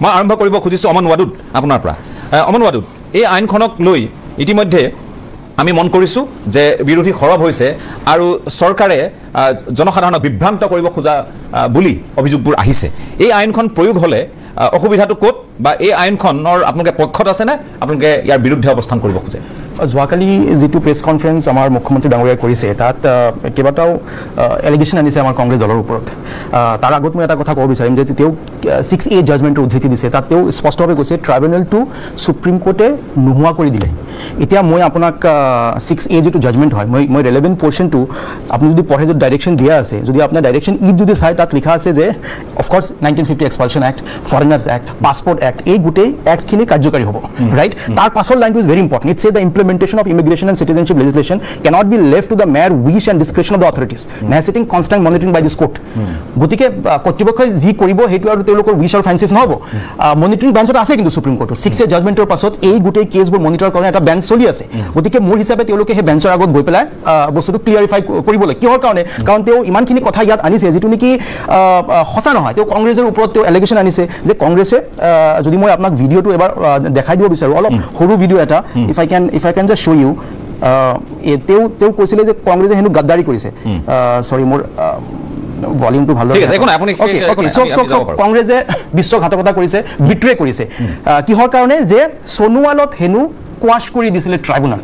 মই আৰম্ভ কৰিব খুজিছোঁ অমন ৱাদুদ আপোনাৰ পৰা। অমন ৱাদুদ, এই আইনখনক লৈ ইতিমধ্যে আমি মন কৰিছোঁ যে বিৰোধী সৰব হৈছে আৰু চৰকাৰে জনসাধাৰণক বিভ্ৰান্ত কৰিব খোজা বুলি অভিযোগবোৰ আহিছে। এই আইনখন প্ৰয়োগ হ'লে অসুবিধাটো ক'ত, বা এই আইনখনৰ আপোনালোকে পক্ষত আছেনে, আপোনালোকে ইয়াৰ বিৰুদ্ধে অৱস্থান কৰিব খোজে? যোৱাকালি যিটো প্ৰেছ কনফাৰেন্স আমাৰ মুখ্যমন্ত্ৰী ডাঙৰীয়াই কৰিছে তাত কেইবাটাও এলিগেশ্যন আনিছে আমাৰ কংগ্ৰেছ দলৰ ওপৰত। তাৰ আগত মই এটা কথা ক'ব বিচাৰিম যে তেওঁ 6A জাজমেণ্টৰ উদ্ধৃতি দিছে। তাত তেওঁ স্পষ্টভাৱে কৈছে ট্ৰাইব্যুনেলটো সুপ্ৰিম কোৰ্টে নোহোৱা কৰি দিলে। এতিয়া মই আপোনাক 6A যিটো জাজমেণ্ট হয় মই ৰেলেভেণ্ট পৰ্চনটো আপুনি যদি পঢ়ে যদি ডাইৰেকশ্যন দিয়া আছে, যদি আপোনাৰ ডাইৰেকশ্যন যদি চাই তাত লিখা আছে যে of course 1950 expulsion act, foreigners act, passport act, এই গোটেই এক্টখিনি কাৰ্যকাৰী হ'ব, ৰাইট? তাৰ পাছৰ লাইনটো is very important. It's the implementation of immigration and citizenship legislation cannot be left to the mere wish and discretion of the authorities, necessitating constant monitoring by this court. গতিকে কৰ্তৃপক্ষই যি কৰিব সেইটো আৰু তেওঁলোকৰ উইচ আৰু ফেন্সিছ নহ'ব। মনিটৰিং বেঞ্চত আছে কিন্তু সুপ্ৰিম কোৰ্টৰ 6A জাজমেণ্টৰ পাছত এই গোটেই কেছবোৰ মনিটৰ কৰাৰ এটা বেঞ্চ চলি আছে। গতিকে মোৰ হিচাপে তেওঁলোকে সেই বেঞ্চৰ আগত গৈ পেলাই বস্তুটো ক্লিয়াৰিফাই কৰিব লাগে। কিহৰ কাৰণে? কাৰণ তেওঁ ইমানখিনি কথা ইয়াত আনিছে যিটো নেকি সঁচা নহয়। তেওঁ কংগ্ৰেছৰ ওপৰত তেওঁ এলিগেশ্যন আনিছে যে কংগ্ৰেছে, যদি মই আপোনাক ভিডিঅ'টো এবাৰ দেখাই দিব বিচাৰোঁ, অলপ সৰু ভিডিঅ' এটা, if I can just show you, তেওঁ কৈছিলে যে কংগ্ৰেছে হেনো গাদ্দাৰী কৰিছে। সৰি, মোৰ ভলিউমটো ভাল কংগ্ৰেছে বিশ্বাসঘাতকতা কৰিছে, বিট্ৰে কৰিছে। কিহৰ কাৰণে? যে সোণোৱালত হেনো কোৱাছ কৰি দিছিলে ট্ৰাইব্যুনেল।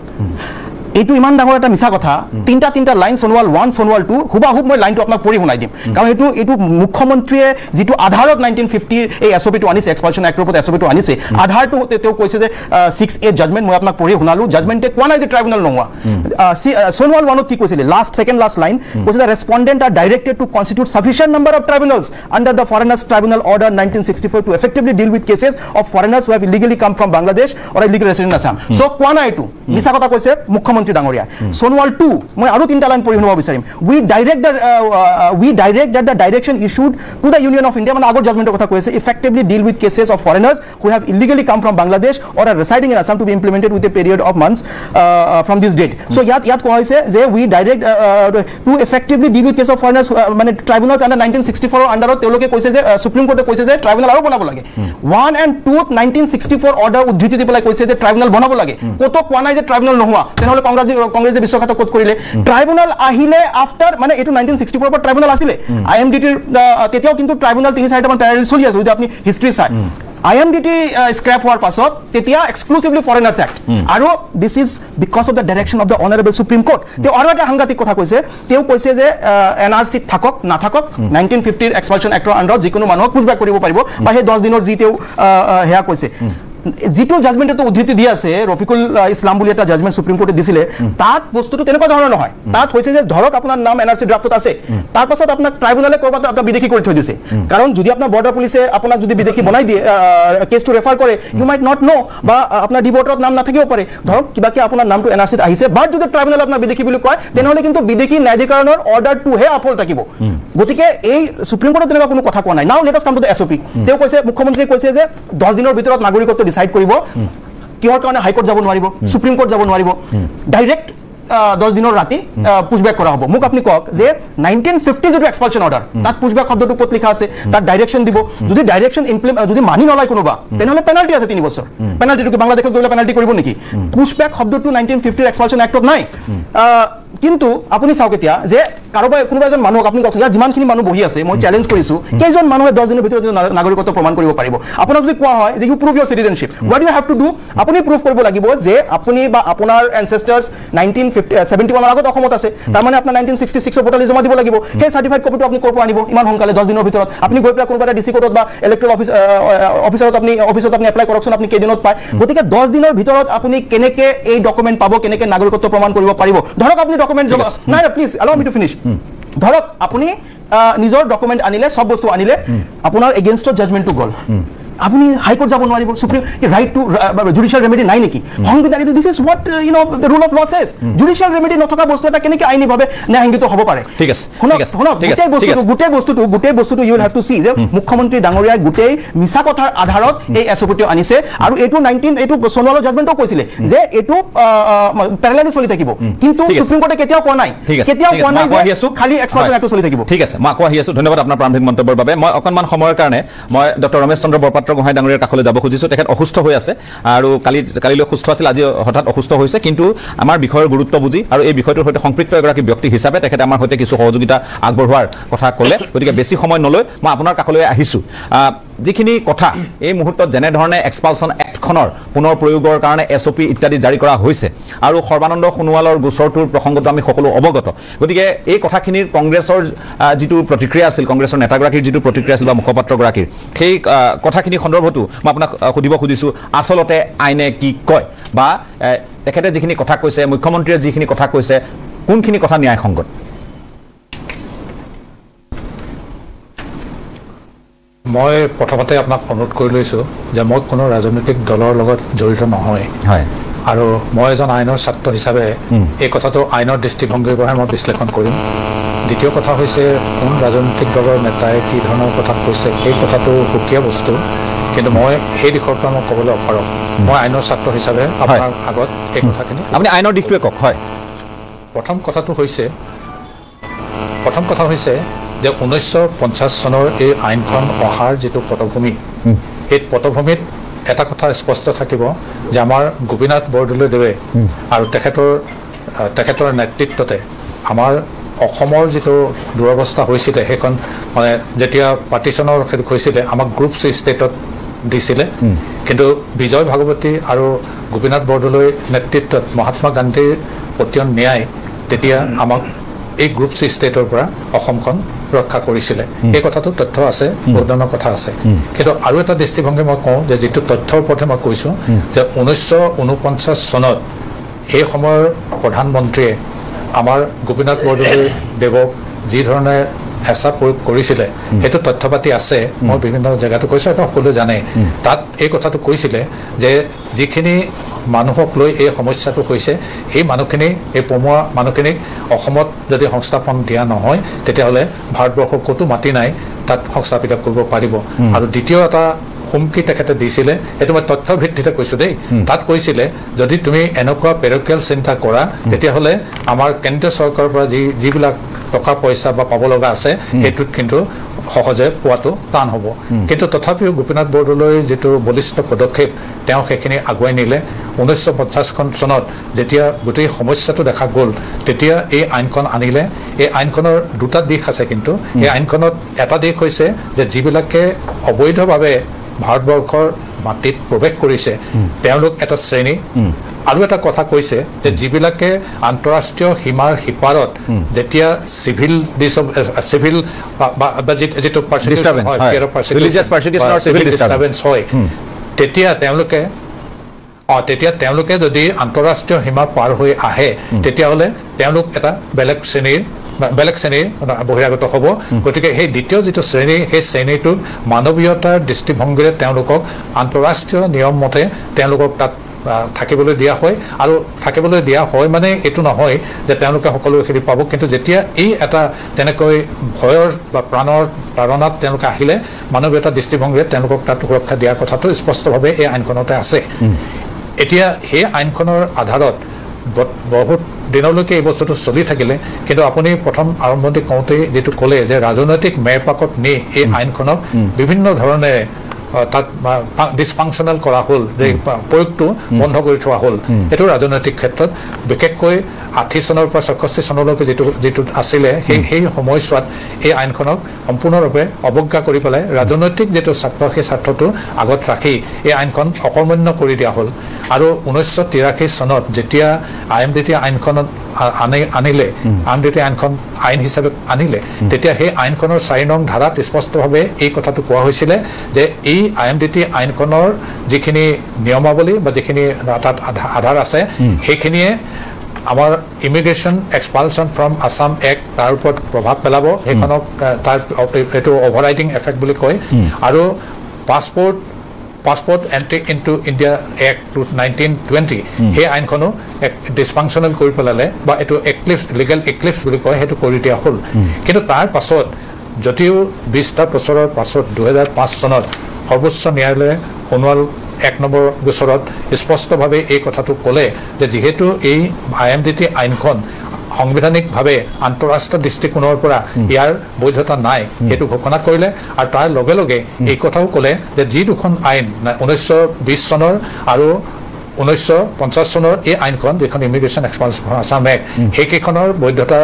এইটো ইমান ডাঙৰ এটা মিছা কথা। তিনিটা লাইন, সোণোৱাল 1, সোণোৱাল 2, হুবাহুব মই লাইনটো আপোনাক পঢ়ি শুনাই দিম। কাৰণ এইটো মুখ্যমন্ত্ৰীয়ে যিটো আধাৰত 1950 এই এছঅ'পিটো আনিছে, এক্সপালশ্যন এক্টৰ ওপৰত এছঅ'পিটো আনিছে, আধাৰটো তেওঁ কৈছে যে 6A জাজমেণ্ট মই আপোনাক পঢ়ি শুনালোঁ। জাজমেণ্টে কোৱা নাই যে ট্ৰাইব্যুনেল নোহোৱা। সোণোৱাল 1ত কি কৈছিলে? ছেকেণ্ড লাষ্ট লাইন কৈছে যে respondent are directed to constitute sufficient number of tribunals under the foreigners tribunal order 1964 to effectively deal with cases of foreigners who have illegally come from Bangladesh or illegal resident Assam. চ' কোৱা নাই এইটো, মিছা কথা কৈছে মুখ্যমন্ত্ৰী ডাঙৰীয়া। সোণোৱাল 2 মই আৰু তিনিটা লাইন পঢ়ি শুনাব বিচাৰিম। উই direct that the direction issued to the Union of India, মানে আগৰ জাজমেণ্টৰ কথা কৈ আছে, effectively deal with cases of foreigners who have illegally come from Bangladesh or are residing in Assam to be implemented with a period of months from this date. So ইয়াত কোৱা হৈছে যে we direct to effectively deal with case of foreigners, মানে ট্ৰাইব্যুনেলছ under 1964 আণ্ডাৰত তেওঁলোকে কৈছে যে supreme কোৰ্টে কৈছে যে ট্ৰাইব্যুনেল আৰু বনাব লাগে। 1 and 2ত 1964 অৰ্ডাৰ উদ্ধৃতি দি পেলাই কৈছে যে ট্ৰাইব্যুনেল বনাব লাগে। ক'তো কোৱা নাই যে ট্ৰাইব্যুনেল নোহোৱা। তেনেহ'লে কংগ্ৰেছে বিশ্বাসঘাতক ক'ত কৰিলে? ট্ৰাইব্যুনেল আহিলে আফটাৰ, মানে এইটো 1964 পৰা ট্ৰাইব্যুনেল আছিলে। IMDTৰ তেতিয়াও কিন্তু ট্ৰাইব্যুনেল 3-4টামান ট্ৰাইব্যুনেল চলি আছে। যদি আপুনি হিষ্ট্ৰী চাই, IMDT স্ক্ৰেপ হোৱাৰ পাছত তেতিয়া এক্সক্লুচিভলি ফৰেনাৰ্ছ এক্ট, আৰু this is because of the direction of the honourable supreme court. তেওঁ আৰু এটা সাংঘাতিক কথা কৈছে। তেওঁ কৈছে যে NRCত থাকক নাথাকক 1950 এক্সপালশ্যন এক্টৰ আণ্ডাৰত যিকোনো মানুহক পুছবেক কৰিব পাৰিব, বা সেই 10 দিনৰ যি তেওঁ সেয়া কৈছে। যিটো জাজমেণ্টটো উদ্ধৃতি দি আছে, ৰফিকুল ইছলাম বুলি এটা জাজমেণ্ট সুপ্ৰিম কোৰ্টে দিছিলে, তাত বস্তুটো তেনেকুৱা ধৰণৰ নহয়। তাত হৈছে যে ধৰক আপোনাৰ নাম NRC ড্ৰাফ্টত আছে, তাৰ পাছত আপোনাক ট্ৰাইব্যুনেলে ক'ৰবাত আপোনাক বিদেশী কৰি থৈ দিছে। কাৰণ যদি আপোনাৰ বৰ্ডাৰ পুলিচে আপোনাক যদি বিদেশী বনাই দিয়ে, কেছটো ৰেফাৰ কৰে, ইউ মাইট নট ন', বা আপোনাৰ ডিবৰ্টত নাম নাথাকিব পাৰে। ধৰক কিবাকে আপোনাৰ নামটো NRCত আহিছে, বাট যদি ট্ৰাইব্যুনেলে আপোনাক বিদেশী বুলি কয়, তেনেহ'লে কিন্তু বিদেশী ন্যায়াধিকৰণৰ অৰ্ডাৰটোহে আপল থাকিব। গতিকে এই সুপ্ৰিম কোৰ্টত তেনেকুৱা কোনো কথা কোৱা নাই। নাও let us come to the SOP। তেওঁ কৈছে, মুখ্যমন্ত্ৰীয়ে কৈছে যে 10 দিনৰ ভিতৰত নাগৰিকত্ব ডিচাইড কৰিব। কিহৰ কাৰণে হাইকোৰ্ট যাব নোৱাৰিব, সুপ্ৰিম কোৰ্ট যাব নোৱাৰিব, ডাইৰেক্ট 10 দিনৰ ৰাতি পুছবেক কৰা হ'ব। মোক আপুনি কওক যে 1950 যিটো এক্সপালশ্যন অৰ্ডাৰ, তাত পুছবেক শব্দটো ক'ত লিখা আছে? তাত ডাইৰেকশ্যন দিব। যদি ডাইৰেকশ্যন যদি মানি নলয় কোনোবা, তেনেহ'লে পেনাল্টি আছে 3 বছৰ। পেনাল্টিটো কি বাংলাদেশত গৈ পেনাল্টি কৰিব নেকি? পুছবেক শব্দটো 1950 এক্সপালশ্যন এক্টত নাই। কিন্তু আপুনি চাওক এতিয়া যে কোনোবা এজন মানুহক আপুনি কওক, ইয়াত যিমানখিনি মানুহ বহি আছে, মই চেলেঞ্জ কৰিছোঁ, কেইজন মানুহে 10 দিনৰ ভিতৰত নাগৰিকত্ব প্ৰমাণ কৰিব পাৰিব? আপোনাক যদি কোৱা হয় যে you prove your citizenship, what you have to do? আপুনি প্ৰুভ কৰিব লাগিব যে আপুনি বা আপোনাৰ এনচেষ্টাৰ্ছ 1971 আগত অসমত আছে, তাৰমানে আপোনাৰ 1966 পৰ্টেলি জমা দিব লাগিব। সেই চাৰ্টিফাইড কপিটো আপুনি ক'ৰ পৰা আনিব ইমান সোনকালে 10 দিনৰ ভিতৰত? আপুনি গৈ পেলাই কোনোবা এটা DC কোৰ্টত বা ইলেক্ট্ৰেল অফিচত আপুনি এপ্লাই কৰকচোন, আপুনি কেইদিনত পায়। গতিকে 10 দিনৰ ভিতৰত আপুনি কেনেকৈ এই ডকুমেণ্ট পাব, কেনেকৈ নাগৰিকত্ব প্ৰমাণ কৰিব পাৰিব? ধৰক আপুনি ডকুমেণ্ট জমা নাই, please allow me two finish. ধৰক আপুনি নিজৰ ডকুমেণ্ট আনিলে, চব বস্তু আনিলে, আপোনাৰ এগেইনষ্টত জাজমেণ্টটো গ'ল, আপুনি হাইকোৰ্ট যাব নোৱাৰিব। Supreme right to judicial remedy নাই নেকি? সংবিধান, this is what the rule of law চেজ। জুডিচিয়েল ৰেমেডি নথকা বস্তু এটা কেনেকৈ আইনীভাৱে ন্যায়সংগত হ'ব পাৰে? ঠিক আছে, শুনক, গোটেই বস্তুটো you will have to see যে মুখ্যমন্ত্ৰী ডাঙৰীয়াই গোটেই মিছা কথাৰ আধাৰত এই এছঅ'পিটো আনিছে। আৰু এইটো সোণোৱালৰ জাজমেণ্টও কৈছিলে যে এইটো পেৰেলালি চলি থাকিব, কিন্তু সুপ্ৰিম কোৰ্টে কেতিয়াও কোৱা নাই যে খালি এক্সপালশ্যন এক্টটো চলি থাকিব। ঠিক আছে, মই আকৌ আহি আছোঁ। ধন্যবাদ আপোনাৰ প্ৰাৰম্ভিক মন্তব্যৰ বাবে। মই অকণমান সময়ৰ কাৰণে মই ডক্টৰ ৰমেশ চন্দ্ৰ বৰপাত্ৰ গোহাঁই ডাঙৰীয়াৰ কাষলৈ যাব খুজিছোঁ তেখেত অসুস্থ হৈ আছে আৰু কালিলৈ সুস্থ আছিল আজি হঠাৎ অসুস্থ হৈছে কিন্তু আমাৰ বিষয়ৰ গুৰুত্ব বুজি আৰু এই বিষয়টোৰ সৈতে সম্পৃক্ত এগৰাকী ব্যক্তি হিচাপে তেখেতে আমাৰ সৈতে কিছু সহযোগিতা আগবঢ়োৱাৰ কথা ক'লে গতিকে বেছি সময় নলৈ মই আপোনাৰ কাষলৈ আহিছোঁ যিখিনি কথা এই মুহূৰ্তত যেনেধৰণে এক্সপালছন এক্টখনৰ পুনৰ প্ৰয়োগৰ কাৰণে SOP ইত্যাদি জাৰি কৰা হৈছে আৰু সৰ্বানন্দ সোণোৱালৰ গোচৰটোৰ প্ৰসংগটো আমি সকলো অৱগত গতিকে এই কথাখিনিৰ কংগ্ৰেছৰ যিটো প্ৰতিক্ৰিয়া আছিল কংগ্ৰেছৰ নেতাগৰাকীৰ যিটো প্ৰতিক্ৰিয়া আছিল বা মুখপাত্ৰগৰাকীৰ সেই কথাখিনি সন্দৰ্ভতো মই আপোনাক সুধিব খুজিছোঁ আচলতে আইনে কি কয় বা তেখেতে যিখিনি কথা কৈছে মুখ্যমন্ত্ৰীয়ে যিখিনি কথা কৈছে কোনখিনি কথা ন্যায়সংগত মই প্ৰথমতে আপোনাক অনুৰোধ কৰি লৈছোঁ যে মই কোনো ৰাজনৈতিক দলৰ লগত জড়িত নহয় হয় আৰু মই এজন আইনৰ ছাত্ৰ হিচাপে এই কথাটো আইনৰ দৃষ্টিভংগীৰ পৰাই মই বিশ্লেষণ কৰিম দ্বিতীয় কথা হৈছে কোন ৰাজনৈতিক দলৰ নেতাই কি ধৰণৰ কথা কৈছে সেই কথাটো সুকীয়া বস্তু কিন্তু মই সেই দিশৰ পৰা মই ক'বলৈ অপাৰক মই আইনৰ ছাত্ৰ হিচাপে আপোনাৰ আগত এই কথাখিনি আপুনি আইনৰ দিশটোৱে কওক হয় প্ৰথম কথা হৈছে যে 1950 চনৰ এই আইনখন অহাৰ যিটো পটভূমি এই পটভূমিত এটা কথা স্পষ্ট থাকিব যে আমাৰ গোপীনাথ বৰদলৈদেৱে আৰু তেখেতৰ নেতৃত্বতে আমাৰ অসমৰ যিটো দুৰৱস্থা হৈছিলে সেইখন মানে যেতিয়া পাৰ্টিশ্যনৰ হৈছিলে আমাক গ্ৰুপ চি ষ্টেটত দিছিলে কিন্তু বিজয় ভাগৱতী আৰু গোপীনাথ বৰদলৈ নেতৃত্বত মহাত্মা গান্ধীৰ পতিয়ন ন্যায় তেতিয়া আমাক এই গ্ৰুপ চি ষ্টেটৰ পৰা অসমখন ৰক্ষা কৰিছিলে এই কথাটো তথ্য আছে বহুত ধৰণৰ কথা আছে কিন্তু আৰু এটা দৃষ্টিভংগী মই কওঁ যে যিটো তথ্যৰ ওপৰতে মই কৈছোঁ যে 1949 চনত সেই সময়ৰ প্ৰধানমন্ত্ৰীয়ে আমাৰ গোপীনাথ বৰদলৈ দেৱক যি ধৰণে হেঁচা প্ৰয়োগ কৰিছিলে সেইটো তথ্য পাতি আছে মই বিভিন্ন জেগাতো কৈছোঁ এটা সকলোৱে জানে তাত এই কথাটো কৈছিলে যে যিখিনি মানুহক লৈ এই সমস্যাটো হৈছে সেই মানুহখিনি এই পমুৱা মানুহখিনিক অসমত যদি সংস্থাপন দিয়া নহয় তেতিয়াহ'লে ভাৰতবৰ্ষৰ ক'তো মাটি নাই তাত সংস্থাপিত কৰিব পাৰিব আৰু দ্বিতীয় এটা হুমকি তেখেতে দিছিলে সেইটো মই তথ্য ভিত্তিতে কৈছোঁ দেই তাত কৈছিলে যদি তুমি এনেকুৱা পেৰকিয়েল চিন্তা কৰা তেতিয়াহ'লে আমাৰ কেন্দ্ৰীয় চৰকাৰৰ পৰা যিবিলাক টকা পইচা বা পাব লগা আছে সেইটোত কিন্তু সহজে পোৱাটো টান হ'ব কিন্তু তথাপিও গোপীনাথ বৰদলৈৰ যিটো বলিষ্ঠ পদক্ষেপ তেওঁ সেইখিনি আগুৱাই নিলে 1950 চনত যেতিয়া গোটেই সমস্যাটো দেখা গ'ল তেতিয়া এই আইনখন আনিলে এই আইনখনৰ দুটা দিশ আছে কিন্তু এই আইনখনত এটা দিশ হৈছে যে যিবিলাকে অবৈধভাৱে ভাৰতবৰ্ষৰ মাটিত প্ৰৱেশ কৰিছে তেওঁলোক এটা শ্ৰেণী আৰু এটা কথা কৈছে যে যিবিলাকে আন্তঃৰাষ্ট্ৰীয় সীমাৰ সিপাৰত যেতিয়া চিভিল যিটো ডিষ্টাৰ্বেঞ্চ হয় তেতিয়া তেওঁলোকে যদি আন্তঃৰাষ্ট্ৰীয় সীমা পাৰ হৈ আহে তেতিয়াহ'লে তেওঁলোক এটা বেলেগ শ্ৰেণীৰ বহিৰাগত হ'ব গতিকে সেই দ্বিতীয় যিটো শ্ৰেণী সেই শ্ৰেণীটোক মানৱীয়তাৰ দৃষ্টিভংগীৰে তেওঁলোকক আন্তঃৰাষ্ট্ৰীয় নিয়ম মতে তেওঁলোকক তাত থাকিবলৈ দিয়া হয় আৰু থাকিবলৈ দিয়া হয় মানে এইটো নহয় যে তেওঁলোকে সকলোখিনি পাব কিন্তু যেতিয়া এই এটা তেনেকৈ ভয়ৰ বা প্ৰাণৰ তাৰণাত তেওঁলোকে আহিলে মানৱীয়তা দৃষ্টিভংগীৰে তেওঁলোকক তাত সুৰক্ষা দিয়াৰ কথাটো স্পষ্টভাৱে এই আইনখনতে আছে এতিয়া সেই আইনখনৰ আধাৰত বহুত দিনলৈকে এই বস্তুটো চলি থাকিলে কিন্তু আপুনি প্ৰথম আৰম্ভণি কওঁতেই যিটো ক'লে যে ৰাজনৈতিক মেৰপাকত নি এই আইনখনক বিভিন্ন ধৰণে তাত ডিছফাংচনেল কৰা হ'ল যে প্ৰয়োগটো বন্ধ কৰি থোৱা হ'ল এইটো ৰাজনৈতিক ক্ষেত্ৰত বিশেষকৈ 60 চনৰ পৰা 64 চনলৈকে যিটো আছিলে সেই সময়ছোৱাত এই আইনখনক সম্পূৰ্ণৰূপে অৱজ্ঞা কৰি পেলাই ৰাজনৈতিক যিটো স্বাৰ্থ সেই স্বাৰ্থটো আগত ৰাখি এই আইনখন অকৰ্মণ্য কৰি দিয়া হ'ল আৰু 1983 চনত যেতিয়া IMDT আইনখন আনিলে IMDT আইনখন আইন হিচাপে আনিলে তেতিয়া সেই আইনখনৰ 4 নং ধাৰাত স্পষ্টভাৱে এই কথাটো কোৱা হৈছিলে যে এই IMDT আইনখনৰ যিখিনি নিয়মাৱলী বা যিখিনি তাত আধাৰ আছে সেইখিনিয়ে আমাৰ ইমিগ্ৰেশ্যন এক্সপালছন ফ্ৰম আছাম এক্ট তাৰ ওপৰত প্ৰভাৱ পেলাব সেইখনক তাৰ এইটো অভাৰৰাইডিং এফেক্ট বুলি কয় আৰু passport entry into India act 1920 সেই আইনখনো এক ডিছফাংচনেল কৰি পেলালে বা এইটো লিগেল এক্লিপছ বুলি কয় সেইটো কৰি দিয়া হ'ল কিন্তু তাৰ পাছত যদিও 20টা বছৰৰ পাছত 2005 চনত সৰ্বোচ্চ ন্যায়ালয়ে সোণোৱাল 1 নম্বৰ গোচৰত স্পষ্টভাৱে এই কথাটো ক'লে যে যিহেতু এই IMDT আইনখন সাংবিধানিকভাৱে আন্তঃৰাষ্ট্ৰীয় দৃষ্টিকোণৰ পৰা ইয়াৰ বৈধতা নাই সেইটো ঘোষণা কৰিলে আৰু তাৰ লগে লগে এই কথাও ক'লে যে যি দুখন আইন 1920 চনৰ আৰু 1950 চনৰ এই আইনখন যিখন ইমিগ্ৰেশ্যন এক্সপালচন ফ্ৰম আছাম এক্ট সেইকেইখনৰ বৈধতা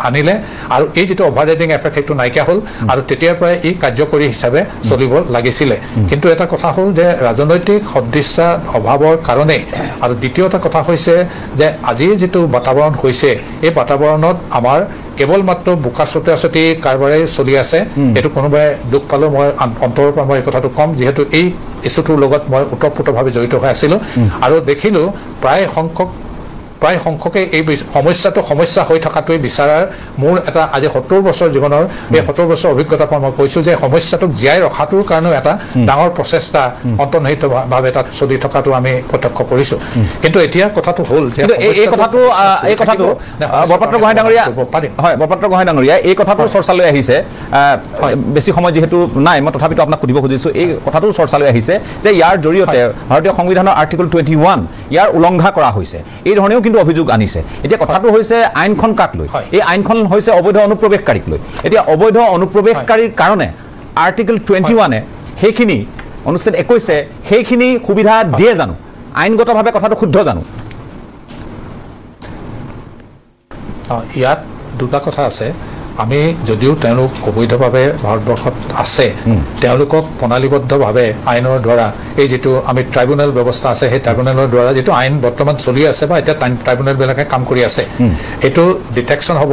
আনিলে আৰু এই যিটো অভাৰৰাইডিং এফেক্ট সেইটো নাইকিয়া হ'ল আৰু তেতিয়াৰ পৰাই ই কাৰ্যকৰী হিচাপে চলিব লাগিছিলে কিন্তু এটা কথা হ'ল যে ৰাজনৈতিক সদিচ্ছা অভাৱৰ কাৰণে আৰু দ্বিতীয় এটা কথা হৈছে যে আজিৰ যিটো বাতাবৰণ হৈছে এই বাতাবৰণত আমাৰ কেৱল মাত্ৰ বোকা চুটি কাৰবাৰে চলি আছে এইটো কোনোবাই দুখ পালেও মই অন্তৰৰ পৰা মই এই কথাটো ক'ম যিহেতু এই ইছ্যুটোৰ লগত মই ওতঃপ্ৰোতভাৱে জড়িত হৈ আছিলোঁ আৰু দেখিলোঁ প্ৰায় সংখ্যকে এই সমস্যাটো সমস্যা হৈ থকাটোৱে বিচাৰাৰ মোৰ এটা আজি 70 বছৰ জীৱনৰ এই 70 বছৰ অভিজ্ঞতাৰ পৰা মই কৈছোঁ যে সমস্যাটোক জীয়াই ৰখাটোৰ কাৰণেও এটা ডাঙৰ প্ৰচেষ্টা অন্তৰ্নিহিতভাৱে তাত চলি থকাটো আমি প্ৰত্যক্ষ কৰিছোঁ কিন্তু এতিয়া কথাটো হ'ল যে এই কথাটো বৰপাত্ৰ গোহাঁই ডাঙৰীয়া হয় বৰপাত্ৰ গোহাঁই ডাঙৰীয়া এই কথাটো চৰ্চালৈ আহিছে বেছি সময় যিহেতু নাই মই তথাপিতো আপোনাক সুধিব খুজিছোঁ এই কথাটো চৰ্চালৈ আহিছে যে ইয়াৰ জৰিয়তে ভাৰতীয় সংবিধানৰ আৰ্টিকল 21 ইয়াৰ উলংঘা কৰা হৈছে এই ধৰণেও কিন্তু অভিযোগ আনিছে এতিয়া কথাটো হৈছে আইনখন কাক লৈ এই আইনখন হৈছে অবৈধ অনুপ্ৰৱেশকাৰীক লৈ এতিয়া অবৈধ অনুপ্ৰৱেশকাৰীৰ কাৰণে আৰ্টিকল 21 সেইখিনি অনুচ্ছেদ 21 সেইখিনি সুবিধা দিয়ে জানো আইনগতভাৱে কথাটো শুদ্ধ জানো ইয়াত দুটা কথা আছে আমি যদিও তেওঁলোক অবৈধভাৱে ভাৰতবৰ্ষত আছে তেওঁলোকক প্ৰণালীবদ্ধভাৱে আইনৰ দ্বাৰা এই যিটো আমি ট্ৰাইব্যুনেল ব্যৱস্থা আছে সেই ট্ৰাইব্যুনেলৰ দ্বাৰা যিটো আইন বৰ্তমান চলি আছে বা এতিয়া ট্ৰাইব্যুনেলবিলাকে কাম কৰি আছে এইটো ডিটেকশ্যন হ'ব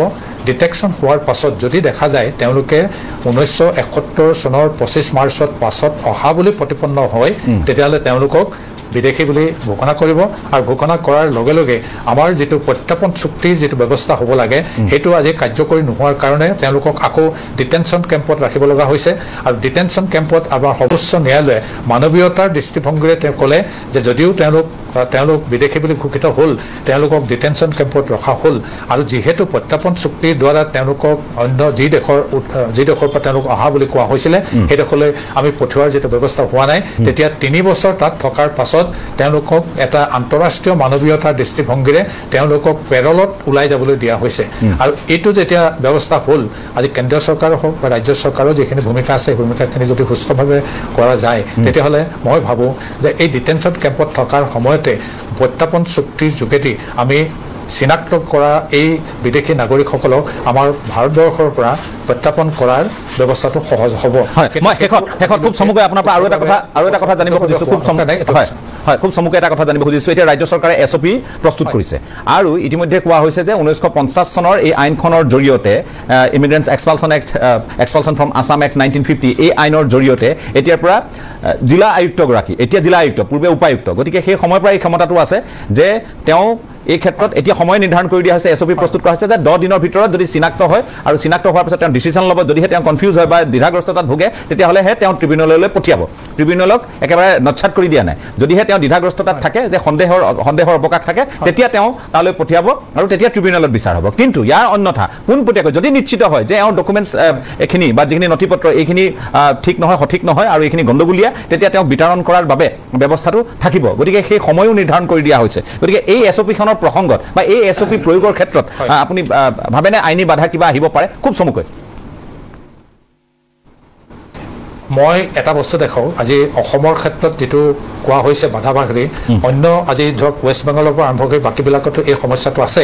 ডিটেকশ্যন হোৱাৰ পাছত যদি দেখা যায় তেওঁলোকে 1971 চনৰ 25 মাৰ্চত পাছত অহা বুলি প্ৰতিপন্ন হয় তেতিয়াহ'লে তেওঁলোকক বিদেশী বুলি ঘোষণা কৰিব আৰু ঘোষণা কৰাৰ লগে লগে আমাৰ যিটো প্ৰত্যাপন চুক্তিৰ যিটো ব্যৱস্থা হ'ব লাগে সেইটো আজি কাৰ্যকৰী নোহোৱাৰ কাৰণে তেওঁলোকক আকৌ ডিটেনশ্যন কেম্পত ৰাখিব লগা হৈছে আৰু ডিটেনশ্যন কেম্পত আমাৰ সৰ্বোচ্চ ন্যায়ালয়ে মানৱীয়তাৰ দৃষ্টিভংগীৰে তেওঁ ক'লে যে যদিও তেওঁলোক বিদেশী বুলি ঘোষিত হ'ল তেওঁলোকক ডিটেনশ্যন কেম্পত ৰখা হ'ল আৰু যিহেতু প্ৰত্যাপন চুক্তিৰ দ্বাৰা তেওঁলোকক অন্য যি দেশৰ পৰা তেওঁলোক অহা বুলি কোৱা হৈছিলে সেই দেশলৈ আমি পঠিওৱাৰ যিটো ব্যৱস্থা হোৱা নাই তেতিয়া 3 বছৰ তাত থকাৰ পাছত তেওঁলোকক এটা আন্তঃৰাষ্ট্ৰীয় মানৱীয়তাৰ দৃষ্টিভংগীৰে তেওঁলোকক পেৰলত ওলাই যাবলৈ দিয়া হৈছে আৰু এইটো যেতিয়া ব্যৱস্থা হ'ল আজি কেন্দ্ৰীয় চৰকাৰ হওক বা ৰাজ্য চৰকাৰৰ যিখিনি ভূমিকা আছে সেই ভূমিকাখিনি যদি সুস্থভাৱে কৰা যায় তেতিয়াহ'লে মই ভাবোঁ যে এই ডিটেনশ্যন কেম্পত থকাৰ সময়তে প্ৰত্যাপন চুক্তিৰ যোগেদি আমি চিনাক্ত কৰা এই বিদেশী নাগৰিকসকলক আমাৰ ভাৰতবৰ্ষৰ পৰা প্ৰত্যাপন কৰাৰ ব্যৱস্থাটো সহজ হ'ব মই শেষত খুব চমুকৈ আপোনাৰ পৰা আৰু এটা কথা জানিব খুজিছোঁ খুব চমুকৈ এটা কথা জানিব খুজিছোঁ এতিয়া ৰাজ্য চৰকাৰে SOP প্ৰস্তুত কৰিছে আৰু ইতিমধ্যে কোৱা হৈছে যে 1950 চনৰ এই আইনখনৰ জৰিয়তে ইমিগ্ৰেণ্টছ এক্সপালচন ফ্ৰম আছাম এক্ট 1950 এই আইনৰ জৰিয়তে এতিয়াৰ পৰা জিলা আয়ুক্তগৰাকী এতিয়া জিলা আয়ুক্ত পূৰ্বে উপায়ুক্ত গতিকে সেই সময়ৰ পৰা এই ক্ষমতাটো আছে যে তেওঁ এই ক্ষেত্ৰত এতিয়া সময় নিৰ্ধাৰণ কৰি দিয়া হৈছে SOP প্ৰস্তুত কৰা হৈছে যে 10 দিনৰ ভিতৰত যদি চিনাক্ত হয় আৰু চিনাক্ত হোৱাৰ পিছত তেওঁ ডিচিশ্যন ল'ব যদিহে তেওঁ কনফিউজ হয় বা দ্বিধাগ্ৰস্ততাত ভোগে তেতিয়াহ'লেহে তেওঁ ট্ৰিবিউনেললৈ পঠিয়াব ট্ৰিবিউনেলক একেবাৰে নচ্ছাত কৰি দিয়া নাই যদিহে তেওঁ দ্বিধাগ্ৰস্ততাত থাকে যে সন্দেহৰ অৱকাশ থাকে তেতিয়া তেওঁ তালৈ পঠিয়াব আৰু তেতিয়া ট্ৰিবিউনেলত বিচাৰ হ'ব কিন্তু ইয়াৰ অন্যথা পোনপটীয়াকৈ যদি নিশ্চিত হয় যে এওঁৰ ডকুমেণ্টছ এইখিনি বা যিখিনি নথিপত্ৰ এইখিনি ঠিক নহয় সঠিক নহয় আৰু এইখিনি গণ্ডগোলীয়া তেতিয়া তেওঁক বিতৰণ কৰাৰ বাবে ব্যৱস্থাটো থাকিব গতিকে সেই সময়ো নিৰ্ধাৰণ কৰি দিয়া হৈছে গতিকে এই SOPখনৰ প্ৰসংগত বা এই SOP প্ৰয়োগৰ ক্ষেত্ৰত আপুনি ভাবেনে আইনী বাধা কিবা আহিব পাৰে খুব চমুকৈ মই এটা বস্তু দেখাওঁ আজি অসমৰ ক্ষেত্ৰত যেটো কোৱা হৈছে বাধাবাগৰি অন্য আজি ধৰক ওয়েষ্ট বেংগলৰ পৰা আৰম্ভ কৰি বাকিবিলাকতো এই সমস্যাটো আছে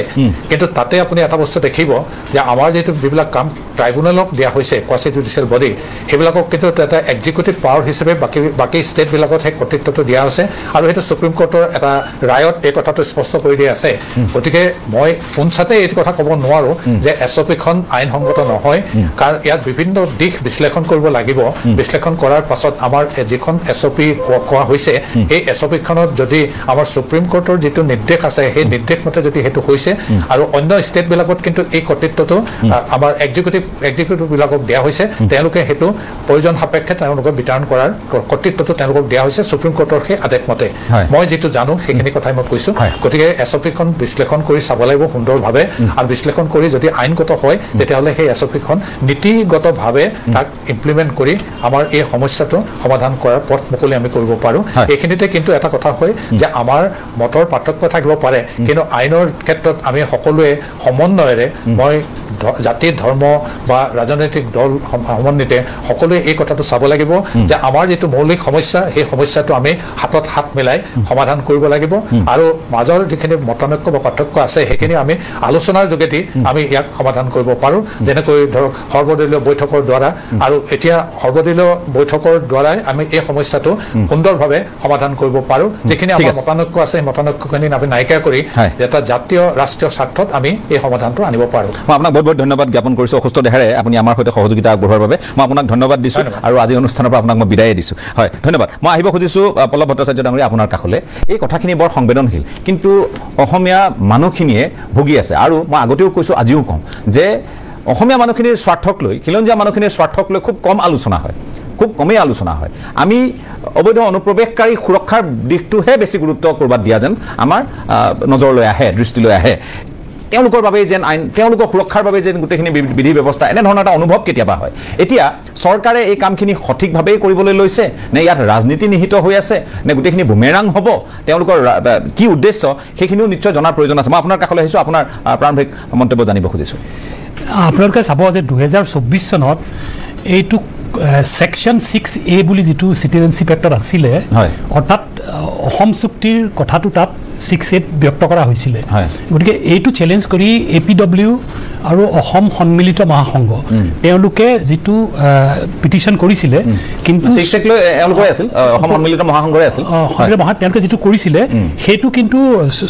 কিন্তু তাতে আপুনি এটা বস্তু দেখিব যে আমাৰ যেটো বিবিলাক কাম ট্ৰাইব্যুনেলক দিয়া হৈছে কোৱাসি জুডিশিয়েল বডি হেবিলাকক কিন্তু এটা এক্সিকিউটিভ পাৱাৰ হিচাপে বাকি ষ্টেট বিলাকত হে কৰ্তৃত্বটো দিয়া আছে আৰু এটা সুপ্ৰিম কোৰ্টৰ এটা ৰায়ত এই কথাটো স্পষ্ট কৰি দিয়া আছে গতিকে মই পুনচাতে এই কথা ক'ব নোৱাৰো যে SOPখন আইনসংগত নহয় কাৰণ ইয়াত বিভিন্ন দিশ বিশ্লেষণ কৰিব লাগিব বিশ্লেষণ কৰাৰ পাছত আমাৰ যিখন SOP কোৱা হৈছে এই SOPখনত যদি আমাৰ সুপ্ৰিম কোৰ্টৰ যেটো নিৰ্দেশ আছে সেই নিৰ্দেশ মতে যদি হেতু হৈছে আৰু অন্য ষ্টেট বিলাকত কিন্তু এই কৰ্তৃত্বটো আমাৰ এক্সিকিউটিভ বিলাকক দিয়া হৈছে তেওঁলোকে হেতু প্ৰয়োজন সাপেক্ষে তেওঁলোকক বিতৰণ কৰাৰ কৰ্তৃত্বটো তেওঁলোকক দিয়া হৈছে সুপ্ৰিম কোৰ্টৰ সেই আদেশ মতে মই যেটো জানো সেইখিনি কথাই মই কৈছো গতিকে SOPখন বিশ্লেষণ কৰি চাব লাগিব সুন্দৰভাৱে আৰু বিশ্লেষণ কৰি যদি আইনগত হয় তেতিয়াহলে সেই SOPখন নীতিগতভাৱে তাক ইমপ্লিমেন্ট কৰি আমাৰ আমাৰ এই সমস্যাটো সমাধান কৰাৰ পথ মুকলি আমি কৰিব পাৰোঁ এইখিনিতে কিন্তু এটা কথা হয় যে আমাৰ মতৰ পাৰ্থক্য থাকিব পাৰে কিন্তু আইনৰ ক্ষেত্ৰত আমি সকলোৱে সমন্বয়েৰে মই জাতি ধৰ্ম বা ৰাজনৈতিক দল সমন্বিতে সকলোৱে এই কথাটো চাব লাগিব যে আমাৰ যিটো মৌলিক সমস্যা সেই সমস্যাটো আমি হাতত হাত মিলাই সমাধান কৰিব লাগিব আৰু মাজৰ যিখিনি মতানৈক্য বা পাৰ্থক্য আছে সেইখিনি আমি আলোচনাৰ যোগেদি আমি ইয়াক সমাধান কৰিব পাৰোঁ যেনেকৈ ধৰক সৰ্বদলীয় বৈঠকৰ দ্বাৰা আৰু এতিয়া সৰ্বদলীয় বৈঠকৰ দ্বাৰাই আমি এই সমস্যাটো সুন্দৰভাৱে সমাধান কৰিব পাৰোঁ যিখিনি আমাৰ মতানৈক্য আছে সেই মতানৈক্যখিনি আমি নাইকিয়া কৰি এটা জাতীয় ৰাষ্ট্ৰীয় স্বাৰ্থত আমি এই সমাধানটো আনিব পাৰোঁ মই আপোনাক বহুত বহুত ধন্যবাদ জ্ঞাপন কৰিছোঁ অসুস্থ দেহাৰে আপুনি আমাৰ সৈতে সহযোগিতা আগবঢ়োৱাৰ বাবে মই আপোনাক ধন্যবাদ দিছোঁ আৰু আজি অনুষ্ঠানৰ পৰা আপোনাক মই বিদায় দিছোঁ হয় ধন্যবাদ মই আহিব খুজিছোঁ পল্লৱ ভট্টাচাৰ্য ডাঙৰীয়া আপোনাৰ কাষলৈ এই কথাখিনি বৰ সংবেদনশীল কিন্তু অসমীয়া মানুহখিনিয়ে ভুগি আছে আৰু মই আগতেও কৈছোঁ আজিও কওঁ যে অসমীয়া মানুহখিনিৰ স্বাৰ্থক লৈ খিলঞ্জীয়া মানুহখিনিৰ স্বাৰ্থক লৈ খুব কম আলোচনা হয় খুব কমেই আলোচনা হয় আমি অবৈধ অনুপ্ৰৱেশকাৰী সুৰক্ষাৰ দিশটোহে বেছি গুৰুত্ব ক'ৰবাত দিয়া যেন আমাৰ নজৰলৈ আহে দৃষ্টিলৈ আহে তেওঁলোকৰ বাবে যেন আইন তেওঁলোকৰ সুৰক্ষাৰ বাবে যেন গোটেইখিনি বিধি ব্যৱস্থা এনেধৰণৰ এটা অনুভৱ কেতিয়াবা হয় এতিয়া চৰকাৰে এই কামখিনি সঠিকভাৱেই কৰিবলৈ লৈছে নে ইয়াত ৰাজনীতি নিহিত হৈ আছে নে গোটেইখিনি বুমেৰাং হ'ব তেওঁলোকৰ কি উদ্দেশ্য সেইখিনিও নিশ্চয় জনাৰ প্ৰয়োজন আছে মই আপোনাৰ কাষলৈ আহিছোঁ আপোনাৰ প্ৰাৰম্ভিক মন্তব্য জানিব খুজিছোঁ আপোনালোকে চাব যে 2024 চনত এইটো সেকশন 6A বুলি যিটো সিটিজেনশিপ এক্টত আছিলে অৰ্থাৎ অসম চুক্তিৰ কথাটো তাত 6A ব্যক্ত কৰা হৈছিলে গতিকে এইটো চ্যালেঞ্জ কৰি APW আৰু অসম সন্মিলিত মহাসংঘ তেওঁলোকে যিটো পিটিশন কৰিছিলে কিন্তু 6A লৈ এওঁলোকে আছিল অসম সন্মিলিত মহাসংঘৰে আছিল তেওঁলোকে যিটো কৰিছিলে সেইটো কিন্তু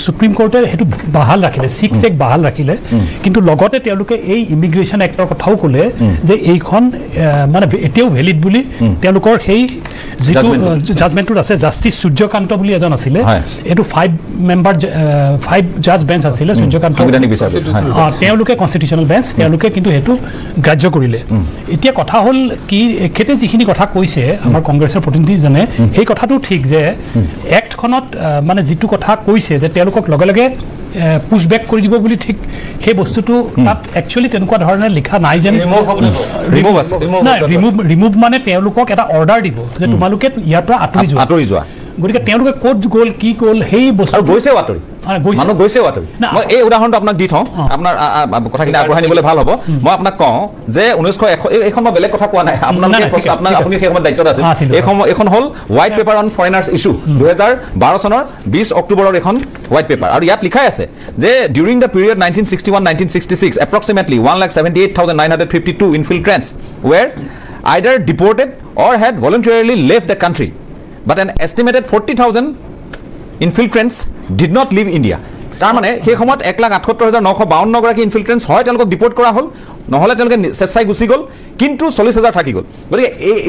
সুপ্ৰিম কোৰ্টে সেইটো বাহাল ৰাখিলে 6A বাহাল ৰাখিলে কিন্তু লগতে তেওঁলোকে এই ইমিগ্ৰেশ্যন এক্টৰ কথাও ক'লে যে এইখন মানে এতিয়াও ভেলিড বুলি তেওঁলোকৰ সেই যিটো জাজমেণ্টত আছে জাষ্টিস সূৰ্যকান্ত বুলি এজন আছিলে এইটো 5 জাজ বেঞ্চ আছিলে সূৰ্যকান্ত তেওঁলোকে কনষ্টিটিউচনেল বেঞ্চ তেওঁলোকে কিন্তু সেইটো গ্ৰাহ্য কৰিলে এতিয়া কথা হ'ল কি এখেতে যিখিনি কথা কৈছে আমাৰ কংগ্ৰেছৰ প্ৰতিনিধিজনে সেই কথাটো ঠিক যে এক্টখনত মানে যিটো কথা কৈছে যে তেওঁলোকক লগে লগে পুশবেক কৰি দিব বুলি ঠিক সেই বস্তুটো তাত একচুয়ালি তেনেকুৱা ধৰণে লিখা নাই যেন ৰিমুভ মানে তেওঁলোকক এটা অৰ্ডাৰ দিব যে তোমালোকে ইয়াৰ পৰা আঁতৰি যোৱা গতিকে তেওঁলোকে ক'ত গ'ল কি গ'ল সেই বস্তু গৈছে আঁতৰি মানুহ গৈছে আঁতৰি মই এই উদাহৰণটো আপোনাক দি থওঁ আপোনাৰ কথাখিনি আগবঢ়াই নিবলৈ ভাল হ'ব মই আপোনাক কওঁ যে 1901 এইখন মই বেলেগ কথা কোৱা নাই আপোনালোকে আপুনি সেই সময়ত দায়িত্বত আছিল এইখন হ'ল white paper on foreigners issue 2012 চনৰ 20 অক্টোবৰৰ এখন হোৱাইট পেপাৰ আৰু ইয়াত লিখাই আছে যে during the period 1961-1966 approximately 1,78,952 infiltrants were either deported or had voluntarily left the country but an estimated 40,000 infiltrants did not leave India তাৰ মানে সেই সময়ত 1,78,952 গৰাকী ইনফিল্ট্ৰেন্টছ হয় তেওঁলোকক ডিপোৰ্ট কৰা হ'ল নহলে তেওঁলোকে স্বেচ্ছাই গুচি গ'ল কিন্তু 40,000 থাকি গ'ল গতিকে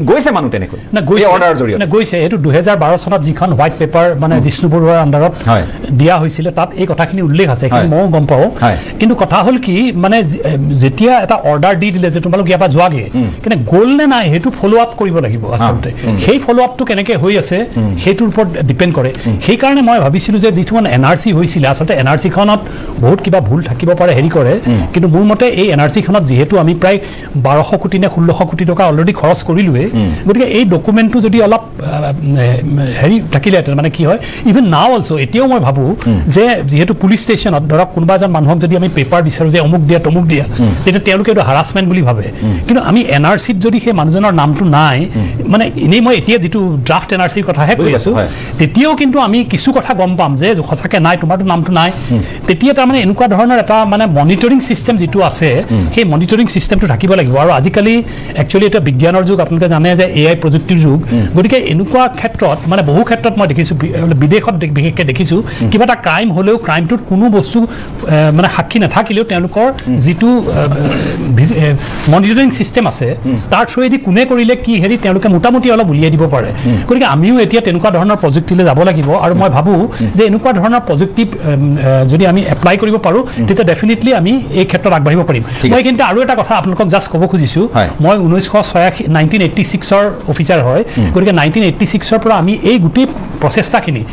গৈছে মানুহ তেনেকৈ এই অৰ্ডাৰৰ জৰিয়তে গৈছে এইটো 2012 চনত যিখন হোৱাইট পেপাৰ মানে জিষ্ণু বৰুৱাৰ আণ্ডাৰত দিয়া হৈছিলে তাত এই কথাখিনি উল্লেখ আছে কিন্তু ময়ো গম পাওঁ কিন্তু কথা হ'ল কি মানে যেতিয়া এটা অৰ্ডাৰ দি দিলে যে তোমালোক ইয়াৰ পৰা যোৱাগে কিন্তু গ'ল নে নাই সেইটো ফলো আপ কৰিব লাগিব আচলতে সেই ফলো আপটো কেনেকৈ হৈ আছে সেইটোৰ ওপৰত ডিপেণ্ড কৰে সেইকাৰণে মই ভাবিছিলোঁ যে যিটো NRC হৈছিলে আচলতে NRC খনত বহুত কিবা ভুল থাকিব পাৰে হেৰি কৰে কিন্তু মোৰ মতে এই NRC খনত যেহেতু আমি প্ৰায় 1200 কোটি নে 1600 কোটি টকা অলৰেডি খৰচ কৰিলোৱে গতিকে এই ডকুমেণ্টটো যদি অলপ হেৰি থাকিলে মানে কি হয় ইভেন নাও অলসো এতিয়াও মই ভাবো যে যেহেতু পুলিচ ষ্টেচনত ধৰক কোনোবা এজন মানুহক যদি আমি পেপাৰ বিচাৰো যে অমুক দিয়া তমুক দিয়া তেতিয়া তেওঁলোকে এইটো হাৰাসমেণ্ট বুলি ভাবে কিন্তু আমি NRCত যদি সেই মানুহজনৰ নামটো নাই মানে এনেই মই এতিয়া যিটো ড্ৰাফট NRCৰ কথাহে কৈ আছো তেতিয়াও কিন্তু আমি কিছু কথা গম পাম যে সঁচাকৈ নাই তোমাৰটো নামটো নাই তেতিয়া তাৰমানে এনেকুৱা ধৰণৰ এটা মানে মনিটৰিং সিস্টেম যিটো আছে সেই মনিটৰিং সিস্টেমটো থাকিব লাগিব আৰু আজিকালি একচুয়ালি এটা বিজ্ঞানৰ যুগ আপোনালোকে জানে যে AI প্ৰযুক্তিৰ যুগ গতিকে এনেকুৱা ক্ষেত্ৰত মানে বহু ক্ষেত্ৰত মই দেখিছোঁ বিদেশত বিশেষকৈ দেখিছোঁ কিবা এটা ক্ৰাইম হ'লেও ক্ৰাইমটোত কোনো বস্তু মানে সাক্ষী নাথাকিলেও তেওঁলোকৰ যিটো মনিটৰিং সিস্টেম আছে তাৰ থ্ৰুৱেদি কোনে কৰিলে কি হেৰি তেওঁলোকে মোটামুটি অলপ উলিয়াই দিব পাৰে গতিকে আমিও এতিয়া তেনেকুৱা ধৰণৰ প্ৰযুক্তিলৈ যাব লাগিব আৰু মই ভাবোঁ যে এনেকুৱা ধৰণৰ প্ৰযুক্তি যদি আমি এপ্লাই কৰিব পাৰোঁ তেতিয়া ডেফিনেটলি আমি এই ক্ষেত্ৰত আগবাঢ়িব পাৰিম মই কিন্তু আৰু এটা কথা আপোনালোকক জাষ্ট ক'ব খুজিছোঁ মই 1986 1986 অফিচাৰ হয় গতিকে 1986 পৰা আমি এই গোটেই প্ৰচেষ্টাখিনি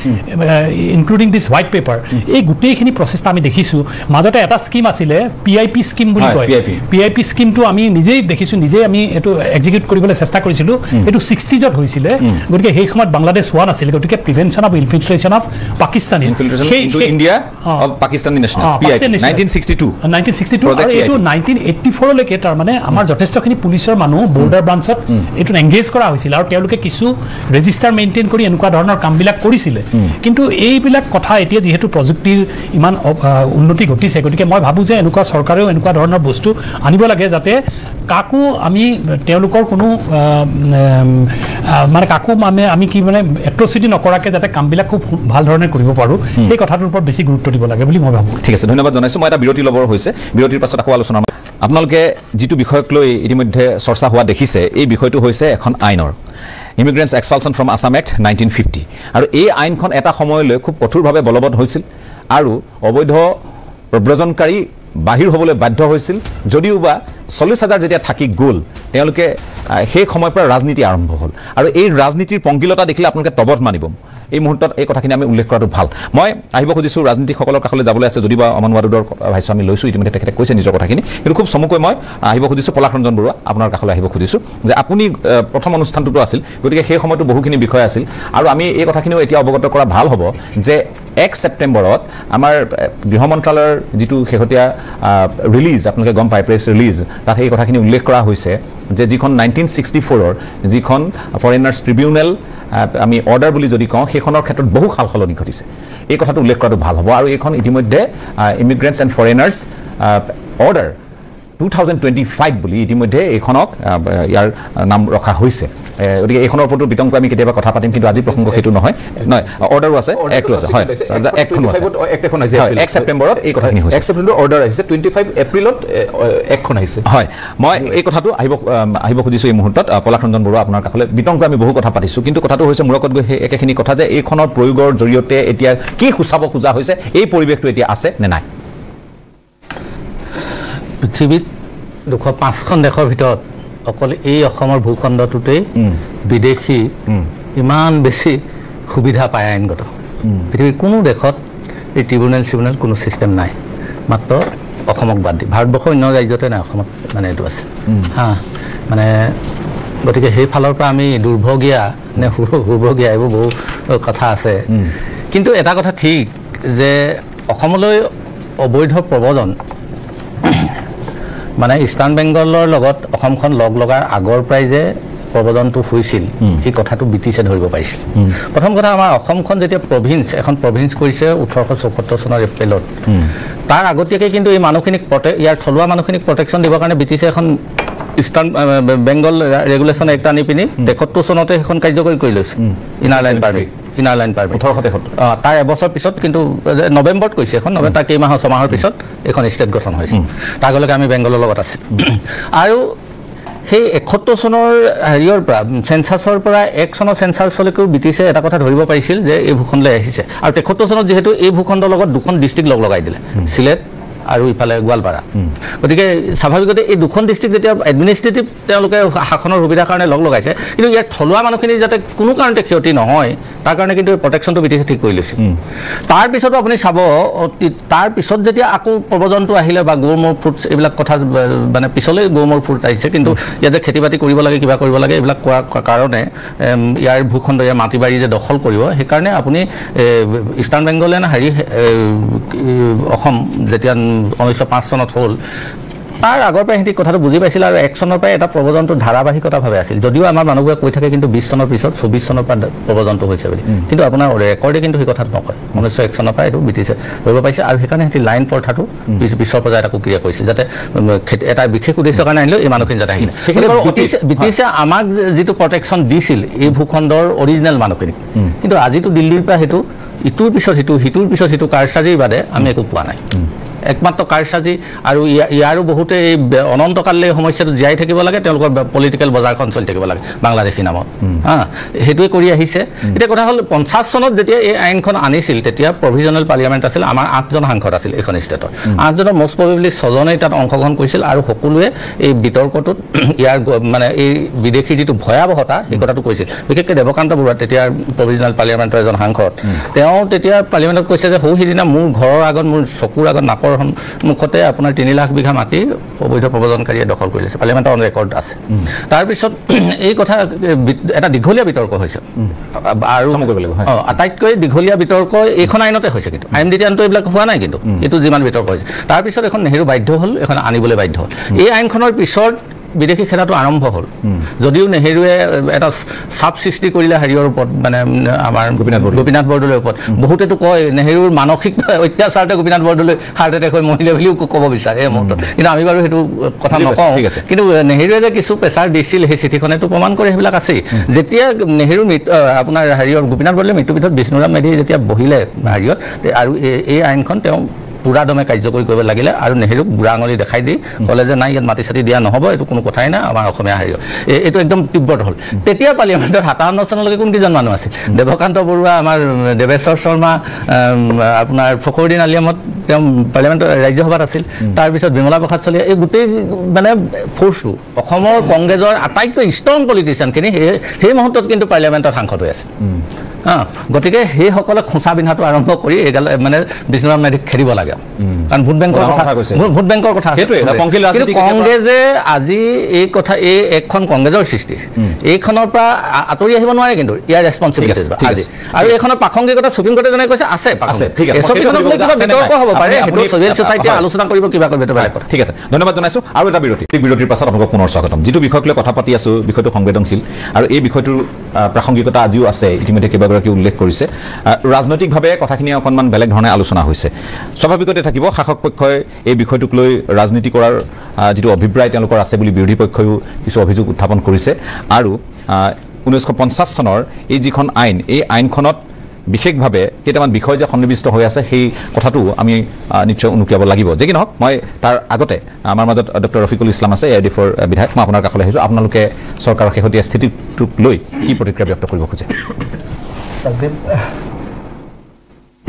ইনক্লুডিং দিছ হোৱাইট পেপাৰ এই গোটেইখিনি প্ৰচেষ্টা আমি দেখিছোঁ মাজতে এটা স্কিম আছিলে PIP স্কিম বুলি কয় PIP স্কিমটো আমি নিজেই দেখিছোঁ নিজেই আমি এইটো এক্সিকিউট কৰিবলৈ চেষ্টা কৰিছিলোঁ এইটো 60s হৈছিলে গতিকে সেই সময়ত বাংলাদেশ হোৱা নাছিল গতিকে prevention of infiltration of Pakistani India of Pakistani nationals 1962 আৰু এইটো 1984 লৈকে তাৰমানে আমাৰ যথেষ্টখিনি পুলিচৰ মানুহ বৰ্ডাৰ ব্ৰাঞ্চত এইটো এংগেজ কৰা হৈছিল আৰু তেওঁলোকে কিছু ৰেজিষ্টাৰ মেইনটেইন কৰি এনেকুৱা ধৰণৰ কামবিলাক কৰিছিলে কিন্তু এইবিলাক কথা এতিয়া যিহেতু প্ৰযুক্তিৰ ইমান উন্নতি ঘটিছে গতিকে মই ভাবোঁ যে এনেকুৱা চৰকাৰেও এনেকুৱা ধৰণৰ বস্তু আনিব লাগে যাতে কাকো আমি তেওঁলোকৰ কোনো মানে কাকো মানে আমি কি মানে এট্ৰচিটি নকৰাকৈ যাতে কামবিলাক খুব ভাল ধৰণে কৰিব পাৰোঁ সেই কথাটোৰ ওপৰত বেছি গুৰুত্ব দিব লাগে বুলি মই ভাবোঁ ঠিক আছে ধন্যবাদ জনাইছোঁ মই এটা বিৰতি ল'বৰ হৈছে বিৰতিৰ পাছত আকৌ আলোচনা আপোনালোকে যিটো বিষয়ক লৈ ইতিমধ্যে চৰ্চা হোৱা দেখিছে এই বিষয়টো হৈছে এখন আইনৰ ইমিগ্ৰেণ্টছ এক্সপালছন ফ্ৰম আছাম এক্ট 1950 আৰু এই আইনখন এটা সময়লৈ খুব কঠোৰভাৱে বলবৎ হৈছিল আৰু অবৈধ প্ৰব্ৰজনকাৰী বাহিৰ হ'বলৈ বাধ্য হৈছিল যদিও বা 40,000 যেতিয়া থাকি গ'ল তেওঁলোকে সেই সময়ৰ পৰা ৰাজনীতি আৰম্ভ হ'ল আৰু এই ৰাজনীতিৰ পংকিলতা দেখিলে আপোনালোকে তবত মানিব এই মুহূৰ্তত এই কথাখিনি আমি উল্লেখ কৰাটো ভাল মই আহিব খুজিছোঁ ৰাজনীতিকসকলৰ কাষলৈ যাবলৈ আছে যদিও অমন ৱাদুদৰ ভাষ্য আমি লৈছোঁ ইতিমধ্যে তেখেতে কৈছে নিজৰ কথাখিনি কিন্তু খুব চমুকৈ মই আহিব খুজিছোঁ পলাশ ৰঞ্জন বৰুৱা আপোনাৰ কাষলৈ আহিব খুজিছোঁ যে আপুনি প্ৰথম অনুষ্ঠানটোতো আছিল গতিকে সেই সময়তো বহুখিনি বিষয় আছিল আৰু আমি এই কথাখিনিও এতিয়া অৱগত কৰা ভাল হ'ব যে 1 ছেপ্টেম্বৰত আমাৰ গৃহ মন্ত্ৰালয়ৰ যিটো শেহতীয়া ৰিলিজ আপোনালোকে গম পায় প্ৰেছ ৰিলিজ তাত সেই কথাখিনি উল্লেখ কৰা হৈছে যে যিখন 1964ৰ যিখন ফৰেইনাৰ্ছ ট্ৰিবিউনেল আমি অৰ্ডাৰ বুলি যদি কওঁ সেইখনৰ ক্ষেত্ৰত বহু সালসলনি ঘটিছে এই কথাটো উল্লেখ কৰাটো ভাল হ'ব আৰু এইখন ইতিমধ্যে ইমিগ্ৰেণ্টছ এণ্ড ফৰেইনাৰ্ছ অৰ্ডাৰ 2025 বুলি ইতিমধ্যে এইখনক ইয়াৰ নাম ৰখা হৈছে গতিকে এইখনৰ ওপৰতো বিতংকৈ আমি কেতিয়াবা কথা পাতিম কিন্তু আজি প্ৰসংগ সেইটো নহয় অৰ্ডাৰো আছে একটো আছে হয় একখন আছে 1 ছেপ্টেম্বৰত এই কথাখিনি হৈছে 1 ছেপ্টেম্বৰত অৰ্ডাৰ আহিছে 25 এপ্ৰিলত একখন আহিছে হয় মই এই কথাটো আহিব খুজিছোঁ এই মুহূৰ্তত পলাশ ৰঞ্জন বৰুৱা আপোনাৰ কাষলৈ বিতংকৈ আমি বহু কথা পাতিছোঁ কিন্তু কথাটো হৈছে মূৰকত গৈ সেই একেখিনি কথা যে এইখনৰ প্ৰয়োগৰ জৰিয়তে এতিয়া কি সূচাব খোজা হৈছে এই পৰিৱেশটো এতিয়া আছে নে নাই পৃথিৱীত 205খন দেশৰ ভিতৰত অকল এই অসমৰ ভূখণ্ডটোতেই বিদেশী ইমান বেছি সুবিধা পায় আইনগত পৃথিৱীৰ কোনো দেশত এই ট্ৰিবিউনেল কোনো ছিষ্টেম নাই মাত্ৰ অসমক বাদ দি ভাৰতবৰ্ষৰ অন্য ৰাজ্যতে নাই অসমত মানে এইটো আছে মানে গতিকে সেই ফালৰ পৰা আমি দুৰ্ভগীয়া নে সুভগীয়া এইবোৰ বহু কথা আছে কিন্তু এটা কথা ঠিক যে অসমলৈ অবৈধ প্ৰব্ৰজন মানে ইষ্টাৰ্ণ বেংগলৰ লগত অসমখন লগ লগাৰ আগৰ পৰাই যে প্ৰব্ৰজনটো হৈছিল এই কথাটো ব্ৰিটিছে ধৰিব পাৰিছিল প্ৰথম কথা আমাৰ অসমখন যেতিয়া এখন প্ৰভিন্স কৰিছে 1874 চনৰ এপ্ৰিলত তাৰ আগতীয়াকৈ কিন্তু এই মানুহখিনিক ইয়াৰ থলুৱা মানুহখিনিক প্ৰটেকশ্যন দিবৰ কাৰণে ব্ৰিটিছে এখন ইষ্টাৰ্ণ বেংগল ৰেগুলেশ্যন এক্ট আনি পিনি 73 চনতে এখন কাৰ্যকৰী কৰি লৈছে ইনাৰ লাইন পাৰ্মিট 1873 তাৰ এবছৰ পিছত কিন্তু নৱেম্বৰত কৈছে এখন তাৰ কেইমাহৰ ছমাহৰ পিছত এখন ষ্টেট গঠন হৈছে তাৰ আগলৈকে আমি বেংগলৰ লগত আছোঁ আৰু সেই 71 চনৰ হেৰিয়ৰ পৰা চেঞ্চাছৰ পৰা 1 চনৰ চেঞ্চাছলৈকেও ব্ৰিটিছে এটা কথা ধৰিব পাৰিছিল যে এই ভূখণ্ডলৈ আহিছে আৰু 73 চনত যিহেতু এই ভূখণ্ডৰ লগত দুখন ডিষ্ট্ৰিক্ট লগাই দিলে চিলেট আৰু ইফালে গোৱালপাৰা গতিকে স্বাভাৱিকতে এই দুখন ডিষ্ট্ৰিক্ট যেতিয়া এডমিনিষ্ট্ৰেটিভ তেওঁলোকে শাসনৰ সুবিধাৰ কাৰণে লগাইছে কিন্তু ইয়াৰ থলুৱা মানুহখিনি যাতে কোনো কাৰণতে ক্ষতি নহয় তাৰ কাৰণে কিন্তু প্ৰটেকশ্যনটো ব্ৰিটিছে ঠিক কৰি লৈছে তাৰপিছতো আপুনি চাব তাৰপিছত যেতিয়া আকৌ প্ৰব্ৰজনটো আহিলে বা গৌমূৰ ফ্ৰুটছ এইবিলাক কথা মানে পিছলৈ গৌমূৰ ফ্ৰুট আহিছে কিন্তু ইয়াত যে খেতি বাতি কৰিব লাগে কিবা কৰিব লাগে এইবিলাক কোৱাৰ কাৰণে ইয়াৰ ভূখণ্ড ইয়াৰ মাটি বাৰী যে দখল কৰিব সেইকাৰণে আপুনি ইষ্টাৰ্ণ বেংগলে হেৰি অসম যেতিয়া 1905 চনত হ'ল তাৰ আগৰ পৰা সিহঁতি কথাটো বুজি পাইছিল আৰু 1 চনৰ পৰাই এটা প্ৰব্ৰজনটো ধাৰাবাহিকতাভাৱে আছিল যদিও আমাৰ মানুহবোৰে কৈ থাকে কিন্তু 20 চনৰ পিছত 24 চনৰ পৰা প্ৰব্ৰজনটো হৈছে বুলি কিন্তু আপোনাৰ ৰেকৰ্ডে কিন্তু সেই কথাটো নকয় 1901 চনৰ পৰা এইটো ব্ৰিটিছে কৰিব পাৰিছে আৰু সেইকাৰণে সিহঁতি লাইন প্ৰথাটো পিছৰ পৰ্যায়ত আকৌ ক্ৰিয়া কৰিছে যাতে এটা বিশেষ উদ্দেশ্যৰ কাৰণে আহিলেও এই মানুহখিনি যাতে আহিলে ব্ৰিটিছে আমাক যিটো প্ৰটেকশ্যন দিছিল এই ভূখণ্ডৰ অৰিজিনেল মানুহখিনিক কিন্তু আজিতো দিল্লীৰ পৰা সেইটো ইটোৰ পিছত সিটোৰ পিছত সিটো কাৰচাৰীৰ বাদে আমি একো পোৱা নাই একমাত্ৰ কাৰসাজি আৰু ইয়াৰো বহুতে এই অনন্তকাললৈ সমস্যাটো জীয়াই থাকিব লাগে তেওঁলোকৰ পলিটিকেল বজাৰখন চলি থাকিব লাগে বাংলাদেশী নামত সেইটোৱে কৰি আহিছে এতিয়া কথা হ'ল 50 চনত যেতিয়া এই আইনখন আনিছিল তেতিয়া প্ৰভিজনেল পাৰ্লিয়ামেণ্ট আছিল আমাৰ 8জন সাংসদ আছিল এইখন ষ্টেটৰ 8জনৰ মষ্ট প্ৰবেবলি 6জনেই তাত অংশগ্ৰহণ কৰিছিল আৰু সকলোৱে এই বিতৰ্কটোত ইয়াৰ মানে এই বিদেশী যিটো ভয়াৱহতা এই কথাটো কৈছিল বিশেষকৈ দেৱকান্ত বৰুৱা তেতিয়া প্ৰভিজনেল পাৰ্লিয়ামেণ্টৰ এজন সাংসদ তেওঁ তেতিয়া পাৰ্লিয়ামেণ্টত কৈছে যে সিদিনা মোৰ ঘৰৰ আগত মোৰ চকুৰ আগত নাকৰ মুখতে আপোনাৰ 3 লাখ বিঘা মাটি অবৈধ প্ৰব্ৰজনকাৰীয়ে দখল কৰি লৈছে পাৰ্লিয়ামেণ্টৰ অন ৰেকৰ্ড আছে তাৰপিছত এই কথা এটা দীঘলীয়া বিতৰ্ক হৈছে আৰু আটাইতকৈ দীঘলীয়া বিতৰ্ক এইখন আইনতে হৈছে কিন্তু IMDT আইনটো এইবিলাক হোৱা নাই কিন্তু এইটো যিমান বিতৰ্ক হৈছে তাৰপিছত এখন নেহেৰু বাধ্য হ'ল এখন আনিবলৈ বাধ্য হ'ল এই আইনখনৰ পিছত বিদেশী খেলাটো আৰম্ভ হ'ল যদিও নেহেৰুৱে এটা চাপ সৃষ্টি কৰিলে হেৰিয়ৰ ওপৰত মানে আমাৰ গোপীনাথ বৰদলৈৰ ওপৰত বহুতেতো কয় নেহেৰুৰ মানসিক অত্যাচাৰতে গোপীনাথ বৰদলৈ হাৰ্ট এটেক হৈ মহিলা বুলিও ক'ব বিচাৰে এই মুহূৰ্তত কিন্তু আমি বাৰু সেইটো কথা নকওঁ কিন্তু নেহেৰুৱে যে কিছু প্ৰেছাৰ দিছিল সেই চিঠিখনেতো প্ৰমাণ কৰে সেইবিলাক আছেই যেতিয়া নেহেৰুৰ আপোনাৰ হেৰিয়ৰ গোপীনাথ বৰদলৈৰ মৃত্যুপীঠত বিষ্ণুৰাম মেধিয়ে যেতিয়া বহিলে হেৰিয়ত আৰু এই আইনখন তেওঁ পুৰা দমে কাৰ্যকৰী কৰিব লাগিলে আৰু নেহেৰুক বুঢ়া আঙুলি দেখাই দি ক'লে যে নাই ইয়াত মাটি চাটি দিয়া নহ'ব এইটো কোনো কথাই নাই আমাৰ অসমীয়া হেৰিয়ত এইটো একদম তীব্ৰ হ'ল তেতিয়া পাৰ্লিয়ামেণ্টত 57 চনলৈকে কোনকেইজন মানুহ আছিল দেৱকান্ত বৰুৱা আমাৰ দেৱেশ্বৰ শৰ্মা আপোনাৰ ফখৰুদ্দিন আলিয়ামত তেওঁ পাৰ্লিয়ামেণ্টৰ ৰাজ্যসভাত আছিল তাৰপিছত বিমলা প্ৰসাদ চলিহা এই গোটেই মানে ফ'ৰ্চটো অসমৰ কংগ্ৰেছৰ আটাইতকৈ ষ্ট্ৰং পলিটিচিয়ানখিনি সেই মুহূৰ্তত কিন্তু পাৰ্লিয়ামেণ্টত সাংসদ হৈ আছে গতিকে সেইসকলে খোঁচা পিন্ধাটো আৰম্ভ কৰি এইগাল মানে বিষ্ণুৰাম মেধিক খেদিব লাগে কাৰণ ভোট বেংকৰ কথা কিন্তু কংগ্ৰেছে আজি এই কথা এই এখন কংগ্ৰেছৰ সৃষ্টি এইখনৰ পৰা আঁতৰি আহিব নোৱাৰে কিন্তু ইয়াৰ ৰেছপনচিবিলিটি আজি আৰু এইখনৰ প্ৰাসংগিকতা সুপ্ৰিম কোৰ্টে যেনে কৈছে আছে বিতৰ্ক হ'ব পাৰে সেইটো চিভিল ছ'চাইটিয়ে আলোচনা কৰিব কিবা কৰিব ঠিক আছে ধন্যবাদ জনাইছোঁ আৰু এটা বিৰতিৰ পাছত আপোনালোকক পুনৰ স্বাগতম যিটো বিষয়ক লৈ কথা পাতি আছোঁ বিষয়টো সংবেদনশীল আৰু এই বিষয়টোৰ প্ৰাসংগিকতা আজিও আছে ইতিমধ্যে কেইবাগৰাকী উল্লেখ কৰিছে ৰাজনৈতিকভাৱে কথাখিনি অকণমান বেলেগ ধৰণে আলোচনা হৈছে স্বাভাৱিকতে থাকিব শাসক পক্ষই এই বিষয়টোক লৈ ৰাজনীতি কৰাৰ যিটো অভিপ্ৰায় তেওঁলোকৰ আছে বুলি বিৰোধী পক্ষইও কিছু অভিযোগ উত্থাপন কৰিছে আৰু 1950 চনৰ এই যিখন আইন এই আইনখনত বিশেষভাৱে কেইটামান বিষয় যে সন্নিৱিষ্ট হৈ আছে সেই কথাটো আমি নিশ্চয় উনুকিয়াব লাগিব যে কি নহওক মই তাৰ আগতে আমাৰ মাজত ডক্টৰ ৰফিকুল ইছলাম আছে AIDFৰ বিধায়ক মই আপোনাৰ কাষলৈ আহিছোঁ আপোনালোকে চৰকাৰৰ শেহতীয়া স্থিতিটোক লৈ কি প্ৰতিক্ৰিয়া ব্যক্ত কৰিব খোজে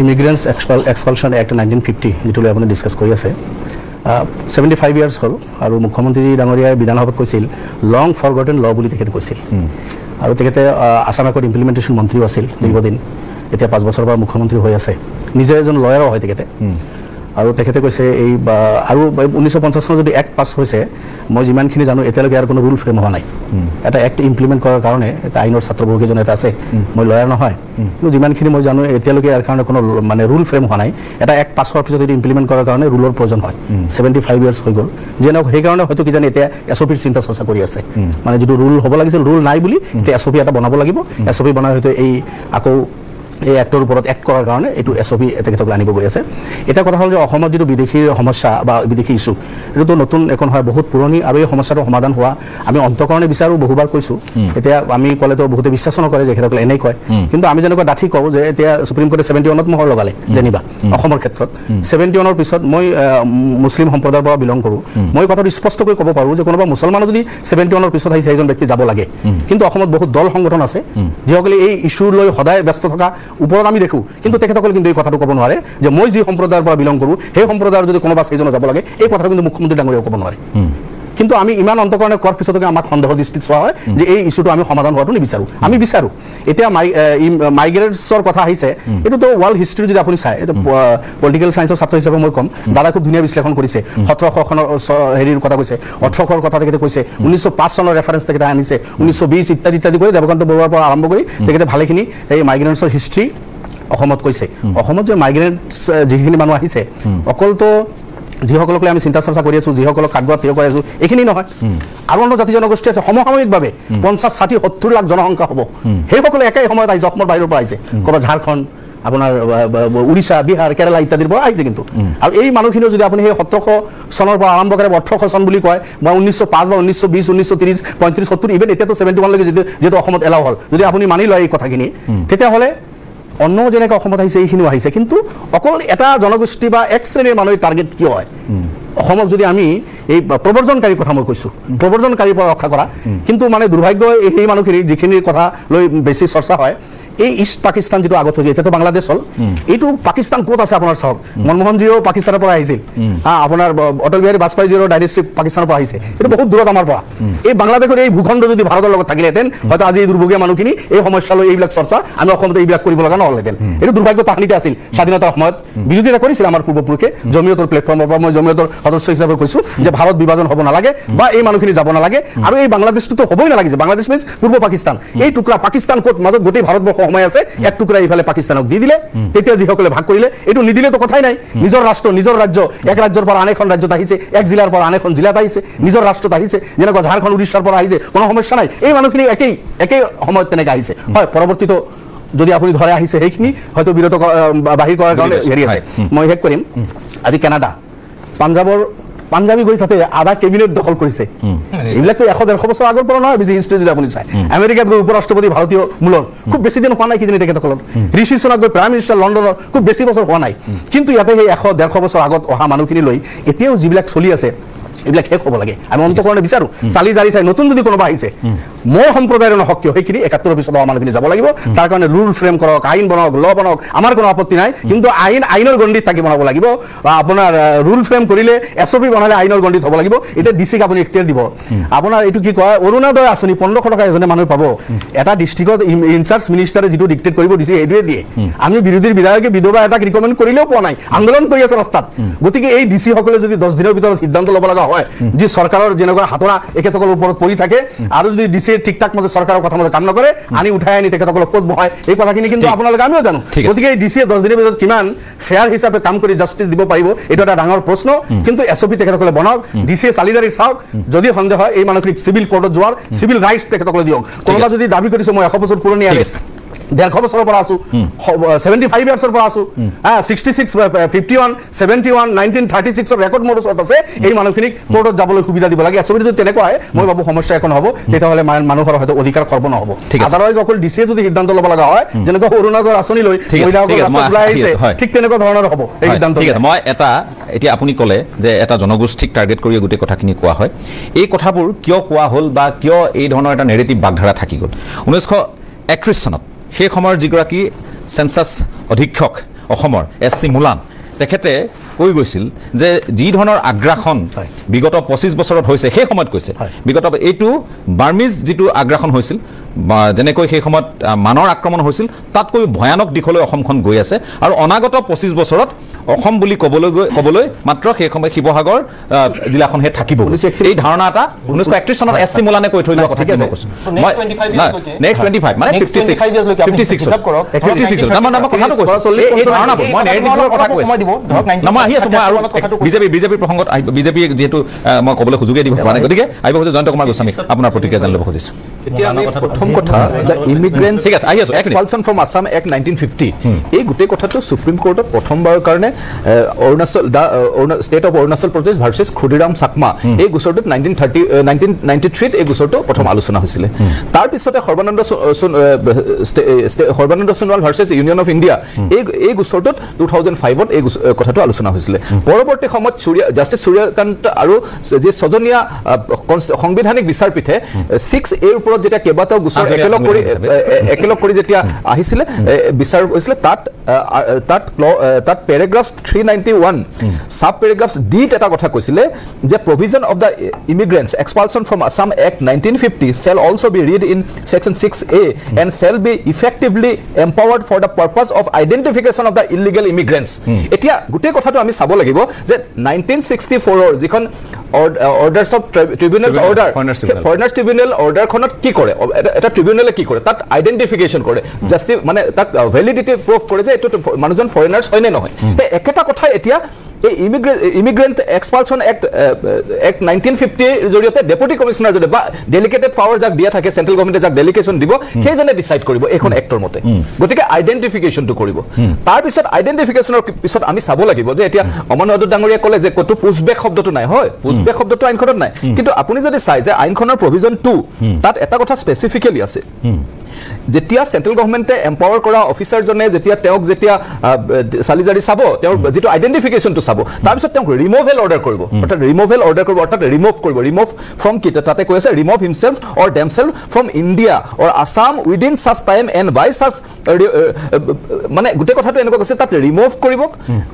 ইমিগ্ৰেণ্টছ এক্সপালশ্যন এক্ট 1950 যিটো লৈ আপুনি ডিছকাছ কৰি আছে 75 ইয়াৰ্ছ হ'ল আৰু মুখ্যমন্ত্ৰী ডাঙৰীয়াই বিধানসভাত কৈছিল লং ফৰগটেন ল বুলি তেখেতে কৈছিল আৰু তেখেতে আছাম একৰ্ড ইমপ্লিমেণ্টেশ্যন মন্ত্ৰীও আছিল দীৰ্ঘদিন এতিয়া 5 বছৰৰ পৰা মুখ্যমন্ত্ৰী হৈ আছে নিজে এজন লয়াৰো হয় তেখেতে আৰু তেখেতে কৈছে এই আৰু 1950 চনত যদি এক্ট পাছ হৈছে মই যিমানখিনি জানো এতিয়ালৈকে ইয়াৰ কোনো ৰুল ফ্ৰেম হোৱা নাই এটা এক্ট ইমপ্লিমেণ্ট কৰাৰ কাৰণে এটা আইনৰ ছাত্ৰ বহুকেইজন এটা আছে মই লয়াৰ নহয় কিন্তু যিমানখিনি মই জানো এতিয়ালৈকে ইয়াৰ কাৰণে কোনো মানে ৰুল ফ্ৰেম হোৱা নাই এটা এক্ট পাছ হোৱাৰ পিছত যদি ইমপ্লিমেণ্ট কৰাৰ কাৰণে ৰুলৰ প্ৰয়োজন হয় 75 ইয়াৰ্ছ হৈ গ'ল যেনেকৈ সেইকাৰণে হয়তো কিজানি এতিয়া SOPৰ চিন্তা চৰ্চা কৰি আছে মানে যিটো ৰুল হ'ব লাগিছিল ৰুল নাই বুলি এতিয়া SOP এটা বনাব লাগিব SOP বনাই হয়তো এই আকৌ এই এক্টৰ ওপৰত এক্ট কৰাৰ কাৰণে এইটো SOP তেখেতক আনিব গৈ আছে এটা কথা হ'ল যে অসমত যিটো বিদেশীৰ সমস্যা বা বিদেশী ইছ্যু এইটোতো নতুন এখন হয় বহুত পুৰণি আৰু এই সমস্যাটো সমাধান হোৱা আমি অন্তকৰণে বিচাৰোঁ বহুবাৰ কৈছোঁ এতিয়া আমি ক'লেতো বহুতে বিশ্বাস নকৰে যে তেখেতসকলে এনেই কয় কিন্তু আমি যেনেকৈ ডাঠি কওঁ যে এতিয়া সুপ্ৰিম কোৰ্টে 71ত মোহৰ লগালে যেনিবা অসমৰ ক্ষেত্ৰত 71ৰ পিছত মই মুছলিম সম্প্ৰদায়ৰ পৰা বিলং কৰোঁ মই কথাটো স্পষ্টকৈ ক'ব পাৰোঁ যে কোনোবা মুছলমানো যদি 71ৰ পিছত আহিছে এজন ব্যক্তি যাব লাগে কিন্তু অসমত বহুত দল সংগঠন আছে যিসকলে এই ইছ্যু লৈ সদায় ব্যস্ত থকা ওপৰত আমি দেখোঁ কিন্তু তেখেতসকলে কিন্তু এই কথাটো ক'ব নোৱাৰে যে মই যি সম্প্ৰদায়ৰ পৰা বিলং কৰোঁ সেই সম্প্ৰদায়ৰ যদি কোনোবা সেইজনে যাব লাগে এই কথাটো কিন্তু মুখ্যমন্ত্ৰী ডাঙৰীয়াও ক'ব নোৱাৰে কিন্তু আমি ইমান অন্তকৰণে কোৱাৰ পিছতকে আমাক সন্দেহৰ দৃষ্টিত চোৱা হয় যে এই ইছ্যুটো আমি সমাধান হোৱাটো নিবিচাৰোঁ আমি বিচাৰোঁ এতিয়া মাইগ্ৰেটছৰ কথা আহিছে এইটোতো ৱৰ্ল্ড হিষ্ট্ৰী যদি আপুনি চায় এইটো পলিটিকেল ছায়েন্সৰ ছাত্ৰ হিচাপে মই ক'ম দাদা খুব ধুনীয়া বিশ্লেষণ কৰিছে 1700 চনৰ হেৰিৰ কথা কৈছে 1800ৰ কথা তেখেতে কৈছে 1905 চনৰ ৰেফাৰেঞ্চ তেখেতে আনিছে 1920 ইত্যাদি ইত্যাদি কৰি দেৱকান্ত বৰুৱাৰ পৰা আৰম্ভ কৰি তেখেতে ভালেখিনি এই মাইগ্ৰেণ্টছৰ হিষ্ট্ৰী অসমত কৈছে অসমত যে মাইগ্ৰেণ্টছ যিখিনি মানুহ আহিছে অকলতো যিসকলক আমি চিন্তা চৰ্চা কৰি আছোঁ যিসকলক কাঠগড়াত থিয় কৰি আছোঁ এইখিনি নহয় আৰু অন্য জাতি জনগোষ্ঠী আছে সমসাময়িকভাৱে 50, 60, 70 লাখ জনসংখ্যা হ'ব সেইসকলে একে সময়ত আহিছে অসমৰ বাহিৰৰ পৰা আহিছে ক'ৰবাত ঝাৰখণ্ড আপোনাৰ উৰিষ্যা বিহাৰ কেৰালা ইত্যাদিৰ পৰা আহিছে কিন্তু আৰু এই মানুহখিনিও যদি আপুনি সেই 1700 চনৰ পৰা আৰম্ভ কৰে 1800 চন বুলি কয় বা 1905 বা 1920 1930 35 70 ইভেন এতিয়াতো 71 লৈকে যিটো অসমত এলাও হ'ল যদি আপুনি মানি লয় এই কথাখিনি তেতিয়াহ'লে অন্য যেনেকৈ অসমত আহিছে এইখিনিও আহিছে কিন্তু অকল এটা জনগোষ্ঠী বা এক শ্ৰেণীৰ মানুহৰ টাৰ্গেট কিয় হয় অসমক যদি আমি এই প্ৰৱৰ্জনকাৰীৰ কথা মই কৈছোঁ প্ৰৱৰ্জনকাৰীৰ পৰা ৰক্ষা কৰা কিন্তু মানে দুৰ্ভাগ্য সেই মানুহখিনি যিখিনিৰ কথা লৈ বেছি চৰ্চা হয় এই ইষ্ট পাকিস্তান যেটো আগত হৈছে এতিয়াতো বাংলাদেশ হল এইটো পাকিস্তান ক'ত আছে আপোনাৰ চাওক মনমোহনজীও পাকিস্তানৰ পৰা আহিছিল আপোনাৰ অটল বিহাৰী বাজপেয়ীজীৰ ডাইনেষ্টি পাকিস্তানৰ পৰা আহিছে এইটো বহুত দূৰত আমাৰ পৰা এই বাংলাদেশৰ এই ভূখণ্ড যদি ভাৰতৰ লগত থাকিলেহেঁতেন হয়তো আজি এই দুৰ্ভোগীয়া মানুহখিনি এই সমস্যালৈ এইবিলাক চৰ্চা আমি অসমতে এইবিলাক কৰিব লগা নহ'লহেঁতেন এইটো দুৰ্ভাগ্য তাহানিতে আছিল স্বাধীনতাৰ সময়ত বিৰোধিতা কৰিছিল আমাৰ পূৰ্বপুৰুষে জমিয়তৰ প্লেটফৰ্মৰ পৰা মই জমিয়তৰ সদস্য হিচাপে কৈছোঁ যে ভাৰত বিভাজন হ'ব নালাগে বা এই মানুহখিনি যাব নালাগে আৰু এই বাংলাদেশটোতো হ'বই নালাগে যে বাংলাদেশ মিনছ পূৰ্ব পাকিস্তান এই টুকুৰা পাকিস্তান ক'ত মাজত গোটেই ভাৰতবৰ্ষ সময় আছে এক টুকুৰা ইফালে পাকিস্তানক দি দিলে তেতিয়া যিসকলে ভাগ কৰিলে এইটো নিদিলেতো কথাই নাই নিজৰ ৰাষ্ট্ৰ নিজৰ ৰাজ্য এক ৰাজ্যৰ পৰা আন এখন ৰাজ্যত আহিছে এক জিলাৰ পৰা আন এখন জিলাত আহিছে নিজৰ ৰাষ্ট্ৰত আহিছে যেনেকুৱা ঝাৰখণ্ড উৰিষ্যাৰ পৰা আহিছে কোনো সমস্যা নাই এই মানুহখিনি একেই সময়ত তেনেকৈ আহিছে হয় পৰৱৰ্তীতো যদি আপুনি ধৰে আহিছে সেইখিনি হয়তো বিৰত বাহিৰ কৰাৰ কাৰণে হেৰি আছে মই শেষ কৰিম আজি কানাডা পাঞ্জাবী গৈ তাতে আধা কেবিনেট দখল কৰিছে এইবিলাক 100-150 বছৰ আগৰ পৰা নহয় বিজি হিষ্ট্ৰী যদি আপুনি চাই আমেৰিকাত গৈ উপৰাষ্ট্ৰপতি ভাৰতীয় মূলৰ খুব বেছি দিন হোৱা নাই কিজানি তেখেতসকলৰ ঋষি সুনাক গৈ প্ৰাইম মিনিষ্টাৰ লণ্ডনৰ খুব বেছি বছৰ হোৱা নাই কিন্তু ইয়াতে সেই 100-150 বছৰ আগত অহা মানুহখিনি লৈ এতিয়াও যিবিলাক চলি আছে এইবিলাক শেষ হ'ব লাগে আমি অন্তকৰণে বিচাৰোঁ চালি জাৰি চাই নতুন যদি কোনোবা আহিছে মোৰ সম্প্ৰদায়ৰ সক্ৰিয় সেইখিনি 71 পিছত হোৱা মানুহখিনি যাব লাগিব তাৰ কাৰণে ৰুল ফ্ৰেম কৰক আইন বনাওক ল বনাওক আমাৰ কোনো আপত্তি নাই কিন্তু আইনৰ গণ্ডিত থাকি বনাব লাগিব আপোনাৰ ৰুল ফ্ৰেম কৰিলে এছঅপি বনালে আইনৰ গণ্ডিত হ'ব লাগিব এতিয়া ডিচিক আপুনি এখতিয়াৰ দিব আপোনাৰ এইটো কি কয় অৰুণোদয় আঁচনি 1500 টকা এজনে মানুহ পাব এটা ডিষ্ট্ৰিক্টত ইনচাৰ্জ মিনিষ্টাৰে যিটো ডিক্টেট কৰিব দিছে এইটোৱে দিয়ে আমি বিৰোধীৰ বিধায়কে বিধৱা এটাক ৰিকমেণ্ড কৰিলেও পোৱা নাই আন্দোলন কৰি আছে ৰাস্তাত গতিকে এই ডিচি সকলে যদি 10 দিনৰ ভিতৰত সিদ্ধান্ত ল'ব লগা হয় যে সৰকাৰেৰ যেনেকুৱা হাতৰা একেতকলৰ ওপৰত পৰি থাকে আৰু যদি ডিসি ঠিকঠাক মতে সৰকাৰেৰ কথা মতে কাম নকৰে আনি উঠাই আনি তেখেতসকলক ক'ত বহায় এই কথাখিনি কিন্তু আপোনালোকে আমিও জানো গতিকে এই ডিসিয়ে 10 দিনৰ ভিতৰত কিমান ফেয়াৰ হিচাপে কাম কৰি জাষ্টিস দিব পাৰিব এইটো এটা ডাঙৰ প্ৰশ্ন কিন্তু এছঅপি তেখেতসকলে বনাওক ডিসিয়ে চালিজাৰি চাওক যদি সন্দেহ হয় এই মানুহখিনিক সিভিল কোৰ্টত যোৱাৰ সিভিল ৰাইটস তেখেতসকলে দিয়ক কোনোবা যদি দাবী কৰিছে মই 100 বছৰ পুৰণি আছে 150 বছৰৰ পৰা আছো 75 ইয়াৰ্ছৰ পৰা আছো 66 51 71 1936 ৰেকৰ্ড মোৰ ওচৰত আছে এই মানুহখিনিক কোৰ্টত যাবলৈ সুবিধা দিব লাগে এছবি যদি তেনেকুৱা হয় মই ভাবো সমস্যা একো নহব তেতিয়াহ'লে মানুহৰ হয়তো অধিকাৰ খৰ্ব নহব আদাৰৱাইজ অকল ডিসিয়ে যদি সিদ্ধান্ত ল'ব লগা হয় যেনেকুৱা অৰুণোদয় আঁচনি লৈ মহিলাসকল ৰাস্তাত ওলাই আহিছে ঠিক তেনেকুৱা ধৰণৰ হ'ব এই সিদ্ধান্ত ঠিক আছে মই এতিয়া আপুনি ক'লে যে এটা জনগোষ্ঠীক টাৰ্গেট কৰি গোটেই কথাখিনি কোৱা হয় এই কথাবোৰ কিয় কোৱা হ'ল বা কিয় এই ধৰণৰ এটা নেৰেটিভ বাগধাৰা থাকি গ'ল 1931 চনত সেই সময়ৰ যিগৰাকী সেন্সাস অধীক্ষক অসমৰ এছ.চি. মুলান তেখেতে কৈ গৈছিল যে যি ধৰণৰ আগ্ৰাসন বিগত 25 বছৰত হৈছে সেই সময়ত কৈছে বিগত এইটো বাৰ্মিজ যিটো আগ্ৰাসন হৈছিল যেনেকৈ সেই সময়ত মানৰ আক্ৰমণ হৈছিল তাতকৈ ভয়ানক দিশলৈ অসমখন গৈ আছে আৰু অনাগত 25 বছৰত অসম বুলি ক'বলৈ মাত্ৰ সেই সময় শিৱসাগৰ জিলাখনহে থাকিব এই ধাৰণা এটা 1931 চনত এছ.চি. মুলানে কৈ থৈ যোৱা কথা কি কৈছো নেক্সট 25 মানে 56 নাম কথাটো কৈছো এই ধাৰণা মই নেৰেটিভৰ কথা কৈছো নাম আহি আছো মই আৰু বিজেপি প্ৰসংগত বিজেপি যেহেতু মই ক'বলৈ সুযোগে দিব মানে গতিকে আহিব খুজিছো জয়ন্ত কুমাৰ গোস্বামী আপোনাৰ প্ৰতিক্ৰিয়া জানিব খুজিছো এতিয়া আমি প্ৰথম কথা যে ইমিগ্ৰেণ্ট ঠিক আছে আহি আছো এক্সপালছন ফ্ৰম আসাম এক্ট 1950 এই গোটেই কথাটো সুপ্ৰিম কোৰ্টত প্ৰথমবাৰৰ কাৰণে Arunachal state of Arunachal Pradesh versus Khudiram Chakma এই গোচৰটোত 1993 এই গোচৰটো প্ৰথম আলোচনা হৈছিল তাৰ পিছতে Sarbananda Sonowal versus union of India এই গোচৰটোত 2005ত এই কথাটো আলোচনা হৈছিল পৰৱৰ্তী সময়ত জাষ্টিছ সূৰ্যকান্ত আৰু যে ছজনীয়া সাংবিধানিক বিচাৰপীঠে 6A ৰ ওপৰত যেতিয়া কেইবাটাও গোচৰ একেলগ কৰি যেতিয়া আহিছিল বিচাৰ হৈছিল তাত পেৰাগ্ৰাফ 391 সাব পেৰাগ্ৰাফ ডিত এটা কথা কৈছিল যে provision of the immigrants expulsion from Assam act 1950 shall also be read in section 6A and shall be effectively empowered for the purpose of identification of the illegal immigrants এতিয়া গোটেই কথাটো আমি চাব লাগিব যে 1964 ৰ যিখন orders of tribunals order foreigners tribunal অৰ্ডাৰখনত কি কৰে এটা ট্ৰিবিউনেলে কি কৰে তাত আইডেন্টিফিকেশন কৰে জাষ্টিস মানে তাক ভ্যালিডিটি প্ৰুফ কৰে যে এটো মানুহজন ফৰেনাৰ্ছ হয় নে নহয় একেটা কথা এতিয়া এই ইমিগ্ৰেণ্ট এক্সপালছন এক্ট 1950 জৰিয়তে ডেপুটি কমিশনাৰ যদি বা ডেলিকেটেড পাৱাৰ যাক দিয়া থাকে সেন্ট্ৰেল গভৰ্ণমেণ্টে যাক ডেলিকেশন দিব সেইজনে ডিসাইড কৰিব এখন এক্টৰ মতে গতিকে আইডেন্টিফিকেশনটো কৰিব তাৰ পিছত আইডেন্টিফিকেশনৰ পিছত আমি চাব লাগিব যে এতিয়া অমন অদুত ডাঙৰীয়া ক'লে যে কতো পুছবেক শব্দটো নাই হয় পুছবেক শব্দটো আইনখনত নাই কিন্তু আপুনি যদি চাই যে আইনখনৰ প্ৰভিজন 2 তাত এটা কথা স্পেসিফিক্যালি আছে যেতিয়া চেণ্ট্ৰেল গভৰ্ণমেণ্টে এম্পাৱাৰ কৰা অফিচাৰজনে যেতিয়া তেওঁক যেতিয়া চালিজাৰি চাব তেওঁৰ যিটো আইডেণ্টিফিকেশ্যনটো চাব তাৰপিছত তেওঁক ৰিমুভেল অৰ্ডাৰ কৰিব অৰ্থাৎ ৰিমুভ কৰিব ৰিমুভ ফ্ৰম কি তাতে কৈ আছে remove himself or themself from India or Assam within such time and by such মানে গোটেই কথাটো এনেকুৱা কৈছে তাত ৰিমুভ কৰিব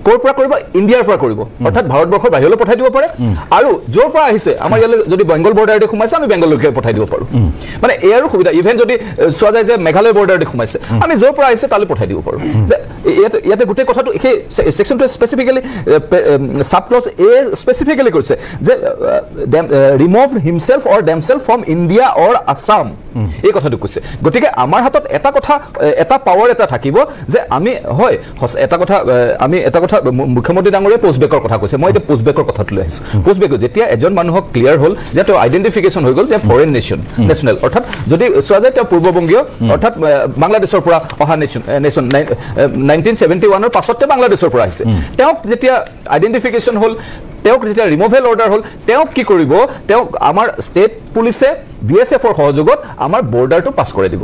ক'ৰ পৰা কৰিব ইণ্ডিয়াৰ পৰা কৰিব অৰ্থাৎ ভাৰতবৰ্ষৰ বাহিৰলৈ পঠাই দিব পাৰে আৰু য'ৰ পৰা আহিছে আমাৰ ইয়ালৈ যদি বেংগল বৰ্ডাৰেদি সোমাইছে আমি বেংগললৈকে পঠাই দিব পাৰোঁ মানে এয়াৰো সুবিধা ইভেন যদি চোৱা যায় যে মেঘালয় বৰ্ডাৰেদি সোমাইছে আমি য'ৰ পৰা আহিছে তালৈ পঠাই দিব পাৰোঁ যে ইয়াতে গোটেই কথাটো সেই ছেকশ্যনটোৱে স্পেচিফিকেলি সাব ক্লজ এ স্পেচিফিকেলি কৈছে যে remove himself or themself from India or Assam এই কথাটো কৈছে গতিকে আমাৰ হাতত এটা পাৱাৰ এটা থাকিব যে আমি হয় এটা কথা মুখ্যমন্ত্ৰী ডাঙৰীয়ে পোষ্টবেকৰ কথা কৈছে মই এতিয়া পোষ্টবেকৰ কথাটো লৈ আহিছোঁ পোষ্টবেক যেতিয়া এজন মানুহক ক্লিয়াৰ হ'ল যে তেওঁ আইডেণ্টিফিকেশ্যন হৈ গ'ল যে ফৰেইন নেশ্যনেল অৰ্থাৎ যদি চোৱা যায় তেওঁ পূৰ্ববংগীয় অৰ্থাৎ বাংলাদেশৰ পৰা অহা নেশ্যন 1971 পাছতে বাংলাদেশৰ পৰা আহিছে তেওঁক যেতিয়া আইডেণ্টিফিকেশ্যন হ'ল তেওঁক যেতিয়া ৰিমুভেল অৰ্ডাৰ হ'ল তেওঁক কি কৰিব তেওঁক আমাৰ ষ্টেট পুলিচে BSFৰ সহযোগত আমাৰ বৰ্ডাৰটো পাছ কৰাই দিব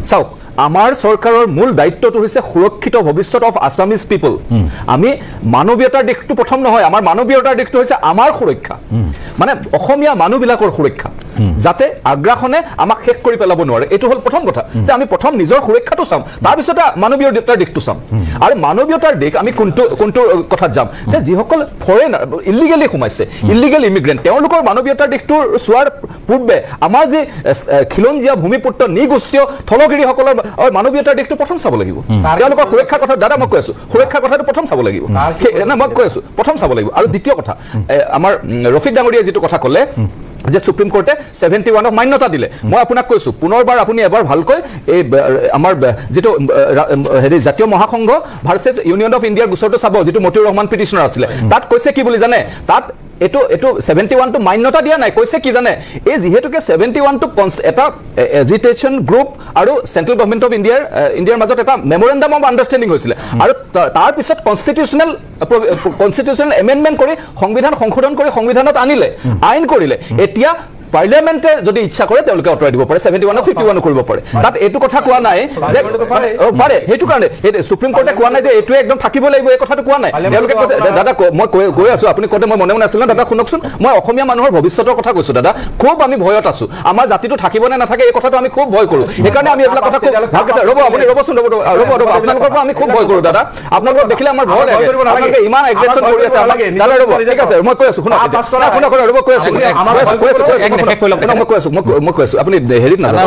চাওক আমাৰ চৰকাৰৰ মূল দায়িত্বটো হৈছে সুৰক্ষিত ভৱিষ্যত অফ আছামিজ পিপল আমি মানৱীয়তাৰ দিশটো প্ৰথম নহয় আমাৰ মানৱীয়তাৰ দিশটো হৈছে আমাৰ সুৰক্ষা মানে অসমীয়া মানুহবিলাকৰ সুৰক্ষা যাতে আগ্ৰাসনে আমাক শেষ কৰি পেলাব নোৱাৰে এইটো হ'ল প্ৰথম কথা যে আমি প্ৰথম নিজৰ সুৰক্ষাটো চাম তাৰপিছতে মানৱীয়তাৰ দিশটো চাম আৰু মানৱীয়তাৰ দিশ আমি কোনটো কথাত যাম যে যিসকল ফৰেইনাৰ ইলিগেলি সোমাইছে ইলিগেল ইমিগ্ৰেণ্ট তেওঁলোকৰ মানৱীয়তাৰ দিশটো চোৱাৰ পূৰ্বে আমাৰ যে খিলঞ্জীয়া ভূমিপুত্ৰ নিগোষ্ঠীয় থলগিৰিসকলৰ মানৱীয়তাৰ দিশটো প্ৰথম চাব লাগিব তেওঁলোকৰ সুৰক্ষাৰ কথা দাদা মই কৈ আছোঁ সুৰক্ষাৰ কথাটো প্ৰথম চাব লাগিব মই কৈ আছোঁ প্ৰথম চাব লাগিব আৰু দ্বিতীয় কথা আমাৰ ৰফিক ডাঙৰীয়াই যিটো কথা ক'লে যে সুপ্ৰিম কোৰ্টে 71 মান্যতা দিলে মই আপোনাক কৈছোঁ পুনৰবাৰ আপুনি এবাৰ ভালকৈ এই আমাৰ যিটো হেৰি জাতীয় মহাসংঘ ভাৰ্চেছ ইউনিয়ন অফ ইণ্ডিয়াৰ গোচৰটো চাব যিটো মতিউৰ ৰহমান পিটিশ্যনাৰ আছিলে তাত কৈছে কি বুলি জানে তাত এইটো 71 মান্যতা দিয়া নাই কৈছে কি জানে এই যিহেতুকে 71 এটা এজিটেশ্যন গ্ৰুপ আৰু চেণ্ট্ৰেল গভৰ্ণমেণ্ট অফ ইণ্ডিয়াৰ মাজত এটা মেমৰেণ্ডাম অফ আণ্ডাৰষ্টেণ্ডিং হৈছিলে আৰু তাৰ পিছত কনষ্টিটিউচনেল এমেণ্ডমেণ্ট কৰি সংবিধান সংশোধন কৰি সংবিধানত আনিলে আইন কৰিলে এতিয়া পাৰ্লিয়ামেণ্টে যদি ইচ্ছা কৰে তেওঁলোকে আঁতৰাই দিব পাৰে 71 51 কৰিব পাৰে তাত এইটো কথা কোৱা নাই যে পাৰে সেইটো কাৰণে সুপ্ৰিম কোৰ্টে কোৱা নাই যে এইটোৱে একদম থাকিব লাগিব এই কথাটো কোৱা নাই তেওঁলোকে কৈছে দাদা মই কৈ আছোঁ আপুনি কওঁতে মই মনে আছিলোঁ দাদা শুনকচোন মই অসমীয়া মানুহৰ ভৱিষ্যতৰ কথা কৈছোঁ দাদা খুব আমি ভয়ত আছোঁ আমাৰ জাতিটো থাকিব নে নাথাকে এই কথাটো আমি খুব ভয় কৰোঁ সেইকাৰণে আমি এইবিলাক কথা খুব ভালকৈ ৰ'ব আপুনি ৰ'বচোন ৰ'ব আপোনালোকৰ পৰা আমি খুব ভয় কৰোঁ দাদা আপোনালোকক দেখিলে আমাৰ ভয় লাগে আপোনালোকে ইমান এগ্ৰেছন কৰি আছে দাদা ৰ'ব ঠিক আছে মই কৈ আছোঁ শুনক ৰ'ব কৈ আছোঁ মই কৈ আছোঁ আপুনি হেৰিত নাজানে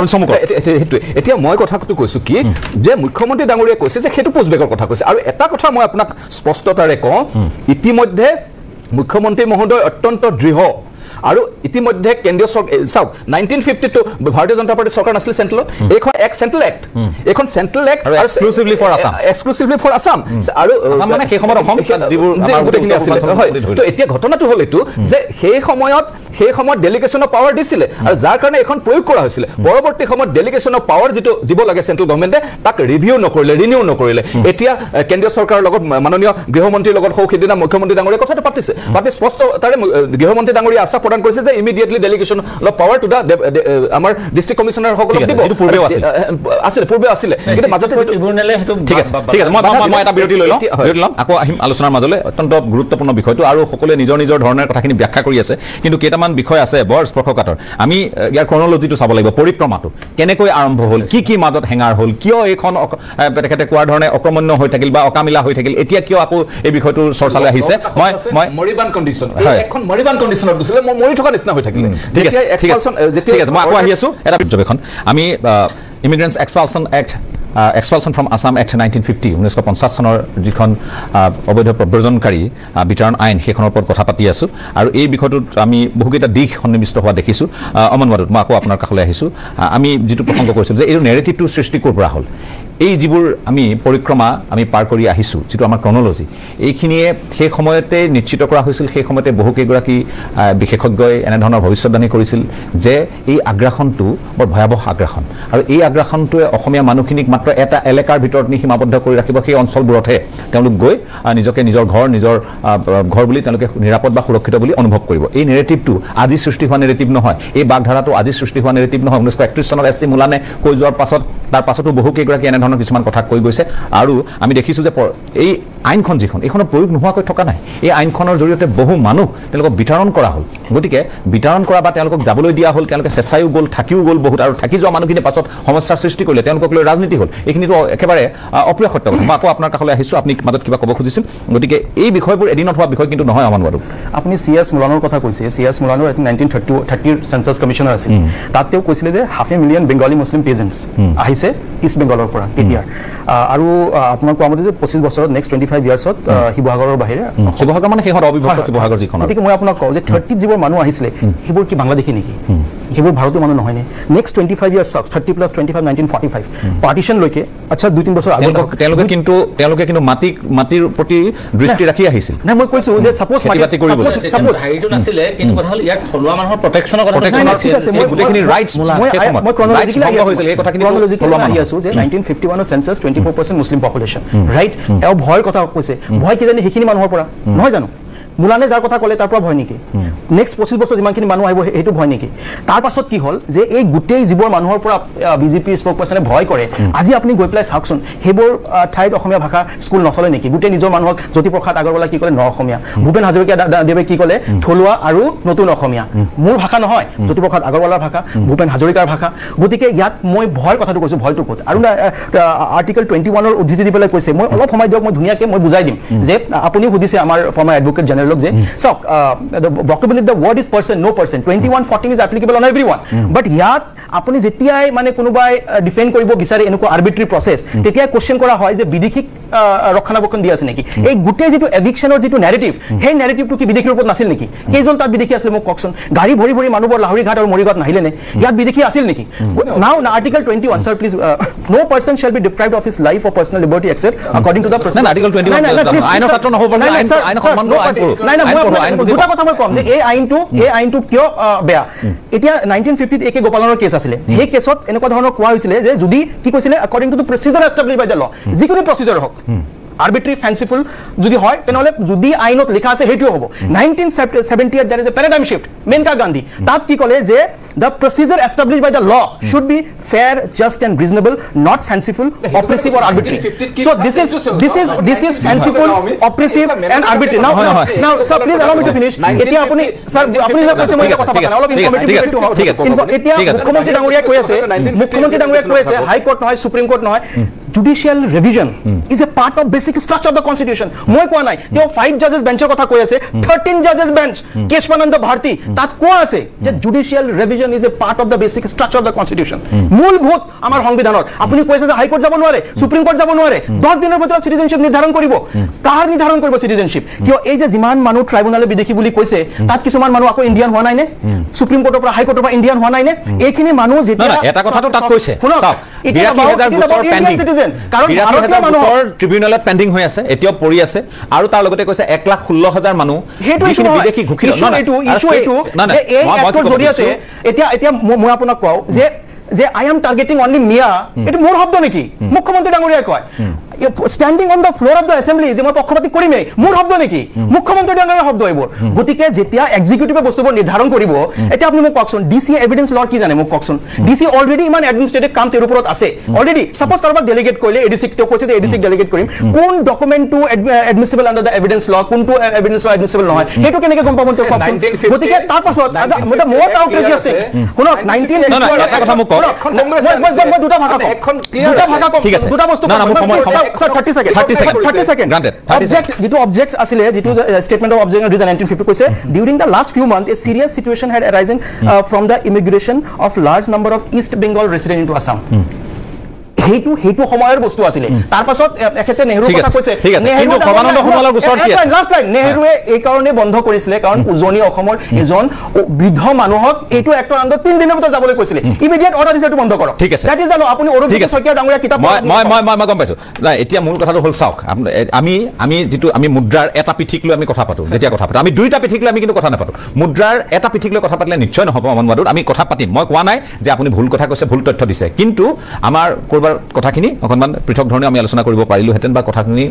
এতিয়া মই কথাটো কৈছোঁ কি যে মুখ্যমন্ত্ৰী ডাঙৰীয়াই কৈছে যে সেইটো পোষ্টবেকৰ কথা কৈছে আৰু এটা কথা মই আপোনাক স্পষ্টতাৰে কওঁ ইতিমধ্যে মুখ্যমন্ত্ৰী মহোদয় অত্যন্ত দৃঢ় আৰু ইতিমধ্যে কেন্দ্ৰীয় চৰকাৰ চাওক 1952 ভাৰতীয় জনতা পাৰ্টীৰ চৰকাৰ নাছিল চেণ্ট্ৰেলত এইখন এক চেণ্ট্ৰেল এক্ট এইখন central act exclusively for Assam আৰু মানে সেই সময়ত অসম গোটেইখিনি আছিলে তো এতিয়া ঘটনাটো হ'ল এইটো যে সেই সময়ত ডেলিগেশ্যন অফ পাৱাৰ দিছিলে আৰু যাৰ কাৰণে এখন প্ৰয়োগ কৰা হৈছিলে পৰৱৰ্তী সময়ত ডেলিগেশ্যন অফ পাৱাৰ যিটো দিব লাগে চেণ্ট্ৰেল গভৰ্ণমেণ্টে তাক ৰিভিউ নকৰিলে ৰিনিউ নকৰিলে এতিয়া কেন্দ্ৰীয় চৰকাৰৰ লগত মাননীয় গৃহমন্ত্ৰীৰ লগত সিদিনা মুখ্যমন্ত্ৰী ডাঙৰীয়াই কথাটো পাতি স্পষ্ট তাৰে গৃহমন্ত্ৰী ডাঙৰীয়াই আশা প্ৰদান কৰিছে যে immediately delegation of power two আমাৰ ডিষ্ট্ৰিক্ট কমিশ্যনাৰসকলক দিব পূৰ্বে আছিলে কিন্তু মাজতে ঠিক আছে মই এটা বিৰতি লৈ ল'ম আকৌ আহিম আলোচনাৰ মাজলৈ অত্যন্ত গুৰুত্বপূৰ্ণ বিষয়টো আৰু সকলোৱে নিজৰ ধৰণে কথাখিনি ব্যাখ্যা কৰি আছে কিন্তু কেইটামান বিষয় আছে বৰ স্পৰ্শকাতৰ আমি ইয়াৰ ক্ৰনলজিটো চাব লাগিব পৰিক্ৰমাটো কেনেকৈ আৰম্ভ হ'ল কি মাজত হেঙাৰ হ'ল কিয় এইখন তেখেতে কোৱাৰ ধৰণে অক্ৰমণ্য হৈ থাকিল বা অকামিলা হৈ থাকিল এতিয়া কিয় আকৌ এই বিষয়টো চৰ্চালৈ আহিছে মই মৰিবান কণ্ডিশ্যন এখন মৰিবান কণ্ডিশ্যনত গৈছিলে মই মৰি থকা নিচিনা হৈ থাকিলে ঠিক আছে মই আকৌ আহি আছোঁ এটা পৰ্যবেক্ষণ আমি ইমিগ্ৰেণ্টছ এক্সপালছন ফ্ৰম আছাম এক্ট 1950 চনৰ যিখন অবৈধ প্ৰব্ৰজনকাৰী বিতৰণ আইন সেইখনৰ ওপৰত কথা পাতি আছোঁ আৰু এই বিষয়টোত আমি বহুকেইটা দিশ সন্নিৱিষ্ট হোৱা দেখিছোঁ অমন ৱাদুত মই আকৌ আপোনাৰ কাষলৈ আহিছোঁ আমি যিটো প্ৰসংগ কৰিছিলোঁ যে এইটো নেৰেটিভটো সৃষ্টি ক'ৰ পৰা হ'ল এই যিবোৰ আমি পৰিক্ৰমা আমি পাৰ কৰি আহিছোঁ যিটো আমাৰ ক্ৰনলজি এইখিনিয়ে সেই সময়তে নিশ্চিত কৰা হৈছিল সেই সময়তে বহুকেইগৰাকী বিশেষজ্ঞই এনেধৰণৰ ভৱিষ্যতবাণী কৰিছিল যে এই আগ্ৰাসনটো বৰ ভয়াৱহ আগ্ৰাসন আৰু এই আগ্ৰাসনটোৱে অসমীয়া মানুহখিনিক মাত্ৰ এটা এলেকাৰ ভিতৰত নি সীমাবদ্ধ কৰি ৰাখিব সেই অঞ্চলবোৰতহে তেওঁলোক গৈ নিজকে নিজৰ ঘৰ বুলি তেওঁলোকে নিৰাপদ বা সুৰক্ষিত বুলি অনুভৱ কৰিব এই নেৰেটিভটো আজি সৃষ্টি হোৱা নেৰেটিভ নহয় এই বাগধাৰাটো আজি সৃষ্টি হোৱা নেৰেটিভ নহয় 1931 চনত এছ চি মুলানে কৈ যোৱাৰ পাছত তাৰ পাছতো বহুকেইগৰাকী এনেধৰণৰ কিছুমান কথা কৈ গৈছে আৰু আমি দেখিছোঁ যে এই আইনখন যিখন এইখনৰ প্ৰয়োগ নোহোৱাকৈ থকা নাই এই আইনখনৰ জৰিয়তে বহু মানুহ তেওঁলোকক বিতৰণ কৰা হ'ল গতিকে বিতৰণ কৰা বা তেওঁলোকক যাবলৈ দিয়া হ'ল তেওঁলোকে চেষ্টায়ো গ'ল থাকিও গ'ল বহুত আৰু থাকি যোৱা মানুহখিনি পাছত সমস্যাৰ সৃষ্টি কৰিলে তেওঁলোকক লৈ ৰাজনীতি হ'ল এইখিনিতো একেবাৰে অপ্ৰিয় সত্য কথা মই আকৌ আপোনাৰ কাষলৈ আহিছোঁ আপুনি মাজত কিবা ক'ব খুজিছিল গতিকে এই বিষয়বোৰ এদিনত হোৱা বিষয় কিন্তু নহয় অমন বাৰু আপুনি C.S. মুলানৰ কথা কৈছে C.S. মুলানৰ 1930 সেন্সাস কমিশনাৰ আছিল তাত তেওঁ কৈছিলে যে 500,000 বেংগলী মুছলিম পেজেন্টছ আহিছে ইষ্ট বেংগলৰ পৰা তেতিয়া আৰু আপোনাৰ কোৱা মতে যে 25 বছৰত নেক্সট 25 ইয়াৰ্ছত শিৱসাগৰৰ বাহিৰে শিৱসাগৰ মানে সেইখন অবিভক্ত শিৱসাগৰ যিখন গতিকে মই আপোনাক কওঁ যে 30 যিবোৰ মানুহ আহিছিলে সেইবোৰ কি বাংলাদেশী নেকি সেইবোৰ ভাৰতীয় মানুহ নহয়নে নেক্সট 25 ইয়াৰ্ছ 30 + 25 1945 পাৰ্টিশন লৈকে আচ্ছা 2-3 বছৰ আগৰ তেওঁলোকে কিন্তু মাটিৰ প্ৰতি দৃষ্টি ৰাখি আহিছিল না মই কৈছো যে সাপোজ মাটি কৰিবলৈ সাপোজ হাৰিটো নাছিলে কিন্তু কথা হ'ল ইয়াত থলুৱা মানুহৰ প্ৰটেকচনৰ কথা ঠিক আছে মই গোটেইখিনি ৰাইটছ মই ক্ৰনলজিক্যালি হৈছিল এই কথাখিনি ক্ৰনলজিক্যালি আহি আছো যে 1951 ৰ সেন্সাস 24% মুছলিম পপুলেশ্যন ৰাইট এও ভয়ৰ কথা কৈছে ভয় কি জানি সেইখিনি মানুহৰ পৰা নহয় জানো মুলানে যাৰ কথা ক'লে তাৰ পৰা ভয় নেকি নেক্সট 25 বছৰ যিমানখিনি মানুহ আহিব সেইটো ভয় নেকি তাৰ পাছত কি হ'ল যে এই গোটেই যিবোৰ মানুহৰ পৰা বিজেপি স্পোকপাৰ্সনে ভয় কৰে আজি আপুনি গৈ পেলাই চাওকচোন সেইবোৰ ঠাইত অসমীয়া ভাষা স্কুল নচলে নেকি গোটেই নিজৰ মানুহক জ্যোতিপ্ৰসাদ আগৰৱালা কি ক'লে ন অসমীয়া ভূপেন হাজৰিকা দেৱে কি ক'লে থলুৱা আৰু নতুন অসমীয়া মূল ভাষা নহয় জ্যোতিপ্ৰসাদ আগৰৱালাৰ ভাষা ভূপেন হাজৰিকাৰ ভাষা গতিকে ইয়াত মই ভয়ৰ কথাটো কৈছো ভয়টো ক'ত আৰু আৰ্টিকল 21 ৰ উদ্ধৃতি দি পেলাই কৈছে মই অলপ সময় দিয়ক মই ধুনীয়াকৈ মই বুজাই দিম যে আপুনি সুধিছে আমাৰ former advocate general so the vocabulary the word is person no person 2114 is applicable on everyone but yat apuni jetiai mane konubai defend koribo bisare enuko arbitrary process tetia question kora hoy je bidikik রক্ষণাবেক্ষণ দি আছে নেকি এই গুটে যেটো এভিকশনৰ যেটো ন্যাৰেটিভ হে ন্যাৰেটিভটো কি বিদেশীৰ ওপৰত নাছিল নেকি কেইজন তাত বিদেশী আছিল মোক ককচোন গাড়ী ভৰি ভৰি মানুহবোৰ লাহৰি ঘাট আৰু মৰিগাঁৱত নাহিলে নে ইয়াত বিদেশী আছিল নেকি নাও article 21 sir please no person shall be deprived of his life or personal liberty except according to the article 21 আইনৰ ছাত্ৰ নহব পাৰে আইন সম্মান আইন দুটা কথা মই কম যে এই আইনটো কিয় বেয়া এতিয়া 1950 একে গোপালনৰ কেছ আছিল সেই কেছত এনেকুৱা ধৰণৰ কোৱা হৈছিল যে যদি কি কৈছিলে according to the procedure established by the law যিকোনো procedure হক arbitrary fanciful যদি হয় তেনেহলে যদি আইনত লেখা আছে হেইটো হ'ব 1978 there is a paradigm shift Menaka Gandhi তাত কি ক'লে যে the procedure established by the law should be fair just and reasonable not fanciful oppressive or arbitrary so this is fanciful oppressive and arbitrary now sir please allow me to finish এতিয়া আপুনি sir আপুনি যে কৈছে মই কথা পাতা অলপ informative ঠিক আছে এতিয়া মুখ্যমন্ত্ৰী ডাঙৰীয়া কৈ আছে হাই কোৰ্ট নহয় সুপ্ৰিম কোৰ্ট নহয় judicial revision is a part of basic structure of the constitution moi koa nai teo 5 judges bencher kotha koi ase 13 judges bench Keshwanand Bharti tat koa ase je judicial revision is a part of the basic structure of the constitution mool bhut amar সংবিধানৰ আপুনি কৈছে যে হাই court যাব নোৱাৰে supreme court যাব নোৱাৰে 10 দিনৰ ভিতৰত সিটিজেনশিপ নিৰ্ধাৰণ কৰিব কাৰ নিৰ্ধাৰণ কৰিব সিটিজেনশিপ কিয় এই যে জিমান মানুহ ট্ৰাইব্যুনালে বিদেশী বুলি কৈছে তাত কিছুমান মানুহ আকৌ ইণ্ডিয়ান হোৱা নাই নে সুপ্ৰিম কোৰ্টৰ পৰা হাই কোৰ্টৰ পৰা ইণ্ডিয়ান হোৱা নাই নে এইখিনি মানুহ যেতিয়া এটা কথাটো তাত কৈছে চাওক 82000 বছৰ পেণ্ডিং কাৰণ ভাৰতীয় মানুহৰ ট্ৰিবিউনেলত পেণ্ডিং হৈ আছে এতিয়াও পৰি আছে আৰু তাৰ লগতে কৈছে 1,16,000 মানুহ যিখিনি বিদেশী ঘুকি ইছু এইটো যে এই এক্টৰ জৰিয়তে এতিয়া মই আপোনাক কওঁ যে আই এম টাৰ্গেটিং অনলি মিয়া এটো মোৰ শব্দ নেকি মুখ্যমন্ত্ৰী ডাঙৰীয়াই কয় standing on the floor of the assembly যে মই পক্ষপাতি কৰিমে মোৰ শব্দ নেকি মুখ্যমন্ত্ৰী ডাঙৰীয়াৰ শব্দ এইবোৰ গতিকে যেতিয়া এক্সিকিউটিভে বস্তুবোৰ নিৰ্ধাৰণ কৰিব এতিয়া আপুনি মোক কওকচোন ডিসি এভিডেন্স লৰ কি জানে মোক কওকচোন ডিসি অলৰেডি ইমান এডমিনিষ্ট্ৰেটিভ কাম তেওঁৰ ওপৰত আছে অলৰেডি সাপোজ কাৰোবাক ডেলিগেট কৰিলে এডিসি তেওঁ কৈছে যে এডিসি ডেলিগেট কৰিম কোন ডকুমেন্টটো এডমিসিবল আন্ডাৰ দ্য এভিডেন্স ল কোনটো এভিডেন্স ল এডমিসিবল নহয় সেইটো কেনেকৈ গম পাব তেওঁ কওকচোন গতিকে তাৰ পাছত মই মোষ্ট আউটৰেজিয়াছ শুনক 19 এটা কথা মোক কওক মই দুটা ভাষা কম এখন ক্লিয়াৰ ঠিক আছে দুটা বস্তু না মোৰ সময় Sir, 30 seconds. Granted. Object asile, statement of objection of 1950 koise, during the last few months, a serious situation had arisen from the immigration of large number of East Bengal residents into Assam. সেইটো সময়ৰ বস্তু আছিলে তাৰ পাছত এখেতে নেহৰুৰ কথা কৈছে কিন্তু সৰ্বানন্দ সোণোৱালৰ গোচৰ কি আছে লাষ্ট লাইন নেহৰুৱে এই কাৰণে বন্ধ কৰিছিলে কাৰণ উজনি অসমৰ এজন বৃদ্ধ মানুহক এইটো এক্টৰ আন্দোলন 3 দিনৰ ভিতৰত যাবলৈ কৈছিলে ইমিডিয়েট অৰ্ডাৰ দিছে এইটো বন্ধ কৰক ঠিক আছে দ্যাট ইজ জানো আপুনি অৰুণজিৎ শইকীয়া ডাঙৰীয়া কিতাপ মই গম পাইছো নাই এতিয়া মূল কথাটো হ'ল চাওক আমি যিটো আমি মুদ্ৰাৰ এটা পিঠিক লৈ আমি কথা পাতো যেতিয়া কথা পাতো আমি দুইটা পিঠিক লৈ আমি কিন্তু কথা নাপাতো মুদ্ৰাৰ এটা পিঠিক লৈ কথা পাতিলে নিশ্চয় নহ'ব অমনবাদত আমি কথা পাতিম মই কোৱা নাই যে আপুনি ভুল কথা কৈছে ভুল তথ্য দিছে কিন্তু আমাৰ কৰবাৰ কথাখিনি অকণমান পৃথক ধৰণে আমি আলোচনা কৰিব পাৰিলোহেঁতেন বা কথাখিনি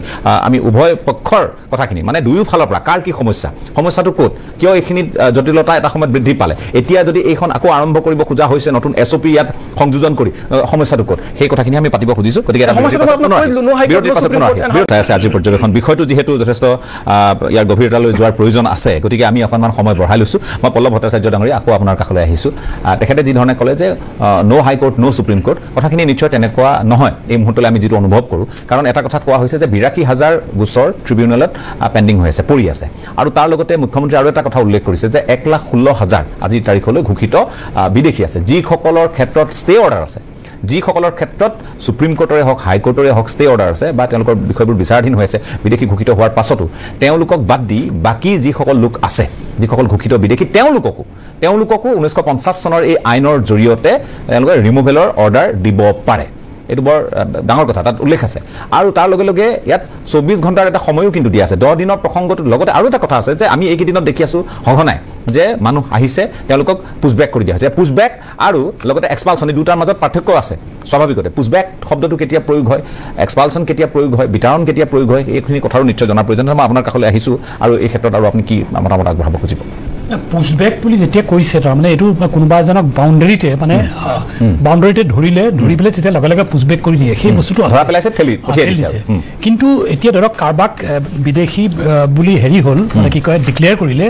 আমি উভয় পক্ষৰ কথাখিনি মানে দুয়োফালৰ পৰা কাৰ কি সমস্যাটো ক'ত কিয় এইখিনিত জটিলতা এটা সময়ত বৃদ্ধি পালে এতিয়া যদি এইখন আকৌ আৰম্ভ কৰিব খোজা হৈছে নতুন SOP ইয়াত সংযোজন কৰি সমস্যাটো ক'ত সেই কথাখিনি আমি পাতিব খুজিছোঁ গতিকে আজিৰ পৰ্যবেক্ষণ বিষয়টো যিহেতু যথেষ্ট ইয়াৰ গভীৰতালৈ যোৱাৰ প্ৰয়োজন আছে গতিকে আমি অকণমান সময় বঢ়াই লৈছোঁ মই পল্লৱ ভট্টাচাৰ্য ডাঙৰীয়া আকৌ আপোনাৰ কাষলৈ আহিছোঁ তেখেতে যিধৰণে ক'লে যে ন' হাই কোৰ্ট ন' সুপ্ৰিম কোৰ্ট কথাখিনি নিশ্চয় তেনেকুৱা নহয় এই মুহূৰ্তলৈ আমি যিটো অনুভৱ কৰোঁ কাৰণ এটা কথা কোৱা হৈছে যে 82,000 গোচৰ ট্ৰিবিউনেলত পেণ্ডিং হৈ আছে পৰি আছে আৰু তাৰ লগতে মুখ্যমন্ত্ৰী আৰু এটা কথা উল্লেখ কৰিছে যে 1,16,000 আজিৰ তাৰিখলৈ ঘোষিত বিদেশী আছে যিসকলৰ ক্ষেত্ৰত ষ্টে অৰ্ডাৰ আছে যিসকলৰ ক্ষেত্ৰত সুপ্ৰিম কোৰ্টৰে হওক হাই কোৰ্টৰে হওক ষ্টে অৰ্ডাৰ আছে বা তেওঁলোকৰ বিষয়বোৰ বিচাৰাধীন হৈ আছে বিদেশী ঘোষিত হোৱাৰ পাছতো তেওঁলোকক বাদ দি বাকী যিসকল লোক আছে যিসকল ঘোষিত বিদেশী তেওঁলোককো 1950 চনৰ এই আইনৰ জৰিয়তে তেওঁলোকে ৰিমুভেলৰ অৰ্ডাৰ দিব পাৰে এইটো বৰ ডাঙৰ কথা তাত উল্লেখ আছে আৰু তাৰ লগে লগে ইয়াত 24 ঘণ্টাৰ এটা সময়ও কিন্তু দিয়া আছে 10 দিনৰ প্ৰসংগটোৰ লগতে আৰু এটা কথা আছে যে আমি এইকেইদিনত দেখি আছোঁ সঘনাই যে মানুহ আহিছে তেওঁলোকক পুছবেক কৰি দিয়া হৈছে পুছবেক আৰু লগতে এক্সপালছন এই দুটাৰ মাজত পাৰ্থক্য আছে স্বাভাৱিকতে পুছবেক শব্দটো কেতিয়া প্ৰয়োগ হয় এক্সপালছন কেতিয়া প্ৰয়োগ হয় বিতৰণ কেতিয়া প্ৰয়োগ হয় এইখিনি কথাৰো নিশ্চয় জনাৰ প্ৰয়োজন মই আপোনাৰ কাষলৈ আহিছোঁ আৰু এই ক্ষেত্ৰত আৰু আপুনি কি মতামত আগবঢ়াব খুজিব পুছবেক বুলি যেতিয়া কৈছে তাৰমানে এইটো কোনোবা এজনক বাউণ্ডাৰীতে ধৰি পেলাই তেতিয়া লগে লগে পুছবেক কৰি দিয়ে সেই বস্তুটো কিন্তু এতিয়া ধৰক কাৰোবাক বিদেশী বুলি হেৰি হ'ল মানে কি কয় ডিক্লেয়াৰ কৰিলে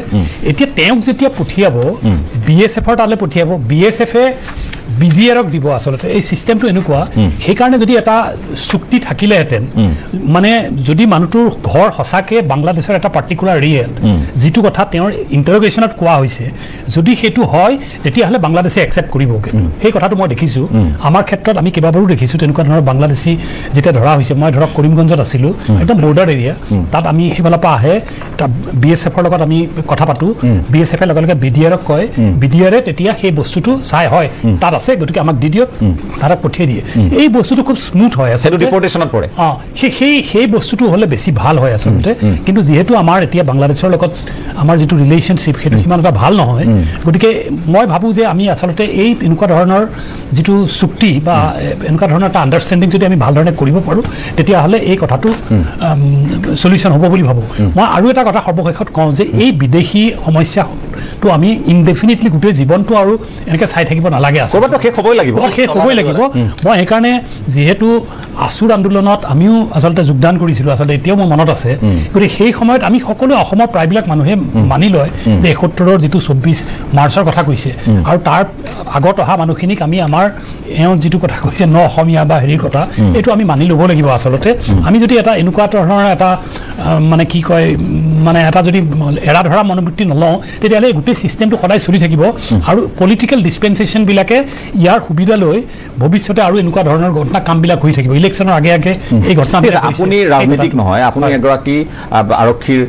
এতিয়া তেওঁক যেতিয়া পঠিয়াব BSFৰ তালৈ পঠিয়াব BSFে BGRক দিব আচলতে এই চিষ্টেমটো এনেকুৱা সেইকাৰণে যদি এটা চুক্তি থাকিলেহেঁতেন মানে যদি মানুহটোৰ ঘৰ সঁচাকৈ বাংলাদেশৰ এটা পাৰ্টিকুলাৰ এৰিয়াত যিটো কথা তেওঁৰ ইণ্টাৰগেশ্যনত কোৱা হৈছে যদি সেইটো হয় তেতিয়াহ'লে বাংলাদেশে একচেপ্ট কৰিবগৈ সেই কথাটো মই দেখিছোঁ আমাৰ ক্ষেত্ৰত আমি কেইবাবাৰো দেখিছোঁ তেনেকুৱা ধৰণৰ বাংলাদেশী যেতিয়া ধৰা হৈছে মই ধৰক কৰিমগঞ্জত আছিলোঁ একদম বৰ্ডাৰ এৰিয়া তাত আমি সেইফালৰ পৰা আহে তাত BSFৰ লগত আমি কথা পাতোঁ BSFে লগে লগে BDRক কয় BDRে তেতিয়া সেই বস্তুটো চাই হয় তাত আছে গতিকে আমাক দি দিয়ক তাহাঁতক পঠিয়াই দিয়ে এই বস্তুটো খুব স্মুথ হয় আচলতে ডিপৰ্টেশ্যনত পৰে সেই বস্তুটো হ'লে বেছি ভাল হয় আচলতে কিন্তু যিহেতু আমাৰ এতিয়া বাংলাদেশৰ লগত আমাৰ যিটো ৰিলেশ্যনশ্বিপ সেইটো সিমান এটা ভাল নহয় গতিকে মই ভাবোঁ যে আমি আচলতে এই এনেকুৱা ধৰণৰ যিটো চুক্তি বা এনেকুৱা ধৰণৰ এটা আণ্ডাৰষ্টেণ্ডিং যদি আমি ভালধৰণে কৰিব পাৰোঁ তেতিয়াহ'লে এই কথাটো চলিউশ্যন হ'ব বুলি ভাবোঁ মই আৰু এটা কথা সৰ্বশেষত কওঁ যে এই বিদেশী সমস্যাটো আমি ইনডেফিনিটলি গোটেই জীৱনটো আৰু এনেকৈ চাই থাকিব নালাগে আচলতে শেষ হ'বই লাগিব মই সেইকাৰণে যিহেতু আছুৰ আন্দোলনত আমিও আচলতে যোগদান কৰিছিলোঁ আচলতে এতিয়াও মোৰ মনত আছে গতিকে সেই সময়ত আমি সকলোৱে অসমৰ প্ৰায়বিলাক মানুহে মানি লয় যে 71ৰ যিটো 24 মাৰ্চৰ কথা কৈছে আৰু তাৰ আগত অহা মানুহখিনিক আমি আমাৰ এওঁ যিটো কথা কৈছে ন অসমীয়া বা হেৰিৰ কথা এইটো আমি মানি ল'ব লাগিব আচলতে আমি যদি এটা এনেকুৱা ধৰণৰ এটা মানে কি কয় মানে এটা যদি এৰা ধৰা মনোবৃত্তি নলওঁ তেতিয়াহ'লে গোটেই ছিষ্টেমটো সদায় চলি থাকিব আৰু পলিটিকেল ডিছপেনচেশ্যনবিলাকে ইয়াৰ সুবিধা লৈ ভৱিষ্যতে আৰু এনেকুৱা ধৰণৰ ঘটনা কামবিলাক হৈ থাকিব ইলেকশ্যনৰ আগে আগে এই ঘটনা আপুনি ৰাজনীতিক নহয় আপুনি এগৰাকী আৰক্ষীৰ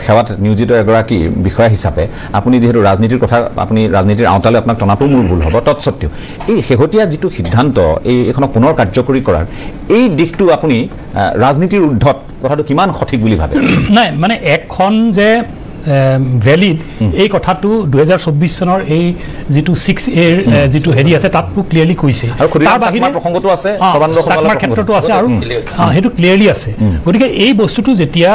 সেৱাত নিয়োজিত এগৰাকী বিষয়া হিচাপে আপুনি যিহেতু ৰাজনীতিৰ কথা আপুনি ৰাজনীতিৰ আওতালৈ আপোনাক টনাটো মোৰ ভুল হ'ব তৎসত্ত্বেও এই শেহতীয়া যিটো সিদ্ধান্ত এইখনক পুনৰ কাৰ্যকৰী কৰাৰ এই দিশটো আপুনি ৰাজনীতিৰ ঊৰ্ধত কথাটো কিমান সঠিক বুলি ভাবে নাই মানে এখন যে ভেলিড এই কথাটো 2024 চনৰ এই যিটো 6A যিটো হেৰি আছে তাতটো ক্লিয়াৰলি কৈছে তাৰ বাহিৰে প্ৰসংগটো আছে চাকমাৰ ক্ষেত্ৰতো আছে আৰু সেইটো ক্লিয়াৰলি আছে গতিকে এই বস্তুটো যেতিয়া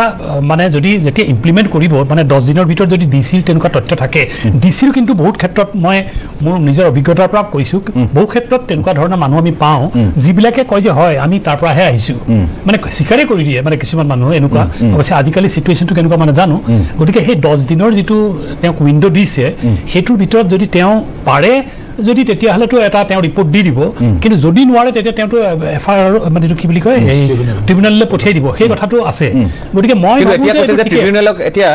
মানে যেতিয়া ইমপ্লিমেণ্ট কৰিব মানে 10 দিনৰ ভিতৰত যদি DCৰ তেনেকুৱা তথ্য থাকে DCৰ কিন্তু বহুত ক্ষেত্ৰত মই মোৰ নিজৰ অভিজ্ঞতাৰ পৰা কৈছোঁ বহু ক্ষেত্ৰত তেনেকুৱা ধৰণৰ মানুহ আমি পাওঁ যিবিলাকে কয় যে হয় আমি তাৰ পৰাহে আহিছোঁ মানে স্বীকাৰে কৰি দিয়ে মানে কিছুমান মানুহ এনেকুৱা অৱশ্যে আজিকালি চিটুৱেশ্যনটো কেনেকুৱা মানে জানো গতিকে সেই 10 দিনৰ যিটো তেওঁক উইণ্ড' দিছে সেইটোৰ ভিতৰত যদি তেওঁ পাৰে যদি তেতিয়াহ'লেতো এটা তেওঁ ৰিপৰ্ট দি দিব কিন্তু যদি নোৱাৰে তেতিয়া তেওঁতো এফআইআৰ মানে এইটো কি বুলি কয় এই ট্ৰিবিউনেললৈ পঠিয়াই দিব সেই কথাটো আছে গতিকে মই এতিয়া কৈছে যে ট্ৰিবিউনেলক এতিয়া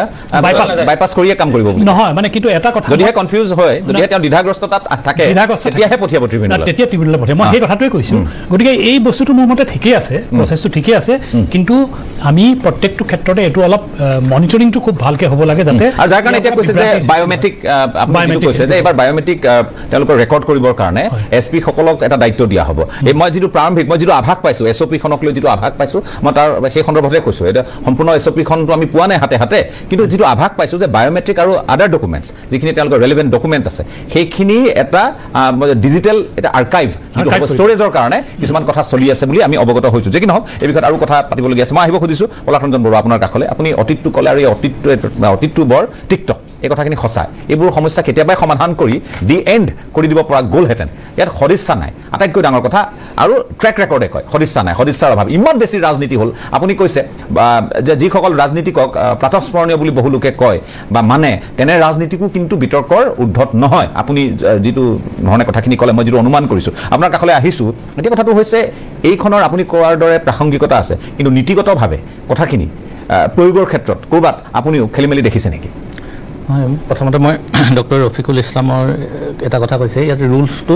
বাইপাছ কৰিয়ে কাম কৰিব নহয় মানে কিন্তু এটা কথা যদিহে কনফিউজ হয় যদিহে তেওঁ দ্বিধাগ্ৰস্ত তাত থাকে তেতিয়াহে পঠিয়াব ট্ৰিবিউনেল তেতিয়া ট্ৰিবিউনেললৈ পঠিয়াব মই সেই কথাটোৱে কৈছোঁ গতিকে এই বস্তুটো মোৰ মতে ঠিকেই আছে প্ৰচেছটো ঠিকেই আছে কিন্তু আমি প্ৰত্যেকটো ক্ষেত্ৰতে এইটো অলপ মনিটৰিংটো খুব ভালকৈ হ'ব লাগে যাতে আৰু যাৰ কাৰণে এতিয়া কৈছে যে বায়োমেট্ৰিক আপুনি কৈছে যে এইবাৰ বায়োমেট্ৰিক তেওঁলোকৰ ৰেকৰ্ড কৰিবৰ কাৰণে SP সকলক এটা দায়িত্ব দিয়া হ'ব এই মই যিটো প্ৰাৰম্ভিক মই যিটো আভাস পাইছোঁ SOP-খনক লৈ যিটো আভাস পাইছোঁ মই তাৰ সেই সন্দৰ্ভতে কৈছোঁ এটা সম্পূৰ্ণ SOP-খনটো আমি পোৱা নাই হাতে কিন্তু যিটো আভাস পাইছোঁ যে বায়োমেট্ৰিক আৰু আদাৰ ডকুমেণ্টছ যিখিনি তেওঁলোকৰ ৰেলেভেণ্ট ডকুমেণ্ট আছে সেইখিনি এটা ডিজিটেল এটা আৰ্কাইভ ষ্ট'ৰেজৰ কাৰণে কিছুমান কথা চলি আছে বুলি আমি অৱগত হৈছোঁ যে কি নহওক এই বিষয়ত আৰু কথা পাতিবলগীয়া আছে মই আহিব খুজিছোঁ পলাশৰঞ্জন বৰুৱা আপোনাৰ কাষলৈ আপুনি অতীতটো ক'লে আৰু এই অতীতটো বৰ তিক্ত এই কথাখিনি সঁচা এইবোৰ সমস্যা কেতিয়াবাই সমাধান কৰি দি এণ্ড কৰি দিব পৰা গ'লহেঁতেন ইয়াত সদিচ্ছা নাই আটাইতকৈ ডাঙৰ কথা আৰু ট্ৰেক ৰেকৰ্ডে কয় সদিচ্ছা নাই সদিচ্ছাৰ অভাৱ ইমান বেছি ৰাজনীতি হ'ল আপুনি কৈছে যে যিসকল ৰাজনীতিকক প্ৰাতঃস্মৰণীয় বুলি বহু লোকে কয় বা মানে তেনে ৰাজনীতিকো কিন্তু বিতৰ্কৰ উৰ্ধত নহয় আপুনি যিটো ধৰণে কথাখিনি ক'লে মই যিটো অনুমান কৰিছোঁ আপোনাৰ কাষলৈ আহিছোঁ এতিয়া কথাটো হৈছে এইখনৰ আপুনি কোৱাৰ দৰে প্ৰাসংগিকতা আছে কিন্তু নীতিগতভাৱে কথাখিনি প্ৰয়োগৰ ক্ষেত্ৰত ক'ৰবাত আপুনিও খেলি মেলি দেখিছে নেকি হয় প্ৰথমতে মই ডক্টৰ ৰফিকুল ইছলামৰ এটা কথা কৈছে ইয়াত ৰুলছটো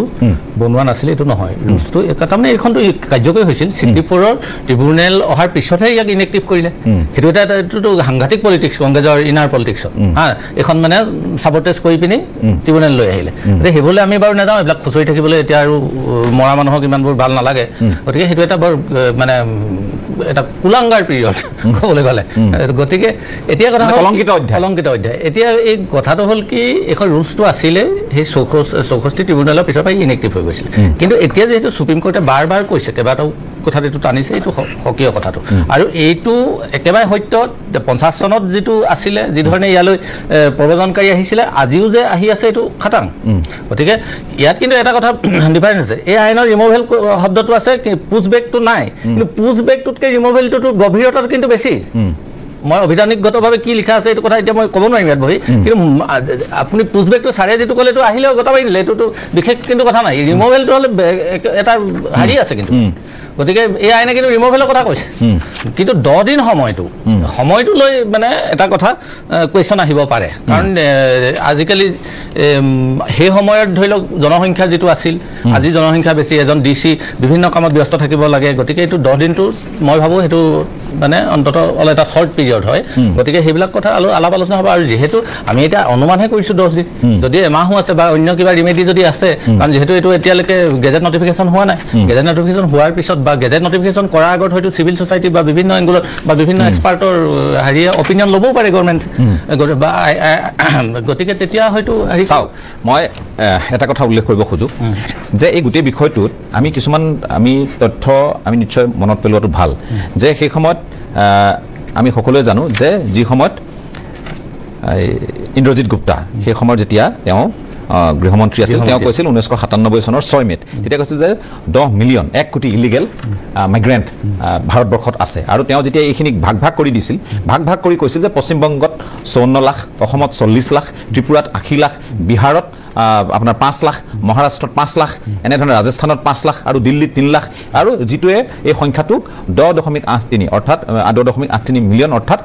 বনোৱা নাছিলে এইটো নহয় ৰুলছটো তাৰমানে এইখনটো কাৰ্যকৰী হৈছিল 64ৰ ট্ৰিবিউনেল অহাৰ পিছতহে ইয়াক ইনেক্টিভ কৰিলে সেইটো এইটোতো সাংঘাতিক পলিটিক্স কংগ্ৰেছৰ ইনাৰ পলিটিক্সত এইখন মানে ছাবটেজ কৰি পিনি ট্ৰিবিউনেল লৈ আহিলে এতিয়া সেইবোৰলৈ আমি বাৰু নাযাওঁ এইবিলাক খুচৰি থাকিবলৈ এতিয়া আৰু মৰা মানুহক ইমানবোৰ ভাল নালাগে গতিকে সেইটো এটা বৰ মানে এটা কুলাংগাৰ পিৰিয়ড ক'বলৈ গ'লে গতিকে এতিয়া কথা কলংকিত অধ্যায় এতিয়া এই কথাটো হ'ল কি এখন ৰুলছটো আছিলে সেই 64 ট্ৰিবিউনেলৰ পিছৰ পৰা ইনেক্টিভ হৈ গৈছিলে কিন্তু এতিয়া যিহেতু সুপ্ৰিম কোৰ্টে বাৰ বাৰ কৈছে কেইবাটাও কথাটো এইটো টানিছে এইটো সক্ৰিয় কথাটো আৰু এইটো একেবাৰে সত্য 50 চনত যিটো আছিলে যিধৰণে ইয়ালৈ প্ৰব্ৰজনকাৰী আহিছিলে আজিও যে আহি আছে এইটো খাটাং গতিকে ইয়াত কিন্তু এটা কথা ডিফাৰেঞ্চ আছে এই আইনৰ ৰিমুভেল শব্দটো আছে পুছবেকটো নাই কিন্তু পুছবেকটোতকৈ ৰিমুভেলটোতো গভীৰতাটো কিন্তু বেছি মই অভিধানিকগতভাৱে কি লিখা আছে এইটো কথা এতিয়া মই ক'ব নোৱাৰিম ইয়াত বহি কিন্তু আপুনি পুছবেকটো চাৰে যিটো ক'লে এইটো আহিলেও গতাবাই দিলে এইটোতো বিশেষ কিন্তু কথা নাই ৰিমুভেলটো হ'লে এটা হেৰি আছে কিন্তু গতিকে এই আইনে কিন্তু ৰিমুভেলৰ কথা কৈছে কিন্তু 10 দিন সময়টো লৈ মানে এটা কথা কুৱেশ্যন আহিব পাৰে কাৰণ আজিকালি সেই সময়ত ধৰি লওক জনসংখ্যা যিটো আছিল আজি জনসংখ্যা বেছি এজন DC বিভিন্ন কামত ব্যস্ত থাকিব লাগে গতিকে এইটো 10 দিনটো মই ভাবোঁ সেইটো মানে অন্তত অলপ এটা শ্বৰ্ট পিৰিয়ড হয় গতিকে সেইবিলাক কথা আলাপ আলোচনা হ'ব আৰু যিহেতু আমি এতিয়া অনুমানহে কৰিছোঁ 10 দিন যদি এমাহো আছে বা অন্য কিবা ৰিমেডি যদি আছে কাৰণ যিহেতু এইটো এতিয়ালৈকে গেজেট নটিফিকেশ্যন হোৱা নাই গেজেট নটিফিকেশ্যন হোৱাৰ পিছত বা গেজেট নটিফিকেশ্যন কৰাৰ আগত হয়তো চিভিল ছ'চাইটি বা বিভিন্ন এংগুলত বা বিভিন্ন এক্সপাৰ্টৰ হেৰি অপিনিয়ন ল'বও পাৰে গভৰ্ণমেণ্ট বা গতিকে তেতিয়া হয়তো হেৰি চাওক মই এটা কথা উল্লেখ কৰিব খোজোঁ যে এই গোটেই বিষয়টোত আমি কিছুমান তথ্য আমি নিশ্চয় মনত পেলোৱাটো ভাল যে সেই সময়ত আমি সকলোৱে জানো যে যি সময়ত ইন্দ্ৰজিৎ গুপ্তা সেই সময়ত যেতিয়া তেওঁ গৃহমন্ত্ৰী আছিল তেওঁ কৈছিল 1997 চনৰ 6 মেত তেতিয়া কৈছিল যে 10 মিলিয়ন 1 কোটি ইলিগেল মাইগ্ৰেণ্ট ভাৰতবৰ্ষত আছে আৰু তেওঁ যেতিয়া এইখিনিক ভাগ কৰি দিছিল ভাগ কৰি কৈছিল যে পশ্চিমবংগত 54 লাখ অসমত 40 লাখ ত্ৰিপুৰাত 80 লাখ বিহাৰত আপোনাৰ 5 লাখ মহাৰাষ্ট্ৰত 5 লাখ এনেধৰণে ৰাজস্থানত 5 লাখ আৰু দিল্লীত 3 লাখ আৰু যিটোৱে এই সংখ্যাটোক 10.83 অৰ্থাৎ 10.83 মিলিয়ন অৰ্থাৎ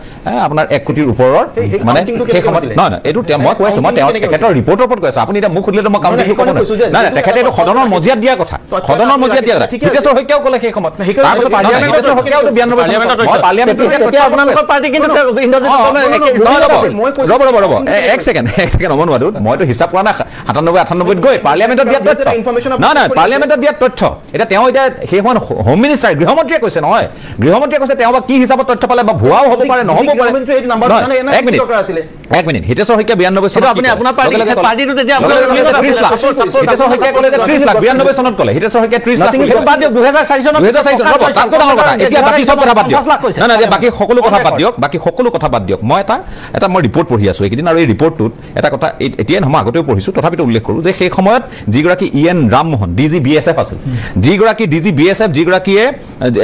আপোনাৰ 1 কোটিৰ ওপৰৰ মানে সেই সময়ত নহয় এইটো মই কৈ আছোঁ মই তেখেতৰ ৰিপৰ্টৰ ওপৰত কৈ আছোঁ আপুনি এতিয়া মোক সুধিলেতো মই কাউণ্টিং ক'ব নোৱাৰোঁ নাই তেখেতে এইটো সদনৰ মজিয়াত দিয়া কথা হিতেশ্বৰ শইকীয়াও ক'লে সেই সময়ত হিতেশ্বৰ শইকীয়াওতো 92 মই পাৰ্লিয়ামেণ্টত আপোনালোকৰ পাৰ্টি কিন্তু ৰ'ব এক ছেকেণ্ড অমন ৱাদুত মইতো হিচাপ কৰা নাই 97-98 গৈ পাৰ্লিয়ামেণ্টত দিয়া তথ্য নাই পাৰ্লিয়ামেণ্টত দিয়া তথ্য এতিয়া তেওঁ এতিয়া সেই সময়ত হোম মিনিষ্টাৰ গৃহমন্ত্ৰীয়ে কৈছে নহয় গৃহমন্ত্ৰীয়ে কৈছে তেওঁ বা কি হিচাপত তথ্য পালে বা ভুৱাও হ'ব পাৰে নহ'ব পাৰে এক মিনিট হিতেশ্বৰ শইকীয়া 92 চনত আপুনি আপোনাৰ পাৰ্টিটো তেতিয়া 30 লাখ হিতেশ্বৰ শইকীয়া ক'লে যে 30 লাখ 92 চনত ক'লে হিতেশ্বৰ শইকীয়া 30 লাখ 2004 চনত এতিয়া বাকী সব কথা বাদ দিয়ক নাই বাকী সকলো কথা বাদ দিয়ক মই এটা মই ৰিপৰ্ট পঢ়ি আছোঁ এইকেইদিন আৰু এই ৰিপৰ্টটোত এটা কথা এতিয়াই নহয় আগতেও পঢ়িছোঁ তথাপিতো উল্লেখ কৰোঁ যে সেই সময়ত যিগৰাকী EN ৰামমোহন DG BSF আছিল যিগৰাকী DG BSF যিগৰাকীয়ে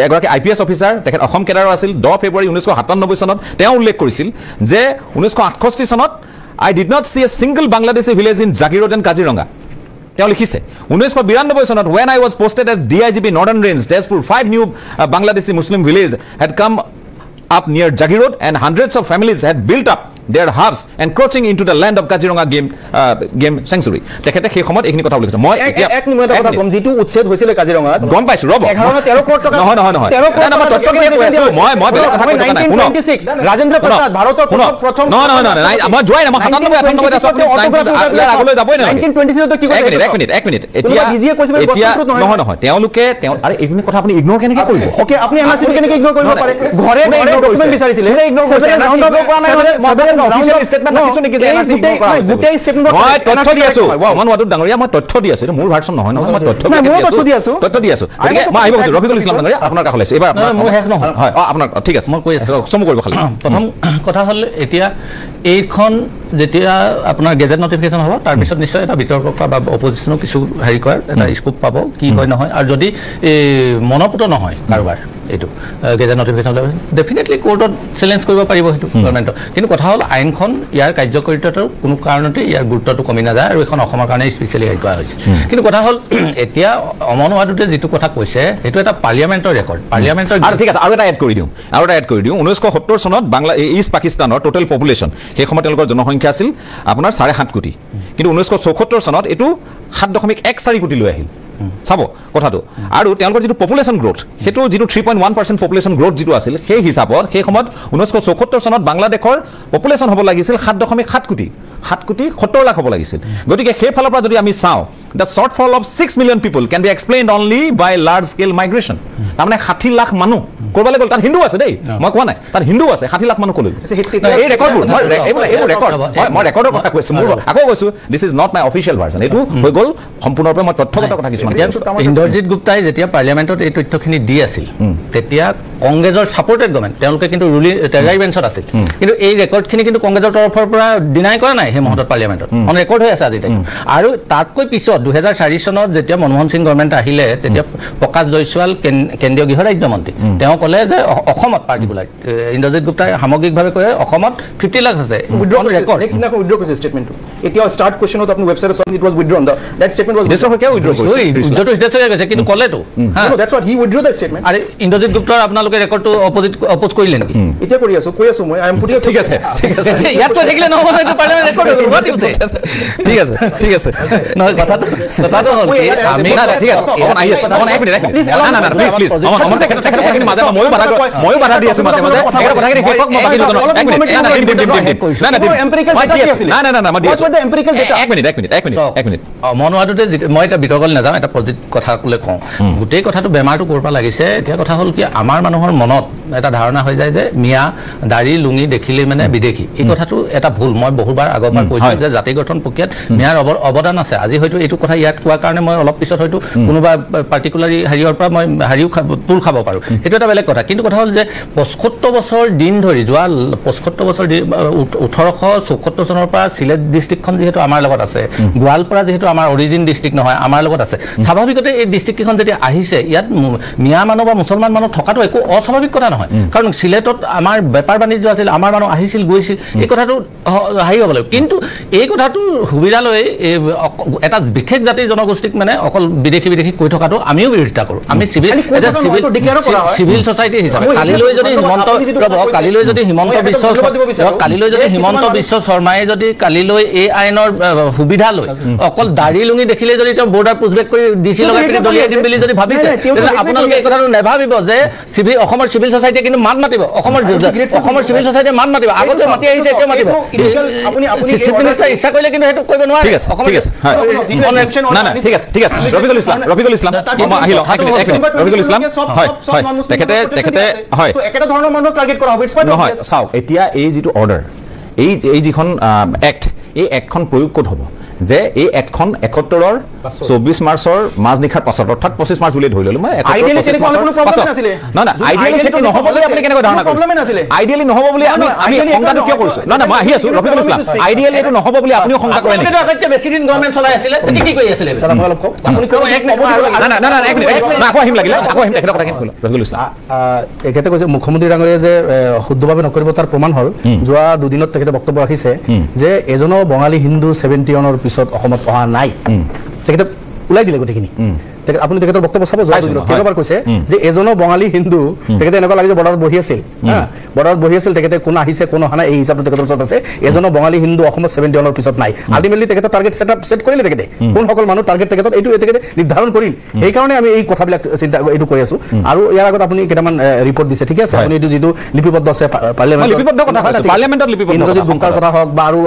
এগৰাকী IPS অফিচাৰ তেখেত অসম কেডাৰৰ আছিল 10 ফেব্ৰুৱাৰী 1997 চনত তেওঁ উল্লেখ কৰিছিল যে 1968 চনত I did not see a single Bangladeshi village in Jagir Road and Kaziranga তেওঁ লিখিছে 1992 চনত when I was posted as DIGP Northern Range Tezpur 5 new Bangladeshi Muslim villages had come up near Jagirod and hundreds of families had built up their hubs encroaching into the land of Kaziranga game sanctuary তেখেতে সেই সময়ত এইখিনি কথা উল্লেখ মই এক মিনিটৰ কথা কম যেটো উচ্ছেদ হৈছিল কাজিৰঙাত গম পাইছো ৰব 11 কোটি টকা নহয় নহয় নহয় মই তথ্য কৈ আছো মই বেলেগ কথা কৈ নাই 1926 ৰাজেন্দ্ৰ প্ৰসাদ ভাৰতৰ প্ৰথম নহয় নহয় নহয় মই যোৱাই না মই 97 98 আগলৈ যাবই না 1926 তো কি কৈছে এক মিনিট এতিয়া নহয় নহয় তেওঁলোকে আৰে এইখিনি কথা আপুনি ইগনোৰ কেনেকৈ কৰিব ওকে আপুনি এনআৰসি কেনেকৈ ইগনোৰ কৰিব পাৰে ঘৰে ঘৰে ডকুমেন্ট বিচাৰিছিল ইগনোৰ কৰিছে ৰাউন্ড অফ কৰা নাই অফিচিয়েল স্টেটমেন্ট ৰাখিছো নেকি যে এনআৰসি ইগনোৰ কৰা হৈছে গোটেই স্টেটমেন্ট মই তথ্য দি আছো মন ওয়াদুদ ডাঙৰীয়া মই তথ্য দি আছো মোৰ ভাৰ্চন নহয় নহয় মই তথ্য দি আছো গতিকে মই আহিব কৈছো ৰফিকুল ইছলাম ডাঙৰীয়া আপোনাৰ কাষ লৈছে এবাৰ মোৰ শেষ নহয় হয় আপোনাৰ ঠিক আছে মই কৈ আছো চমু কৰিব খালি প্ৰথম কথা হ'ল এতিয়া এইখন যেতিয়া আপোনাৰ গেজেট নটিফিকেশ্যন হ'ব তাৰপিছত নিশ্চয় এটা বিতৰ্ক বা অপজিশ্যনো কিছু হেৰি কৰাৰ এটা স্কোপ পাব কি হয় নহয় আৰু যদি মনপুত নহয় কাৰোবাৰ এইটো গেজেট নটিফিকেশ্যন ডেফিনেটলি কোৰ্টত চেলেঞ্জ কৰিব পাৰিব সেইটো গভৰ্ণমেণ্টক কিন্তু কথা হ'ল আইনখন ইয়াৰ কাৰ্যকৰিতাটো কোনো কাৰণতে ইয়াৰ গুৰুত্বটো কমি নাযায় আৰু এখন অসমৰ কাৰণে স্পেচিয়েলি হেৰি কৰা হৈছে কিন্তু কথা হ'ল এতিয়া অমন ওৱাদুদে যিটো কথা কৈছে সেইটো এটা পাৰ্লিয়ামেণ্টৰ ৰেকৰ্ড পাৰ্লিয়ামেণ্টৰ আৰু ঠিক আছে আৰু এটা এড কৰি দিওঁ 1970 চনত বাংলা ইষ্ট পাকিস্তানৰ টোটেল পপুলেশ্যন সেই সময়ত তেওঁলোকৰ জনসংখ্যা আছিল আপোনাৰ 7.5 কোটি কিন্তু 1974 চনত এইটো 7.14 কোটি লৈ আহিল চাব কথাটো আৰু তেওঁলোকৰ যিটো পপুলেশ্যন গ্ৰোথ সেইটো যিটো 3.1% পপুলেশ্যন গ্ৰোথ যিটো আছিল সেই হিচাপত সেই সময়ত 1974 চনত বাংলাদেশৰ পপুলেশ্যন হ'ব লাগিছিল 7.7 কোটি 7 কোটি 70 লাখ হ'ব লাগিছিল গতিকে সেই ফালৰ পৰা যদি আমি চাওঁ the shortfall of 6 million people can be explained only by large scale migration তাৰমানে 60 লাখ মানুহ কৰবালৈ গ'ল তাত হিন্দু আছে দেই মই কোৱা নাই তাত হিন্দু আছে 60 লাখ মানুহ কলৈ এই ৰেকৰ্ডবোৰ এইবোৰ ৰেকৰ্ড মই ৰেকৰ্ডৰ কথা কৈছো মোৰ আকৌ কৈছো this is not my official version এইটো হৈ গ'ল সম্পূৰ্ণৰূপে মই তথ্যগত কথা কিছুমান ইন্দ্ৰজিৎ গুপ্তাই যেতিয়া পাৰ্লিয়ামেণ্টত এই তথ্যখিনি দি আছিল তেতিয়া কংগ্ৰেছৰ ছাপৰ্টেড গভৰ্ণমেণ্ট তেওঁলোকে কিন্তু ৰুলিং টেজাৰী বেঞ্চত আছিল কিন্তু এই ৰেকৰ্ডখিনি কিন্তু কংগ্ৰেছৰ তৰফৰ পৰা ডিনাই কৰা নাই সেই মুহূৰ্তত পাৰ্লিয়ামেণ্টত অন ৰেকৰ্ড হৈ আছে আজি আৰু তাতকৈ পিছত 2004 চনত যেতিয়া মনমোহন সিং গভৰ্ণমেণ্ট আহিলে তেতিয়া প্ৰকাশ জয়ছোৱাল কেন্দ্ৰীয় গৃহ ৰাজ্যমন্ত্ৰী তেওঁ ক'লে যে অসমত পাৰ্টিকুলাৰ ইন্দ্ৰজিৎ গুপ্তাই সামগ্ৰিকভাৱে কয় অসমত 50 লাখ আছে ৰেকৰ্ড নেক্সট না উইথড্ৰ কৰিছে ষ্টেটমেণ্টটো এতিয়া ষ্টাৰ্ট কোৱেশ্চনত আপুনি ৱেবছাইটত চাওক it was withdrawn that statement was দেশৰ কিয় উইথড্ৰ কৰিছে উইথড্ৰটো হিতেশৰে কৈছে কিন্তু ক'লেতো that's what he withdraw the statement আৰু ইন্দ্ৰজিৎ গুপ্তাৰ আপোনালোকে ৰেকৰ্ডটো অপোজ কৰিলে নেকি এতিয়া কৰি আছো কৈ আছো মই আই এম পুটিং ঠিক আছে ইয়াত কৈ থাকিলে নহ'ব এইটো পাৰ্লিয়ামেণ্ট ৰেকৰ্ড হৈ গ'ল ঠিক আছে নহয় কথাটো হ'ল আমি না ঠিক আছে অন আহি আছে অন এক মিনিট না প্লিজ অমন তেখেত কথাখিনি মাজে ময়ো বাধা দি আছো মাজে মাজে তেখেত কথাখিনি শেষক মই বাকি দুজন এক মিনিট না মই দি আছো এক মিনিট মন ওৱাদুদে মই এটা বিতৰ্কলৈ নাযাওঁ এটা পজিটিভ কথা ক'লে কওঁ গোটেই কথাটো বেমাৰটো ক'ৰ পৰা লাগিছে এতিয়া কথা হ'ল কি আমাৰ মানুহৰ মনত এটা ধাৰণা হৈ যায় যে মিয়া দাড়ি লুঙি দেখিলেই মানে বিদেশী এই কথাটো এটা ভুল মই বহুবাৰ আগৰ পৰা কৈছোঁ যে জাতি গঠন প্ৰক্ৰিয়াত মিয়াৰ অৱদান আছে আজি হয়তো এইটো কথা ইয়াত কোৱাৰ কাৰণে মই অলপ পিছত হয়তো কোনোবা পাৰ্টিকুলাৰি হেৰিয়ৰ পৰা মই হেৰিও তুল খাব পাৰোঁ সেইটো এটা বেলেগ কথা কিন্তু কথা হ'ল যে 75 বছৰ দিন ধৰি যোৱা 75 বছৰ 1874 চনৰ পৰা চিলেট ডিষ্ট্ৰিক্টখন যিহেতু আমাৰ লগত আছে গোৱালপাৰা যিহেতু আমাৰ অৰিজিন ডিষ্ট্ৰিক্ট নহয় আমাৰ লগত আছে স্বাভাৱিকতে এই ডিষ্ট্ৰিক্টকেইখন যেতিয়া আহিছে ইয়াত মিয়া মানুহ বা মুছলমান মানুহ থকাটো একো অস্বাভাৱিক কথা নহয় কাৰণ চিলেটত আমাৰ বেপাৰ বাণিজ্য আছিল আমাৰ মানুহ আহিছিল গৈছিল এই কথাটো হেৰি হ'ব লাগিব কিন্তু এই কথাটো সুবিধা লৈ এটা বিশেষ জাতিৰ জনগোষ্ঠীক মানে অকল বিদেশী কৈ থকাটো আমিও বিৰোধিতা কৰোঁ আমি চিভিল ছ'চাইটি হিচাপে কালিলৈ যদি হিমন্ত বিশ্ব শৰ্মাই যদি কালিলৈ এই আইনৰ সুবিধা লৈ অকল দাড়ি লুঙি দেখিলে যদি তেওঁ বৰ্ডাৰ পুছবেক কৰি ডিচি লগাই পিনি দলিয়াই দিম বুলি যদি ভাবিছে আপোনালোকে এই কথাটো নেভাবিব যে অসমৰ চিভিল ছ'চাইটিয়ে কিন্তু মাত মাতিব অসমৰ চিভিল ছ'চাইটিয়ে মাত মাতিব আগতে মাতি আহিছে এতিয়া মাতিব চিফ মিনিষ্টাৰ ইচ্ছা কৰিলে কিন্তু সেইটো কৰিব নোৱাৰে ঠিক আছে ৰফিকুল ইছলাম ৰফিকুল ইছলাম তেখেতে হয় একেটা ধৰণৰ মানুহক টাৰ্গেট কৰা হ'ব নহয় চাওক এতিয়া এই যিটো অৰ্ডাৰ এই যিখন এক্ট এই এক্টখন প্ৰয়োগ ক'ত হ'ব যে এই এক্টখন 71ৰ 24 মাৰ্চৰ মাজনিশাৰ পাছত অৰ্থাৎ 25 মাৰ্চ বুলি ধৰি ললো মই আইডিয়ালি কোনো প্ৰব্লেম নাছিলে না আইডিয়ালি সেইটো নহ'ব বুলি আপুনি কেনেকৈ ধাৰণা কৰিছে আইডিয়ালি নহ'ব বুলি আমি সংজ্ঞাটো কিয় কৰিছো না মই আহি আছো ৰফিকুল ইছলাম আইডিয়ালি এইটো নহ'ব বুলি আপুনিও সংজ্ঞা কৰে নেকি আগতে বেছি দিন গভৰ্ণমেণ্ট চলাই আছিলে কি কৰি আছিলে দাদা মই অলপ কওঁ আপুনি কওঁ এক মিনিট না এক মিনিট আকৌ আহিম লাগিলে আকৌ আহিম তেখেতৰ কথা কেনেকৈ ৰফিকুল ইছলাম এখেতে কৈছে মুখ্যমন্ত্ৰী ডাঙৰীয়ে যে শুদ্ধভাৱে নকৰিব তাৰ প্ৰমাণ হ'ল যোৱা দুদিনত তেখেতে বক্তব্য ৰাখিছে যে এজনো বঙালী হিন্দু 70 পিছত অসমত অহা নাই তেখেতে ওলাই দিলে গোটেইখিনি আপুনি তেখেতৰ বক্তব্য চাব কেইবাৰ কৈছে যে এজনো বঙালী হিন্দু তেখেতে এনেকুৱা লাগে যে বৰ্ডাৰত বহি আছিল বৰ্ডাৰত বহি আছিল তেখেতে কোন আহিছে কোন অহা নাই এই হিচাপত তেখেতৰ ওচৰত আছে এজনো বঙালী হিন্দু অসমত 71 ৰ পিছত নাই আল্টিমেটলি তেখেতৰ টাৰ্গেট সেট কৰিলে তেখেতে কোনসকল মানুহ টাৰ্গেট তেখেতৰ এইটো তেখেতে নিৰ্ধাৰণ কৰিল সেইকাৰণে আমি এই কথাবিলাক চিন্তা এইটো কৰি আছো আৰু ইয়াৰ আগত আপুনি কেইটামান ৰিপৰ্ট দিছে ঠিক আছে আপুনি এইটো যিটো লিপিবদ্ধ আছে পাৰ্লিয়ামেণ্টত লিপিবদ্ধ কথা হওক বা আৰু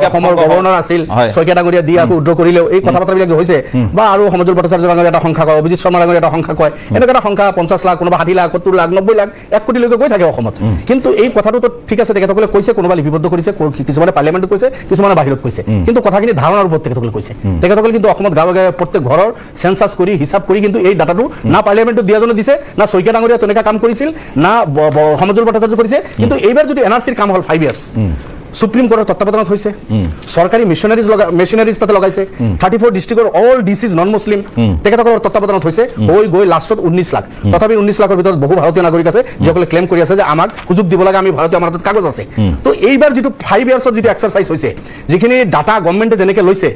অসমৰ গভৰ্ণৰ আছিল শইকীয়া ডাঙৰীয়া দি আকৌ উদ্ৰ কৰিলেও এই কথা বাৰ্তাবিলাক যে হৈছে বা আৰু সমজুল ভট্টাচাৰ্য ডাঙৰীয়া এটা সংখ্যা কয় অভিজিৎ শৰ্মা ডাঙৰীয়া এটা সংখ্যা কয় এনেকুৱা এটা সংখ্যা 50 লাখ কোনোবা 60 লাখ 70 লাখ 90 লাখ 1 কোটিলৈকে গৈ থাকে অসমত কিন্তু এই কথাটো ঠিক আছে তেখেতসকলে কৈছে কোনোবা লিপিবদ্ধ কৰিছে কিছুমানে পাৰ্লিয়ামেণ্টত কৈছে কিছুমানে বাহিৰত কৈছে কিন্তু কথাখিনি ধাৰণাৰ ওপৰত তেখেতসকলে কৈছে তেখেতসকলে কিন্তু অসমত গাঁৱে গাঁৱে প্ৰত্যেক ঘৰৰ সেন্সাস কৰি হিচাপ কৰি কিন্তু এই ডাটাটো না পাৰ্লিয়ামেণ্টত দিয়াজনে দিছে না শইকীয়া ডাঙৰীয়া তেনেকুৱা কাম কৰিছিল না সমজুল ভট্টাচাৰ্য কৰিছে কিন্তু এইবাৰ যদি এনআৰচিৰ কাম হ'ল 5 ইয়াৰ্ছ সুপ্ৰিম কোৰ্টৰ তত্ত্বাৱধানত হৈছে চৰকাৰী মেচিনাৰিজ তাতে লগাইছে 34 ডিষ্ট্ৰিক্টৰ অল ডিচিজ নন মুছলিম তেখেতসকলৰ তত্ত্বাৱধানত হৈছে হৈ গৈ লাষ্টত 19 লাখ তথাপি 19 লাখৰ ভিতৰত বহু ভাৰতীয় নাগৰিক আছে যিসকলে ক্লেম কৰি আছে যে আমাক সুযোগ দিব লাগে আমি ভাৰতীয় আমাৰ হাতত কাগজ আছে তো এইবাৰ যিটো 5 ইয়াৰ্ছৰ যিটো এক্সাৰচাইজ হৈছে যিখিনি ডাটা গভৰ্ণমেণ্টে যেনেকৈ লৈছে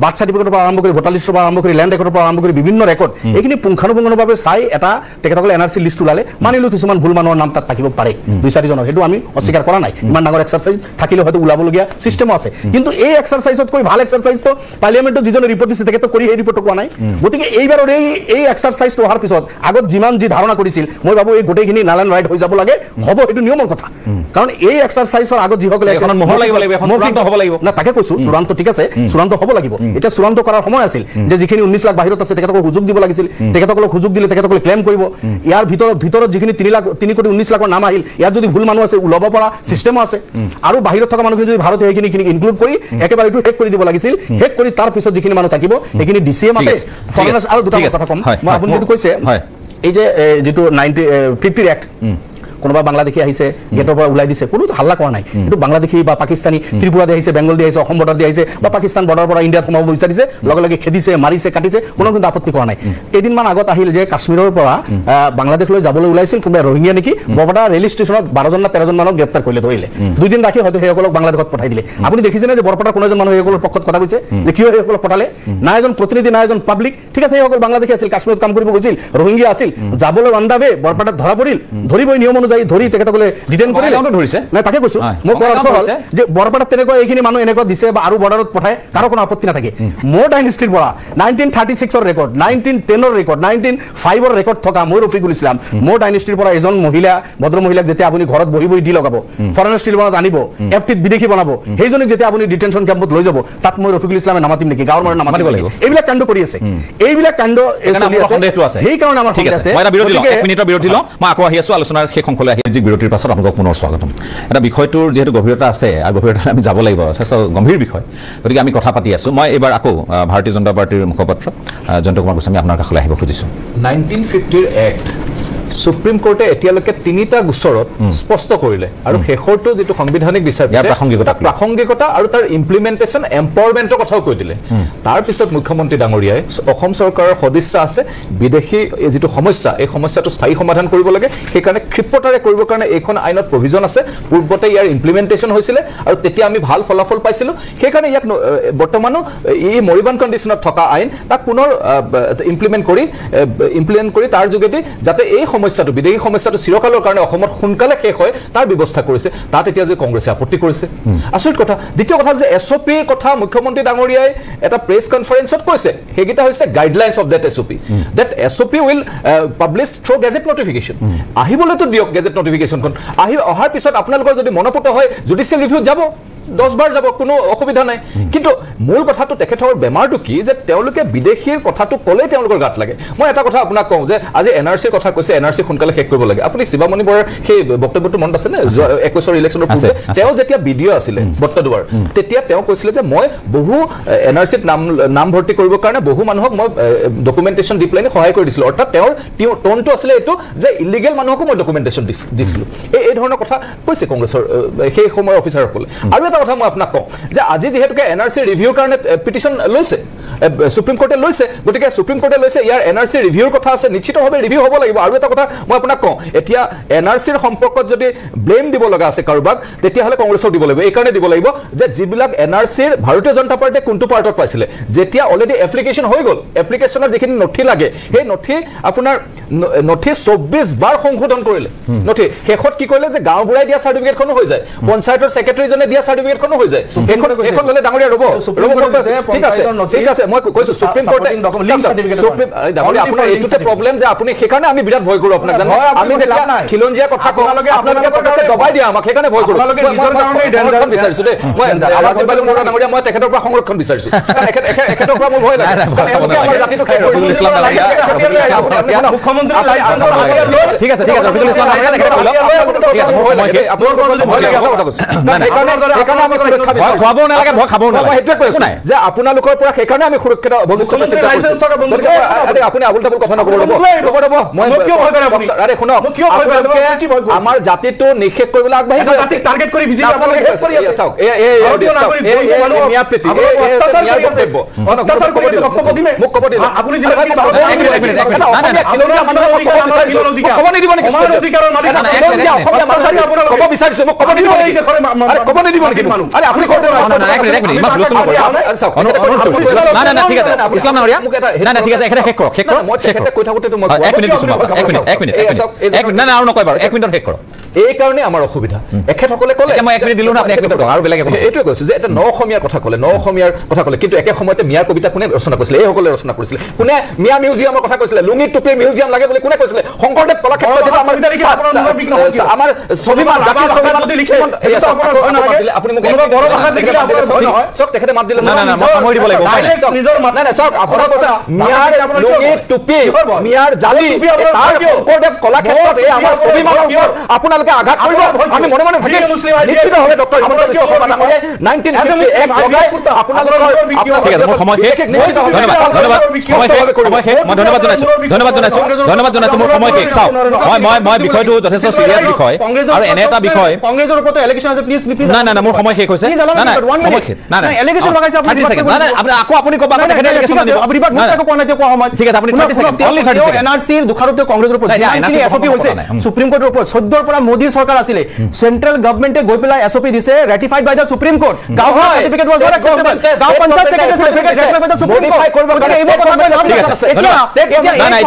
বাৰ্থ চাৰ্টিফিকেটৰ পৰা আৰম্ভ কৰি ভোটাৰ লিষ্টৰ পৰা আৰম্ভ কৰি লেণ্ড ৰেকৰ্ডৰ পৰা আৰম্ভ কৰি বিভিন্ন ৰেকৰ্ড এইখিনি পুংখানুপুংখভাৱে চাই এটা তেখেতসকলে এনআৰচি লিষ্ট ওলালে মানিলো কিছুমান ভুল মানুহৰ নাম তাত থাকিব পাৰে 2-4 জনৰ সেইটো আমি অস্বীকাৰ কৰা নাই ইমান ডাঙৰ এক্সাৰচাইজ থাকিলে হয়তো ওলাবলগীয়া সিস্টেমও আছে কিন্তু এই এক্সাৰচাইজত কৈ ভাল এক্সাৰচাইজ তো পাৰ্লিয়ামেণ্টত যিজনে ৰিপৰ্ট দিছে তেখেতে কৰি এই ৰিপৰ্টটো কোৱা নাই গতিকে এইবাৰৰ এই এক্সাৰচাইজটো অহাৰ পিছত আগত যিমান যি ধাৰণা কৰিছিল মই ভাবো এই গোটেইখিনি নালান ৰাইট হৈ যাব লাগে হ'ব এইটো নিয়মৰ কথা কাৰণ এই এক্সাৰচাইজৰ আগত যিসকলে এখন মোহৰ লাগিব এখন চূড়ান্ত হ'ব লাগিব না তাকে কৈছো চূড়ান্ত ঠিক আছে চূড়ান্ত হ'ব লাগিব এটা চূড়ান্ত কৰাৰ সময় আছিল যে যিখিনি 19 লাখ বাহিৰত আছে তেখেতক সুযোগ দিব লাগিছিল তেখেতক সুযোগ দিলে তেখেতক ক্লেম কৰিব ইয়াৰ ভিতৰত যিখিনি 3 কোটি 19 লাখৰ নাম আহিল ইয়াত যদি ভুল মানুহ আছে ওলাব পৰা সিস্টেম আছে আৰু বাহিৰত থকা মানুহখিনি যদি ভাৰতে এইখিনি ইনক্লুড কৰি একেবাৰে এইটো হেক কৰি দিব লাগিছিল হেক কৰি তাৰ পিছত যিখিনি মানুহ থাকিব সেইখিনি ডিসিএম আছে ফৰেনাৰ্ছ আৰু দুটা কথা কম মই আপুনি যেটো কৈছে এই যে যেটো 50 এক্ট কোনোবা বাংলাদেশী আহিছে গেটৰ পৰা ওলাই দিছে কোনো হাল্লা কৰা নাই কিন্তু বাংলাদেশী বা পাকিস্তানী ত্ৰিপুৰা দি আহিছে বেংগল দি আহিছে অসম বৰ্ডাৰ দি আহিছে বা পাকিস্তান বৰ্ডাৰৰ পৰা ইণ্ডিয়াত সোমাব বিচাৰিছে লগে লগে খেদিছে মাৰিছে কাটিছে কোনো কিন্তু আপত্তি কৰা নাই কেইদিনমান আগত আহিল যে কাশ্মীৰৰ পৰা বাংলাদেশলৈ যাবলৈ ওলাইছিল কোনোবা ৰোহিংগিয়া নেকি বৰপেটা ৰেল ষ্টেচনত 12 জন না 13 জন মানক গ্ৰেপ্তাৰ কৰিলে ধৰিলে 2 দিন ৰাখি হয়তো সেইসকলক বাংলাদেশত পঠাই দিলে আপুনি দেখিছেনে যে বৰপেটা কোনো এজন মানুহ সেইসকলৰ পক্ষত কথা কৈছে যে কিয় সেইসকলক পঠালে না এজন প্ৰতিনিধি না এজন পাব্লিক ঠিক আছে সেইসকল বাংলাদেশী আছিল কাশ্মীৰত কাম কৰিব গৈছিল ৰোহিংগিয়া আছিল যাবলৈ অন্দাবে বৰপেটাত ধৰা পৰিল ধৰিবই নিয়ম অনুযায়ী ধৰি তেখেতসকলে ডিটেইন কৰিলে ধৰিছে না তাকে কৈছো মই কোৱাৰ অৰ্থ হ'ল যে বৰপেটাত তেনেকৈ এইখিনি মানুহ এনেকৈ দিছে বা আৰু বৰ্ডাৰত পঠায় কাৰো কোনো আপত্তি নাথাকে মোৰ ডাইনেষ্টিৰ পৰা 1936 ৰ ৰেকৰ্ড 1910 ৰ ৰেকৰ্ড 1905 ৰ ৰেকৰ্ড থকা মই ৰফিকুল ইছলাম মোৰ ডাইনেষ্টিৰ পৰা এজন মহিলা ভদ্ৰ মহিলাক যেতিয়া আপুনি ঘৰত বহি বহি দি লগাব ফৰেনাৰ্ছ ট্ৰিবিউনত আনিব এফটিত বিদেশী বনাব সেইজনক যেতিয়া আপুনি ডিটেনশন কেম্পত লৈ যাব তাত মই ৰফিকুল ইছলামে নামাতিম নেকি গাঁৱৰ মানুহ নামাতিব লাগিব এইবিলাক কাণ্ড কৰি আছে এইবিলাক কাণ্ড সন্দেহটো আছে সেই কাৰণে আমাৰ সন্দেহ আছে মই এটা বিৰতি লওঁ 1 মিনিটৰ বিৰতি লওঁ মই আকৌ আহি আছো আলোচনাৰ শেষ অংশলৈ আহি বিৰতিৰ পাছত আপোনাক পুনৰ স্বাগতম এটা বিষয়টোৰ যেহেতু গভীৰতা আছে আৰু গভীৰতা আমি যাব লাগিব যথেষ্ট গম্ভীৰ বিষয় গতিকে আমি কথা পাতি আছো মই এবাৰ আকৌ ভাৰতীয় জনতা পাৰ্টিৰ মুখপাত্ৰ জয়ন্ত কুমাৰ গোস্বামী আপোনাৰ কাষলৈ আহিব খুজিছো 1950 এক্ট সুপ্ৰিম কোৰ্টে এতিয়ালৈকে 3টা গোচৰত স্পষ্ট কৰিলে আৰু শেষৰটো যেটো সাংবিধানিক বিচাৰপীঠে প্ৰাসংগিকতা আৰু তাৰ ইমপ্লিমেন্টেশন এম্পাৱাৰমেন্টৰ কথাও কৈ দিলে তাৰ পিছত মুখ্যমন্ত্ৰী ডাঙৰীয়াই অসম চৰকাৰৰ সদিচ্ছা আছে বিদেশী যেটো সমস্যা এই সমস্যাটো স্থায়ী সমাধান কৰিব লাগে সেই কাৰণে ক্ষিপ্ৰতাৰে কৰিবৰ কাৰণে এইখন আইনত প্ৰভিজন আছে পূৰ্বতে ইয়াৰ ইমপ্লিমেন্টেশন হৈছিল আৰু তেতিয়া আমি ভাল ফলাফল পাইছিলো সেই কাৰণে ইয়াক বৰ্তমানো এই মৰিবান কণ্ডিচনত থকা আইন তাক পুনৰ ইমপ্লিমেন্ট কৰি তাৰ যোগেদি যাতে এই সমস্যাটো বিদেশী সমস্যাটো চিৰকালৰ কাৰণে অসমত সোনকালে শেষ হয় তাৰ ব্যৱস্থা কৰিছে তাত এতিয়া যে কংগ্ৰেছে আপত্তি কৰিছে আচৰিত কথা দ্বিতীয় কথা যে এছঅপি কথা মুখ্যমন্ত্ৰী ডাঙৰীয়াই এটা প্ৰেছ কনফাৰেন্সত কৈছে হেগিটা হৈছে guidelines of that SOP that SOP will publish through gazette notification আহিবলৈতো দিয়ক গেজেট নটিফিকেশ্যনখন অহাৰ পিছত আপোনালোকৰ যদি মনপুত হয় জুডিচিয়েল ৰিভিউত যাব 10 বাৰ যাব কোনো অসুবিধা নাই কিন্তু মূল কথাটো তেখেতৰ বেমাৰটো কি যে তেওঁলোকে বিদেশীৰ কথাটো ক'লে তেওঁলোকৰ গাত লাগে মই এটা কথা আপোনাক কওঁ যে আজি এনআৰচিৰ কথা কৈছে এনআৰচি সোনকালে শেষ কৰিব লাগে আপুনি শিৱামণি বৰাৰ সেই বক্তব্যটো মনত আছে নে 21 ইলেকশ্যনৰ পূৰ্বে তেওঁ যেতিয়া ভিডিঅ' আছিলে বৰ্তদুৱাৰ তেতিয়া তেওঁ কৈছিলে যে মই বহু এনআৰচিত নাম ভৰ্তি কৰিবৰ কাৰণে বহু মানুহক মই ডকুমেন্টেশন দি প্লেনে সহায় কৰি দিছিলো অৰ্থাৎ তেওঁৰ টোনটো আছিলে এইটো যে ইলিগেল মানুহকো মই ডকুমেন্টেশন দিছিলো এই ধৰণৰ কথা কৈছে কংগ্ৰেছৰ সেই সময়ৰ অফিচাৰসকলে আৰু এটা কথা মই আপোনাক কওঁ যে আজি যেহেতুকে এনআৰচি ৰিভিউৰ কাৰণে পিটিশন লৈছে সুপ্ৰিম কোৰ্টে লৈছে গতিকে সুপ্ৰিম কোৰ্টে লৈছে ইয়াৰ NRC ৰিভিউৰ কথা আছে নিশ্চিতভাৱে ৰিভিউ হ'ব লাগিব আৰু এটা কথা মই আপোনাক কওঁ এতিয়া NRCৰ সম্পৰ্কত যদি ব্লেম দিব লগা আছে কাৰোবাক তেতিয়াহ'লে কংগ্ৰেছক দিব লাগিব এই কাৰণে দিব লাগিব যে যিবিলাক NRCৰ ভাৰতীয় জনতা পাৰ্টিয়ে কোনটো পাৰ্টত পাইছিলে যেতিয়া অলৰেডি এপ্লিকেশ্যন হৈ গ'ল এপ্লিকেশ্যনৰ যিখিনি নথি লাগে সেই নথি আপোনাৰ নথি 24 বাৰ সংশোধন কৰিলে নথি শেষত কি কৰিলে যে গাঁওবুঢ়াই দিয়া চাৰ্টিফিকেটখনো হৈ যায় পঞ্চায়তৰ ছেক্ৰেটাৰীজনে দিয়া চাৰ্টিফিকেটখনো হৈ যায় এখন ল'লে ডাঙৰীয়া ৰ'ব ঠিক আছে মই কৈছোঁ সুপ্ৰিম কোৰ্টে ডাঙৰীয়া আপোনাৰ এইটোতে প্ৰব্লেম যে আপুনি সেইকাৰণে আমি বিৰাট ভয় কৰোঁ আপোনাক জানে আমি যেতিয়া খিলঞ্জীয়া কথা কওঁ আপোনালোকে পটককৈ দবাই দিয়ে আমাক সেইকাৰণে ভয় কৰোঁ সংৰক্ষণ বিচাৰিছোঁ দেই মই ডাঙৰীয়া মই তেখেতৰ পৰা সংৰক্ষণ বিচাৰিছোঁ এখেতৰ পৰা মোৰ ভয় লাগে আমাৰ জাতিটো মুখ্যমন্ত্ৰী ঠিক আছে ৰফিকুল ইছলাম খুৱাব নালাগে ভয় খাব নালাগে সেইটোৱে কৈছোঁ যে আপোনালোকৰ পৰা সেইকাৰণে আমি সুৰক্ষিত ভৱিষ্যত আপুনি আবুল তাবুল কথা নক'ব ৰ'ব মই শুনক আমাৰ জাতিটো নিষেধ কৰিবলৈ আগবাঢ়ি চাওক মোক ক'ব দিলে আপুনি ক'ব বিচাৰিছোঁ মোক ক'ব নিদিব নেকি আপুনি ইছলাম ডাঙৰীয়া ঠিক আছে এখেতে শেষ কৰক মই তেখেতে কৈ থাকোঁতে মই এক মিনিট আৰু নকয় বাৰু 1 মিনিটত শেষ কৰক এই কাৰণে আমাৰ অসুবিধা এখেতসকলে ক'লে মই 1 মিনিট দিলোঁ না আপুনি 1 মিনিট আৰু বেলেগ এইটোৱে কৈছোঁ যে এটা ন অসমীয়াৰ কথা ক'লে কিন্তু একে সময়তে মিয়াৰ কবিতা কোনে ৰচনা কৰিছিলে এইসকলে ৰচনা কৰিছিলে কোনে মিয়া মিউজিয়ামৰ কথা কৈছিলে লুঙি টুপি মিউজিয়াম লাগে বুলি কোনে কৈছিলে শংকৰদেৱ কলাক্ষেত্ৰ আমাৰ স্বাভিমান আপুনি মোক চক তেখেতে মাত দিলে সময় দিব লাগিব চক আপোনাৰ কৈছে মিয়াৰ লুঙি টুপি মিয়াৰ জালি তাৰ শংকৰদেৱ কলাক্ষেত্ৰত এই আমাৰ স্বাভিমানৰ ওপৰত আপোনালোকে আঘাত কৰিব আমি মনে মনে থাকিম নিশ্চিতভাৱে ডক্টৰ হিমন্ত বিশ্ব শৰ্মা ডাঙৰীয়াই 1951 লগাই আপোনালোকৰ ঠিক আছে মোৰ সময় শেষ ধন্যবাদ জনাইছোঁ মোৰ সময় শেষ চাওক মই বিষয়টো যথেষ্ট চিৰিয়াছ বিষয় আৰু এনে এটা বিষয় কংগ্ৰেছৰ ওপৰত এলিগেশ্যন আছে প্লিজ না মোৰ সময় শেষ হৈছে সময় শেষ এলিগেশ্যন লগাইছে আপুনি আকৌ আপুনি ক'ব তেখেতে এলিগেশ্যন দিব আপুনি বাট মোক কোৱা নাই কোৱা সময় ঠিক আছে আপুনি 30 সেকেন্ড অনলি 30 সেকেন্ড এনআৰসিৰ দুখাৰতে কংগ্ৰেছৰ ওপৰত এসপি হৈছে সুপ্ৰিম কোৰ্টৰ ওপৰত 14 ৰ পৰা মোদীৰ চৰকাৰ আছিলে সেন্ট্ৰেল গভৰ্ণমেণ্টে গৈ পেলাই এসপি দিছে ratified by the Supreme Court গাঁও সাৰ্টিফিকেট ওয়াজ নট একসেপ্টেবল গাঁও panchayat secretary ratified by the Supreme Court গতিকে এইবোৰ কথা কৈ লাভ নাই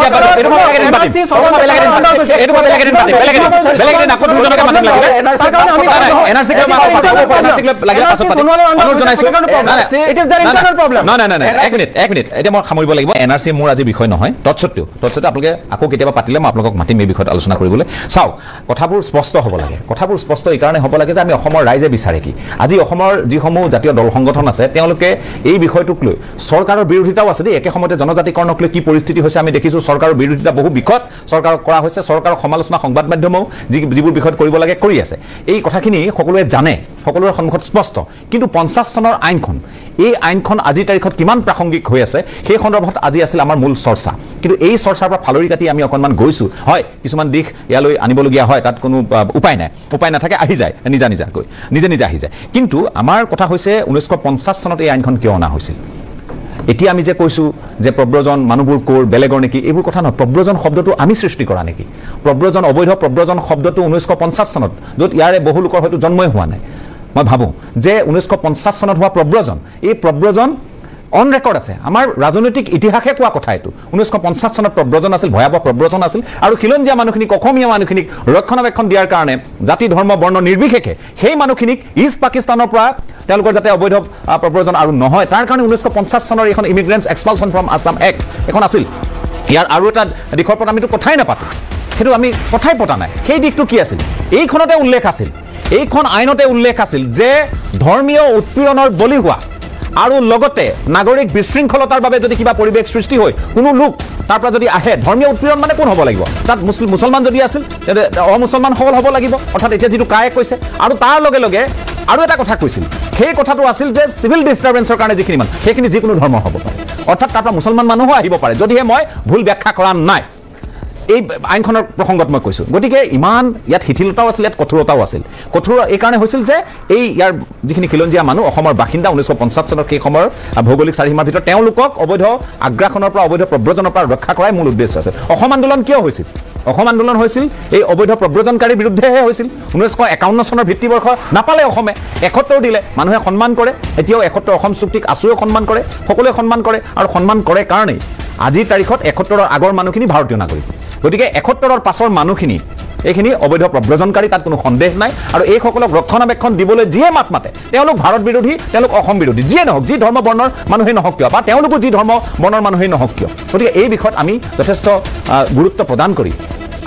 এক মিনিট এতিয়া মই সামৰিব লাগিব এনআৰসি মোৰ আজি বিষয় নহয় তৎসত্ত্বেও আপোনালোকে আকৌ কেতিয়াবা পাতিলে মই আপোনালোকক মাতিম এই বিষয়ত আলোচনা কৰিবলৈ চাওক কথাবোৰ স্পষ্ট হ'ব লাগে কথাবোৰ স্পষ্ট এই কাৰণে হ'ব লাগে যে আমি অসমৰ ৰাইজে বিচাৰে কি আজি অসমৰ যিসমূহ জাতীয় দল সংগঠন আছে তেওঁলোকে এই বিষয়টোক লৈ চৰকাৰৰ বিৰোধিতাও আছে দেই একে সময়তে জনজাতিকৰণক লৈ কি পৰিস্থিতি হৈছে আমি দেখিছোঁ চৰকাৰৰ বিৰোধিতা বহু বিষয়ত চৰকাৰক কৰা হৈছে চৰকাৰৰ সমালোচনা সংবাদ মাধ্যমেও যিবোৰ বিষয়ত কৰিব লাগে কৰি আছে এই কথাখিনি সকলোৱে জানে সকলোৰে সন্মুখত স্পষ্ট কিন্তু 50 চনৰ আইনখন এই আইনখন আজিৰ তাৰিখত কিমান প্ৰাসংগিক হৈ আছে সেই সন্দৰ্ভত আজি আছিল আমাৰ মূল চৰ্চা কিন্তু এই চৰ্চাৰ পৰা ফালৰি কাটি আমি অকণমান গৈছোঁ হয় কিছুমান দিশ ইয়ালৈ আনিবলগীয়া হয় তাত কোনো উপায় নাথাকে আহি যায় নিজে আহি যায় কিন্তু আমাৰ কথা হৈছে 1950 চনত এই আইনখন কিয় অনা হৈছিল এতিয়া আমি যে কৈছোঁ যে প্ৰব্ৰজন মানুহবোৰ ক'ৰ বেলেগৰ নেকি এইবোৰ কথা নহয় প্ৰব্ৰজন শব্দটো আমি সৃষ্টি কৰা নেকি প্ৰব্ৰজন অবৈধ প্ৰব্ৰজন শব্দটো 1950 চনত য'ত ইয়াৰে বহু লোকৰ হয়তো জন্মই হোৱা নাই মই ভাবোঁ যে 1950 চনত হোৱা প্ৰব্ৰজন এই প্ৰব্ৰজন অন ৰেকৰ্ড আছে আমাৰ ৰাজনৈতিক ইতিহাসে কোৱা কথা এইটো 1950 চনত প্ৰব্ৰজন আছিল ভয়াৱহ প্ৰব্ৰজন আছিল আৰু খিলঞ্জীয়া মানুহখিনিক অসমীয়া মানুহখিনিক ৰক্ষণাবেক্ষণ দিয়াৰ কাৰণে জাতি ধৰ্ম বৰ্ণ নিৰ্বিশেষে সেই মানুহখিনিক ইষ্ট পাকিস্তানৰ পৰা তেওঁলোকৰ যাতে অবৈধ প্ৰব্ৰজন আৰু নহয় তাৰ কাৰণে 1950 চনৰ এখন ইমিগ্ৰেণ্টছ এক্সপালছন ফ্ৰম আছাম এক্ট এখন আছিল ইয়াৰ আৰু এটা দিশৰ পৰা আমিতো কথাই নাপাতো সেইটো আমি কথাই পতা নাই সেই দিশটো কি আছিল এইখনতে উল্লেখ আছিল এইখন আইনতে উল্লেখ আছিল যে ধৰ্মীয় উৎপীড়নৰ বলি হোৱা আৰু লগতে নাগৰিক বিশৃংখলতাৰ বাবে যদি কিবা পৰিৱেশ সৃষ্টি হয় কোনো লোক তাৰ পৰা যদি আহে ধৰ্মীয় উৎপীড়ন মানে কোন হ'ব লাগিব তাত মুছলমান যদি আছিল অমুছলমান সকল হ'ব লাগিব অৰ্থাৎ এতিয়া যিটো কায়ে কৈছে আৰু তাৰ লগে লগে আৰু এটা কথা কৈছিল সেই কথাটো আছিল যে চিভিল ডিষ্টাৰ্বেন্সৰ কাৰণে যিখিনি মানুহ সেইখিনি যিকোনো ধৰ্মৰ হ'ব পাৰে অৰ্থাৎ তাৰ পৰা মুছলমান মানুহো আহিব পাৰে যদিহে মই ভুল ব্যাখ্যা কৰা নাই এই আইনখনৰ প্ৰসংগত মই কৈছোঁ গতিকে ইমান ইয়াত শিথিলতাও আছিল ইয়াত কঠোৰতাও আছিল কঠোৰ এইকাৰণে হৈছিল যে এই ইয়াৰ যিখিনি খিলঞ্জীয়া মানুহ অসমৰ বাসিন্দা 1950 চনৰ সেই সময়ৰ ভৌগোলিক চাৰিসীমাৰ ভিতৰত তেওঁলোকক অবৈধ আগ্ৰাসনৰ পৰা অবৈধ প্ৰব্ৰজনৰ পৰা ৰক্ষা কৰাই মূল উদ্দেশ্য আছিল অসম আন্দোলন কিয় হৈছিল অসম আন্দোলন হৈছিল এই অবৈধ প্ৰব্ৰজনকাৰীৰ বিৰুদ্ধেহে হৈছিল 1951 চনৰ ভিত্তিবৰ্ষ নাপালে অসমে 71 দিলে মানুহে সন্মান কৰে এতিয়াও 71 অসম চুক্তিক আছুৱে সন্মান কৰে সকলোৱে সন্মান কৰে আৰু সন্মান কৰে কাৰণেই আজিৰ তাৰিখত 71ৰ আগৰ মানুহখিনি ভাৰতীয় নাগৰিক গতিকে 71ৰ পাছৰ মানুহখিনি এইখিনি অবৈধ প্ৰব্ৰজনকাৰী তাত কোনো সন্দেহ নাই আৰু এইসকলক ৰক্ষণাবেক্ষণ দিবলৈ যিয়ে মাত মাতে তেওঁলোক ভাৰত বিৰোধী তেওঁলোক অসম বিৰোধী যিয়ে নহওক যি ধৰ্ম বৰ্ণৰ মানুহেই নহওক কিয় বা তেওঁলোকো যি ধৰ্ম বৰ্ণৰ মানুহেই নহওক কিয় গতিকে এই বিষয়ত আমি যথেষ্ট গুৰুত্ব প্ৰদান কৰি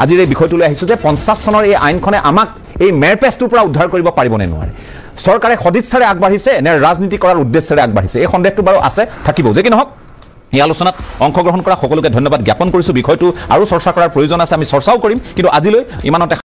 আজিৰ এই বিষয়টোলৈ আহিছোঁ যে 50 চনৰ এই আইনখনে আমাক এই মেৰপেচটোৰ পৰা উদ্ধাৰ কৰিব পাৰিবনে নোৱাৰে চৰকাৰে সদিচ্ছাৰে আগবাঢ়িছে নে ৰাজনীতি কৰাৰ উদ্দেশ্যেৰে আগবাঢ়িছে এই সন্দেহটো বাৰু আছে থাকিব যে কি নহওক এই আলোচনাত অংশগ্ৰহণ কৰা সকলোকে ধন্যবাদ জ্ঞাপন কৰিছোঁ বিষয়টো আৰু চৰ্চা কৰাৰ প্ৰয়োজন আছে আমি চৰ্চাও কৰিম কিন্তু আজিলৈ ইমানতে